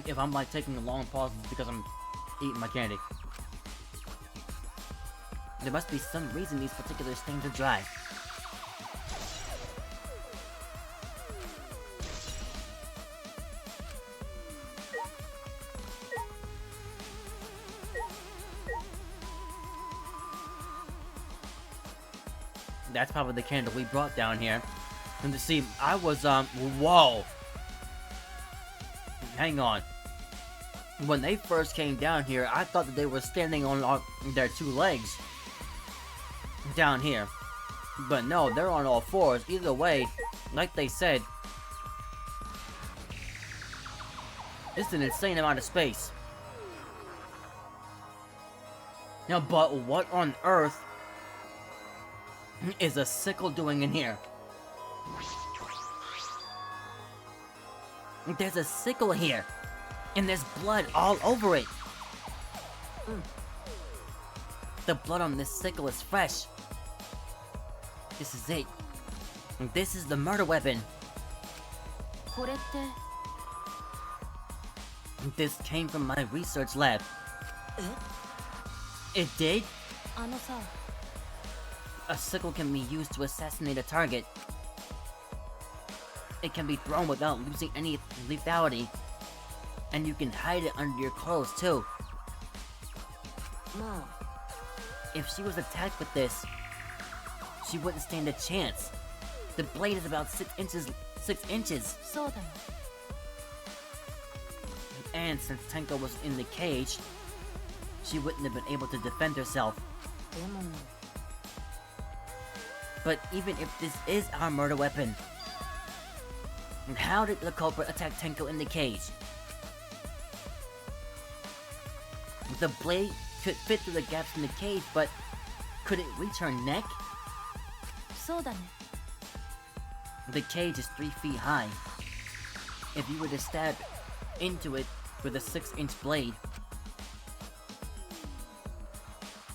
If I'm like taking a long pause, it's because I'm eating my candy. There must be some reason these particular stains are dry. That's probably the candle we brought down here. And to see, I was, whoa! Hang on. When they first came down here, I thought that they were standing on their two legs. Down here. But no, they're on all fours. Either way, like they said, it's an insane amount of space. Now, but what on earth is a sickle doing in here? There's a sickle here, and there's blood all over it. The blood on this sickle is fresh. This is it. This is the murder weapon. これって This came from my research lab. It did? あのさ A sickle can be used to assassinate a target. It can be thrown without losing any lethality. And you can hide it under your clothes too. まあ If she was attacked with this, she wouldn't stand a chance. The blade is about 6 inches. そうだよ And since Tenko was in the cage, she wouldn't have been able to defend herself. でも But even if this is our murder weapon, how did the culprit attack Tenko in the cage? The blade could fit through the gaps in the cage, but could it reach her neck? そうだね The cage is 3 feet high. If you were to stab into it with a 6-inch blade,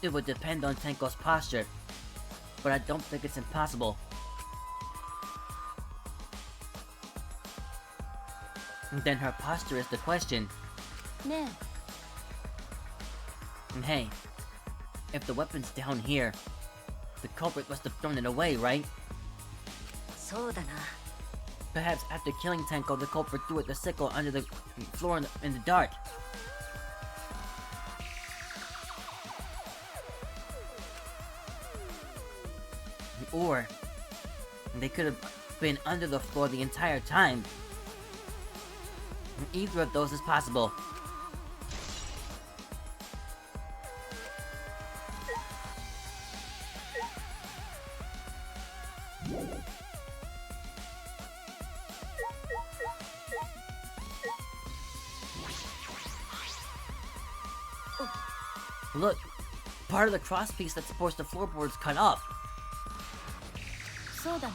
it would depend on Tenko's posture, but I don't think it's impossible. Then her posture is the question. ね And hey, if the weapon's down here, the culprit must have thrown it away, right? そうだな Perhaps after killing Tenko, the culprit threw the sickle under the floor in the dark. Or they could have been under the floor the entire time. Either of those is possible. Look, part of the crosspiece that supports the floorboard is cut off. そうだね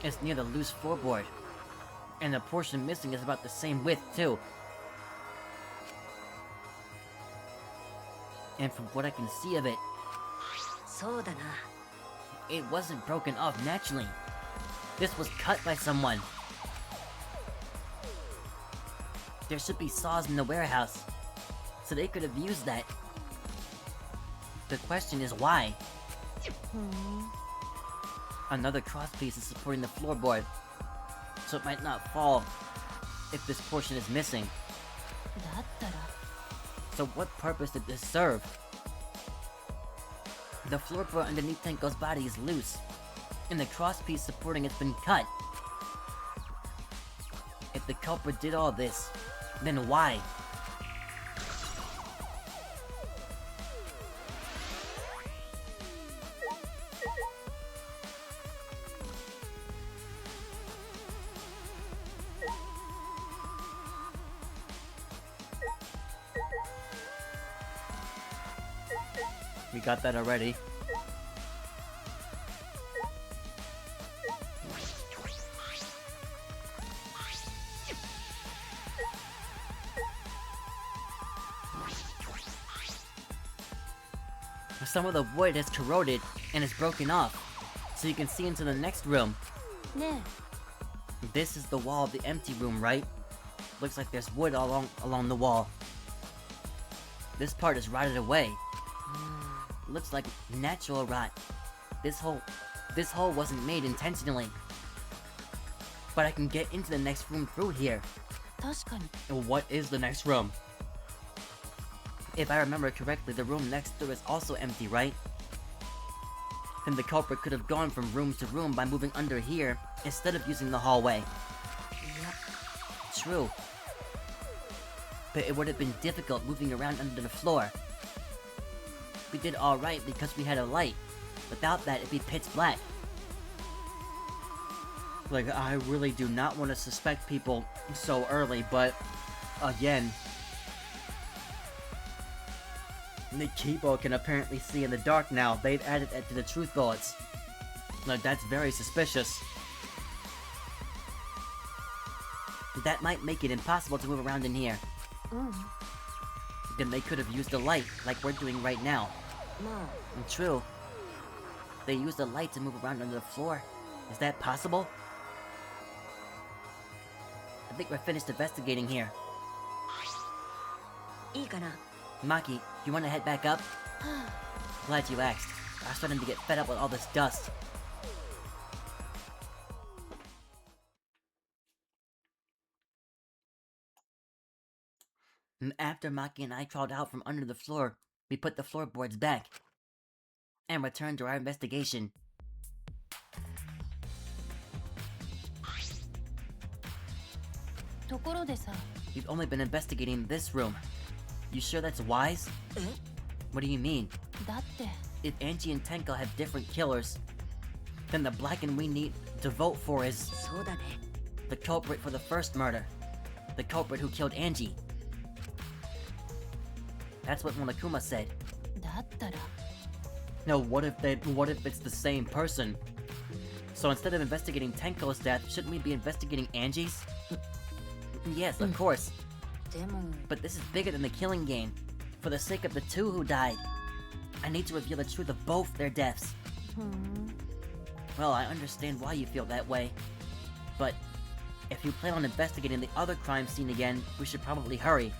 It's near the loose floorboard. And the portion missing is about the same width, too. And from what I can see of it, そうだな it wasn't broken off naturally. This was cut by someone. There should be saws in the warehouse, so they could have used that. The question is why? Another crosspiece is supporting the floorboard, so it might not fall if this portion is missing. だったら So what purpose did this serve? The floorboard underneath Tenko's body is loose, and the crosspiece supporting it's been cut. If the culprit did all this, then why? We got that already. Some of the wood has corroded and is broken off, so you can see into the next room. ね This is the wall of the empty room, right? Looks like there's wood along the wall. This part is rotted away. looks like natural rot. This hole wasn't made intentionally. But I can get into the next room through here. 確かに What is the next room? If I remember correctly, the room next door is also empty, right? Then the culprit could have gone from room to room by moving under here instead of using the hallway. True. But it would have been difficult moving around under the floor. We did alright because we had a light. Without that, it'd be pitch black. Like, I really do not want to suspect people so early, but again, the Kibo can apparently see in the dark now. They've added that to the truth bullets. Now, that's very suspicious. That might make it impossible to move around in here. うん Then they could have used a light, like we're doing right now. ま True. They used a light to move around under the floor. Is that possible? I think we're finished investigating here. あいいかな Maki, you wanna head back up? Glad you asked. I was starting to get fed up with all this dust. And after Maki and I crawled out from under the floor, we put the floorboards back. And returned to our investigation. You've only been investigating this room. You sure that's wise? What do you mean? だって If Angie and Tenko have different killers, then the Blacken we need to vote for is そうだね the culprit for the first murder. The culprit who killed Angie. That's what Monokuma said. だったら No, what if it's the same person? So instead of investigating Tenko's death, shouldn't we be investigating Angie's? Yes, of course. でも But this is bigger than the killing game. For the sake of the two who died, I need to reveal the truth of both their deaths. ふん Well, I understand why you feel that way. But if you plan on investigating the other crime scene again, we should probably hurry.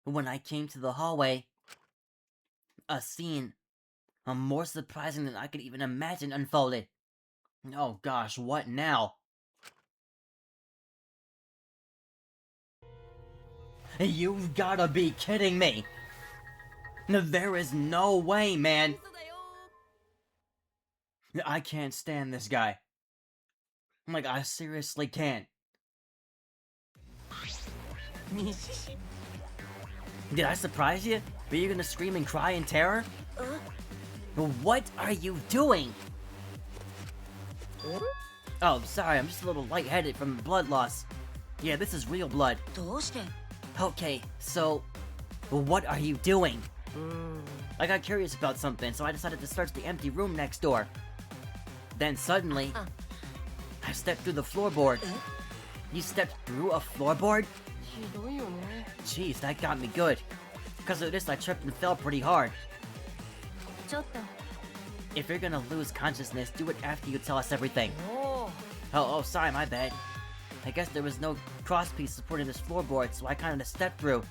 When I came to the hallway, a scene more surprising than I could even imagine unfolded. Oh gosh, what now? You've gotta be kidding me! No, there is no way, man! I can't stand this guy. Like, I seriously can't. Did I surprise you? Were you gonna scream and cry in terror? What are you doing? Oh, sorry, I'm just a little lightheaded from blood loss. Yeah, this is real blood. どうして Okay, so what are you doing? うーん I got curious about something, so I decided to search the empty room next door. Then suddenly, I stepped through the floorboard. You stepped through a floorboard? ひどいよね Jeez, that got me good. Because of this, I tripped and fell pretty hard. ちょっと If you're gonna lose consciousness, do it after you tell us everything. おお Oh, sorry, my bad. I guess there was no crosspiece supporting this floorboard, so I kinda stepped through.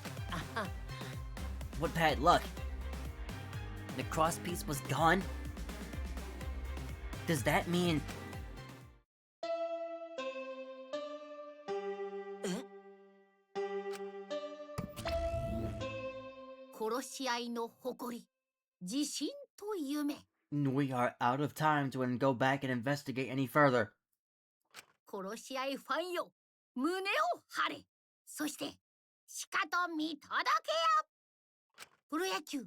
What bad luck. The crosspiece was gone? Does that mean... 殺し合いの誇り自信と夢 We are out of time to go back and investigate any further. 殺し合いファンよ胸を張れそしてしかと見届けよプロ野球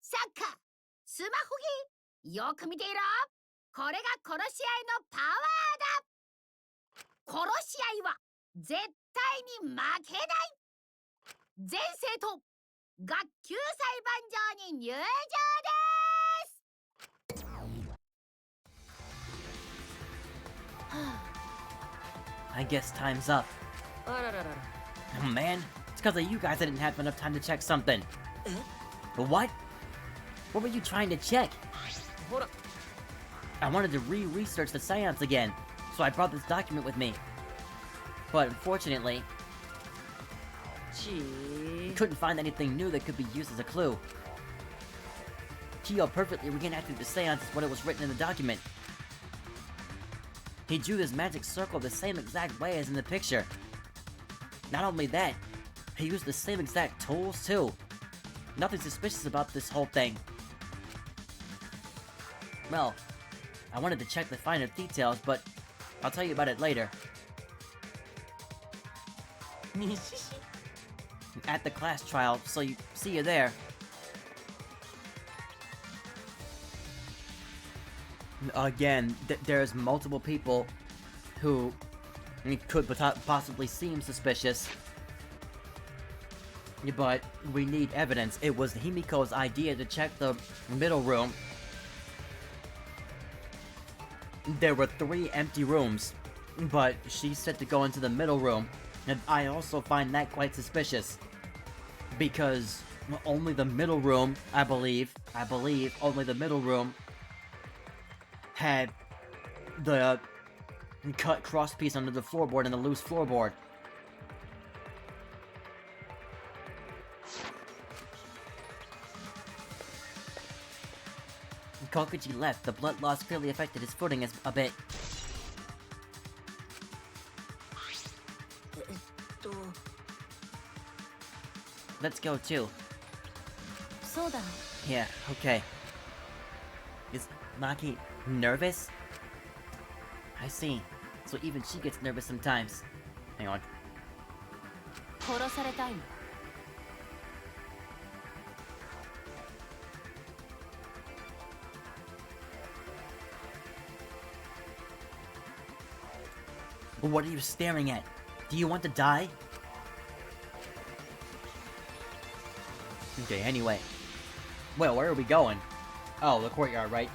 サッカースマホゲーよく見ていろこれが殺し合いのパワーだ殺し合いは絶対に負けない全生徒学級裁判場に入場です I guess time's up. あらららら Oh man, it's because of you guys I didn't have enough time to check something. What? What were you trying to check? ほら I wanted to re-research the seance again, so I brought this document with me. But unfortunately, ち we couldn't find anything new that could be used as a clue. Kyo perfectly reenacted the seance as what it was written in the document. He drew his magic circle the same exact way as in the picture. Not only that, he used the same exact tools too. Nothing suspicious about this whole thing. Well, I wanted to check the finer details, but I'll tell you about it later. At the class trial, so see you there. Again, there's multiple people who could possibly seem suspicious, but we need evidence. It was Himiko's idea to check the middle room. There were 3 empty rooms, but she said to go into the middle room, and I also find that quite suspicious. Because only the middle room, I believe only the middle room had the cut crosspiece under the floorboard and the loose floorboard. Kokuji left. The blood loss clearly affected his footing a bit. えっと Let's go too. そうだ Yeah, okay. Is Maki nervous? I see. So even she gets nervous sometimes. Hang on. 殺されたいの What are you staring at? Do you want to die? Okay, anyway. Well, where are we going? Oh, the courtyard, right?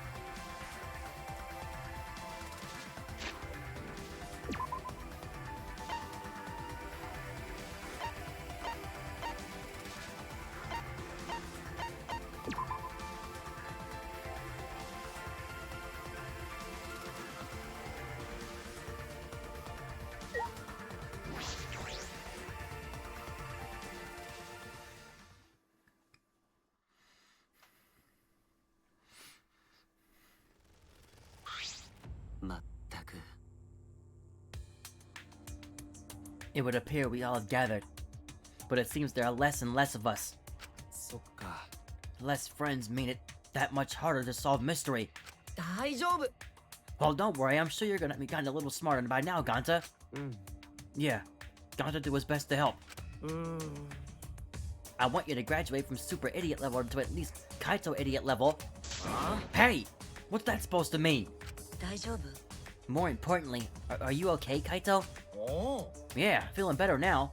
It would appear we all gathered, but it seems there are less and less of us. そっか Less friends mean it that much harder to solve mystery. 大丈夫 Well, don't worry, I'm sure you're gonna be gotten a little smarter by now, Ganta. うん Yeah, Ganta do his best to help. うーん I want you to graduate from super idiot level to at least Kaito idiot level. あ Hey! What's that supposed to mean? 大丈夫 More importantly, are you okay, Kaito? お Yeah, feeling better now.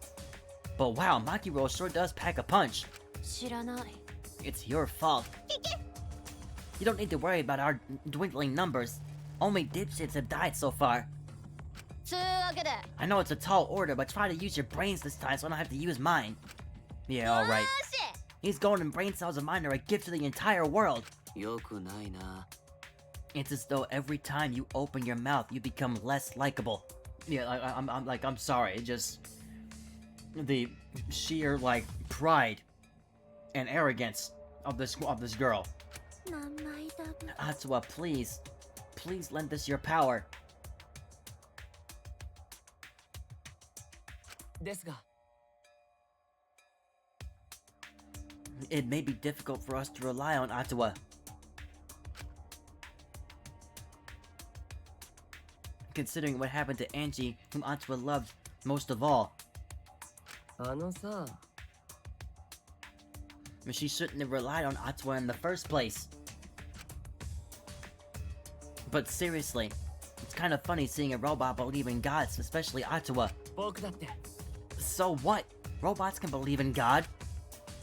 But wow, Makiro sure does pack a punch. 知らない It's your fault. You don't need to worry about our dwindling numbers. Only dipshits have died so far. つうわけで I know it's a tall order, but try to use your brains this time so I don't have to use mine. Yeah, alright. よーし These golden brain cells of mine are a gift to the entire world. よくないな It's as though every time you open your mouth, you become less likable. Yeah, I'm sorry. It just the sheer pride and arrogance of this girl. 名前だ Atsuwa, please lend us your power. ですが It may be difficult for us to rely on Atsuwa. Considering what happened to Angie, whom Atsuwa loved most of all. あのさ She shouldn't have relied on Atsuwa in the first place. But seriously, it's kind of funny seeing a robot believe in gods, especially Atsuwa. 僕だって So what? Robots can believe in God?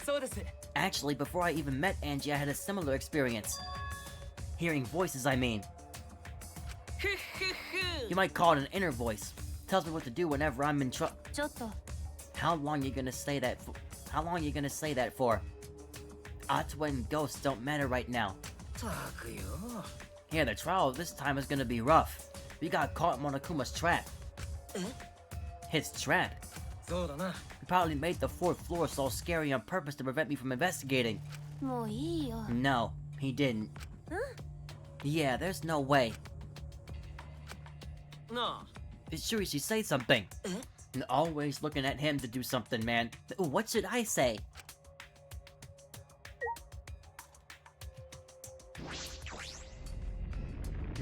そうです Actually, before I even met Angie, I had a similar experience. Hearing voices, I mean. ふっふっふ You might call it an inner voice. Tells me what to do whenever I'm in trouble. ちょっと How long you gonna say that for? How long you gonna say that for? Atsuwa and ghosts don't matter right now. たくよ Yeah, the trial this time is gonna be rough. We got caught in Monokuma's trap. His trap? そうだな。 He probably made the fourth floor so scary on purpose to prevent me from investigating. もういいよ。 No, he didn't. Yeah, there's no way. なあ。 Shurishi, say something. And always looking at him to do something, man. What should I say?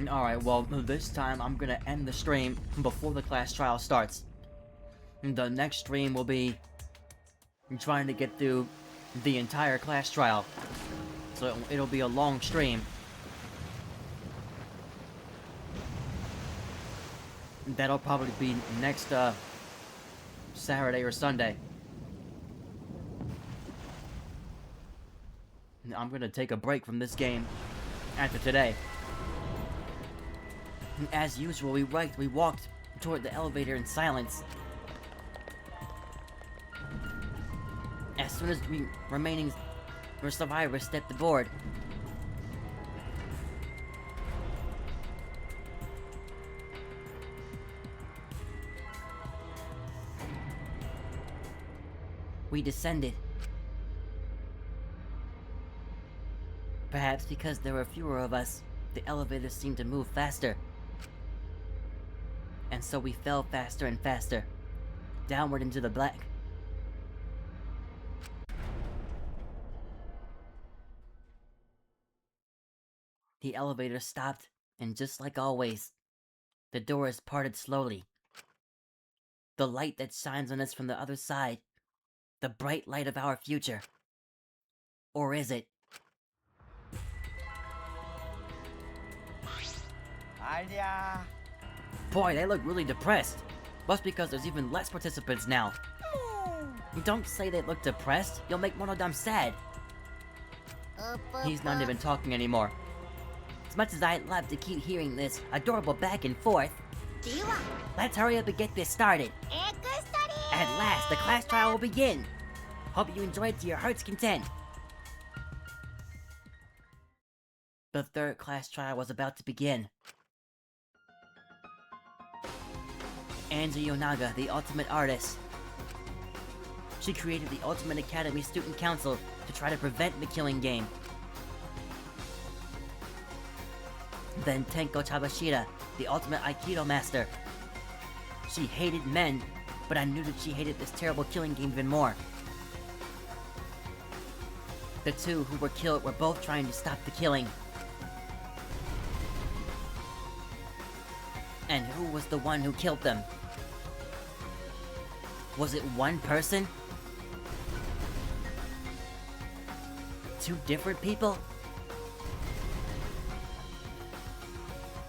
Alright, well, this time I'm gonna end the stream before the class trial starts. The next stream will be trying to get through the entire class trial. So it'll be a long stream. That'll probably be next, Saturday or Sunday. I'm gonna take a break from this game after today. As usual, we walked toward the elevator in silence. As soon as the remaining survivors stepped aboard, we descended. Perhaps because there were fewer of us, the elevator seemed to move faster. And so we fell faster and faster, downward into the black. The elevator stopped, and just like always, the doors parted slowly. The light that shines on us from the other side, the bright light of our future. Or is it? Boy, they look really depressed. Must because there's even less participants now. Don't say they look depressed. You'll make one of them sad. He's not even talking anymore. As much as I'd love to keep hearing this adorable back and forth, let's hurry up and get this started. At last, the class trial will begin. Hope you enjoy it to your heart's content. The third class trial was about to begin. Angie Yonaga, the ultimate artist. She created the Ultimate Academy Student Council to try to prevent the killing game. Then Tenko Chabashira, the ultimate Aikido master. She hated men, but I knew that she hated this terrible killing game even more. The two who were killed were both trying to stop the killing. And who was the one who killed them? Was it one person? Two different people?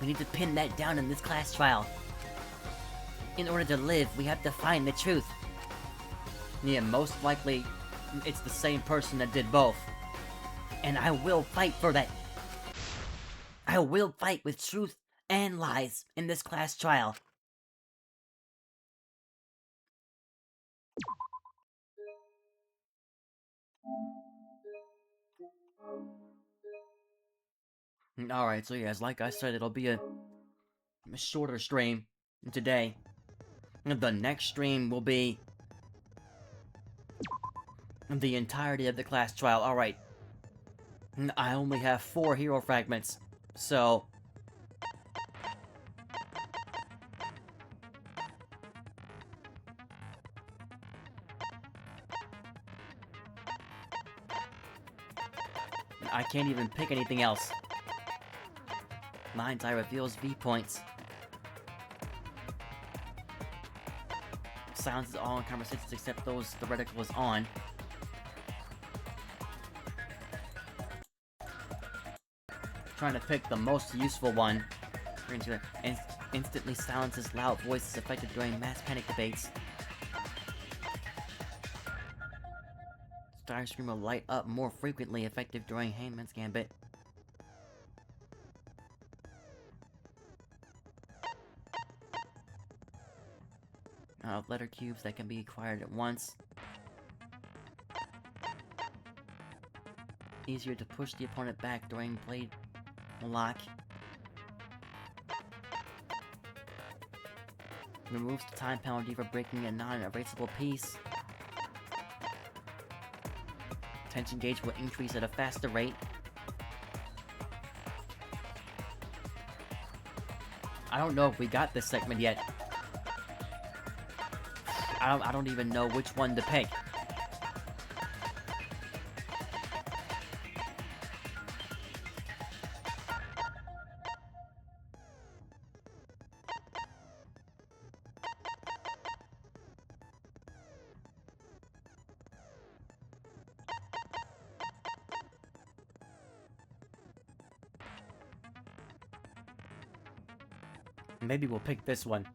We need to pin that down in this class trial. In order to live, we have to find the truth. Yeah, most likely, it's the same person that did both. And I will fight for that. I will fight with truth and lies in this class trial. Alright, so yes, like I said, it'll be a shorter stream today. The next stream will be the entirety of the class trial. Alright. I only have 4 hero fragments, so... I can't even pick anything else. Mind's Eye reveals V points. Silences all conversations except those the reticle is on. Trying to pick the most useful one. Instantly silences loud voices affected during mass panic debates. Starscream will light up more frequently, effective during Hangman's Gambit. Letter cubes that can be acquired at once. Easier to push the opponent back during blade lock. Removes the time penalty for breaking a non-erasable piece. Tension gauge will increase at a faster rate. I don't know if we got this segment yet. I don't even know which one to pick. Maybe we'll pick this one.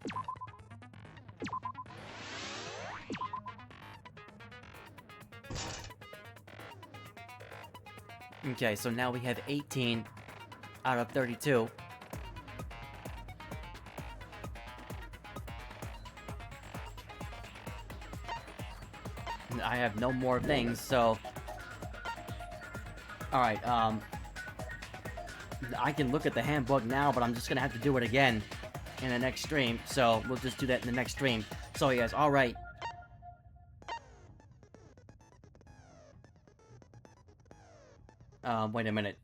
Okay, so now we have 18 out of 32. I have no more things, so... Alright, I can look at the handbook now, but I'm just gonna have to do it again in the next stream, so we'll just do that in the next stream. So yes, alright. Wait a minute.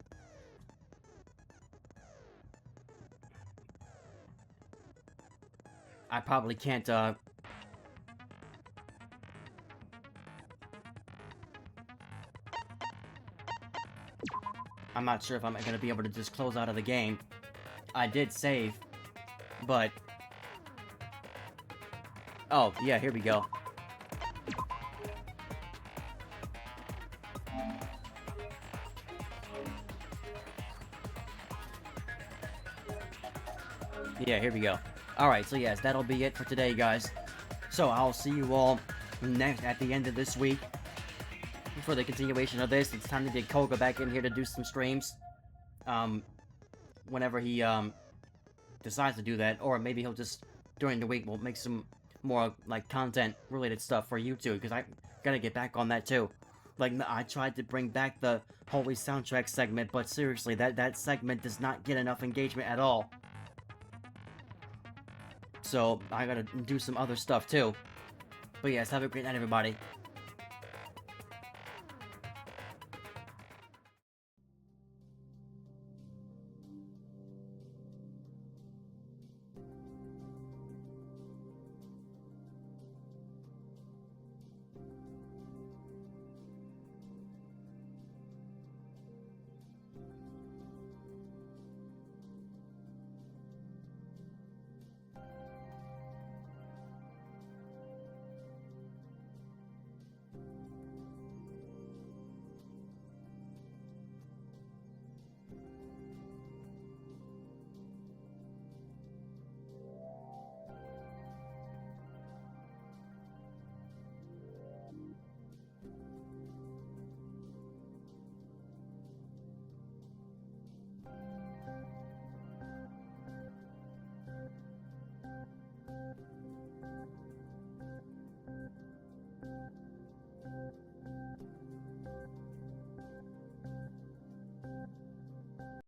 I probably can't, I'm not sure if I'm gonna be able to just close out of the game. I did save, but... Oh, yeah, here we go. Yeah, here we go. Alright, so yes, that'll be it for today, guys. So, I'll see you all next at the end of this week. For the continuation of this, it's time to get Koga back in here to do some streams. Whenever he, decides to do that. Or maybe he'll just, during the week, we'll make some more, like, content-related stuff for YouTube. Because I gotta get back on that, too. Like, I tried to bring back the Holy Soundtrack segment, but seriously, that segment does not get enough engagement at all. So, I gotta do some other stuff, too. But yes, have a great night, everybody.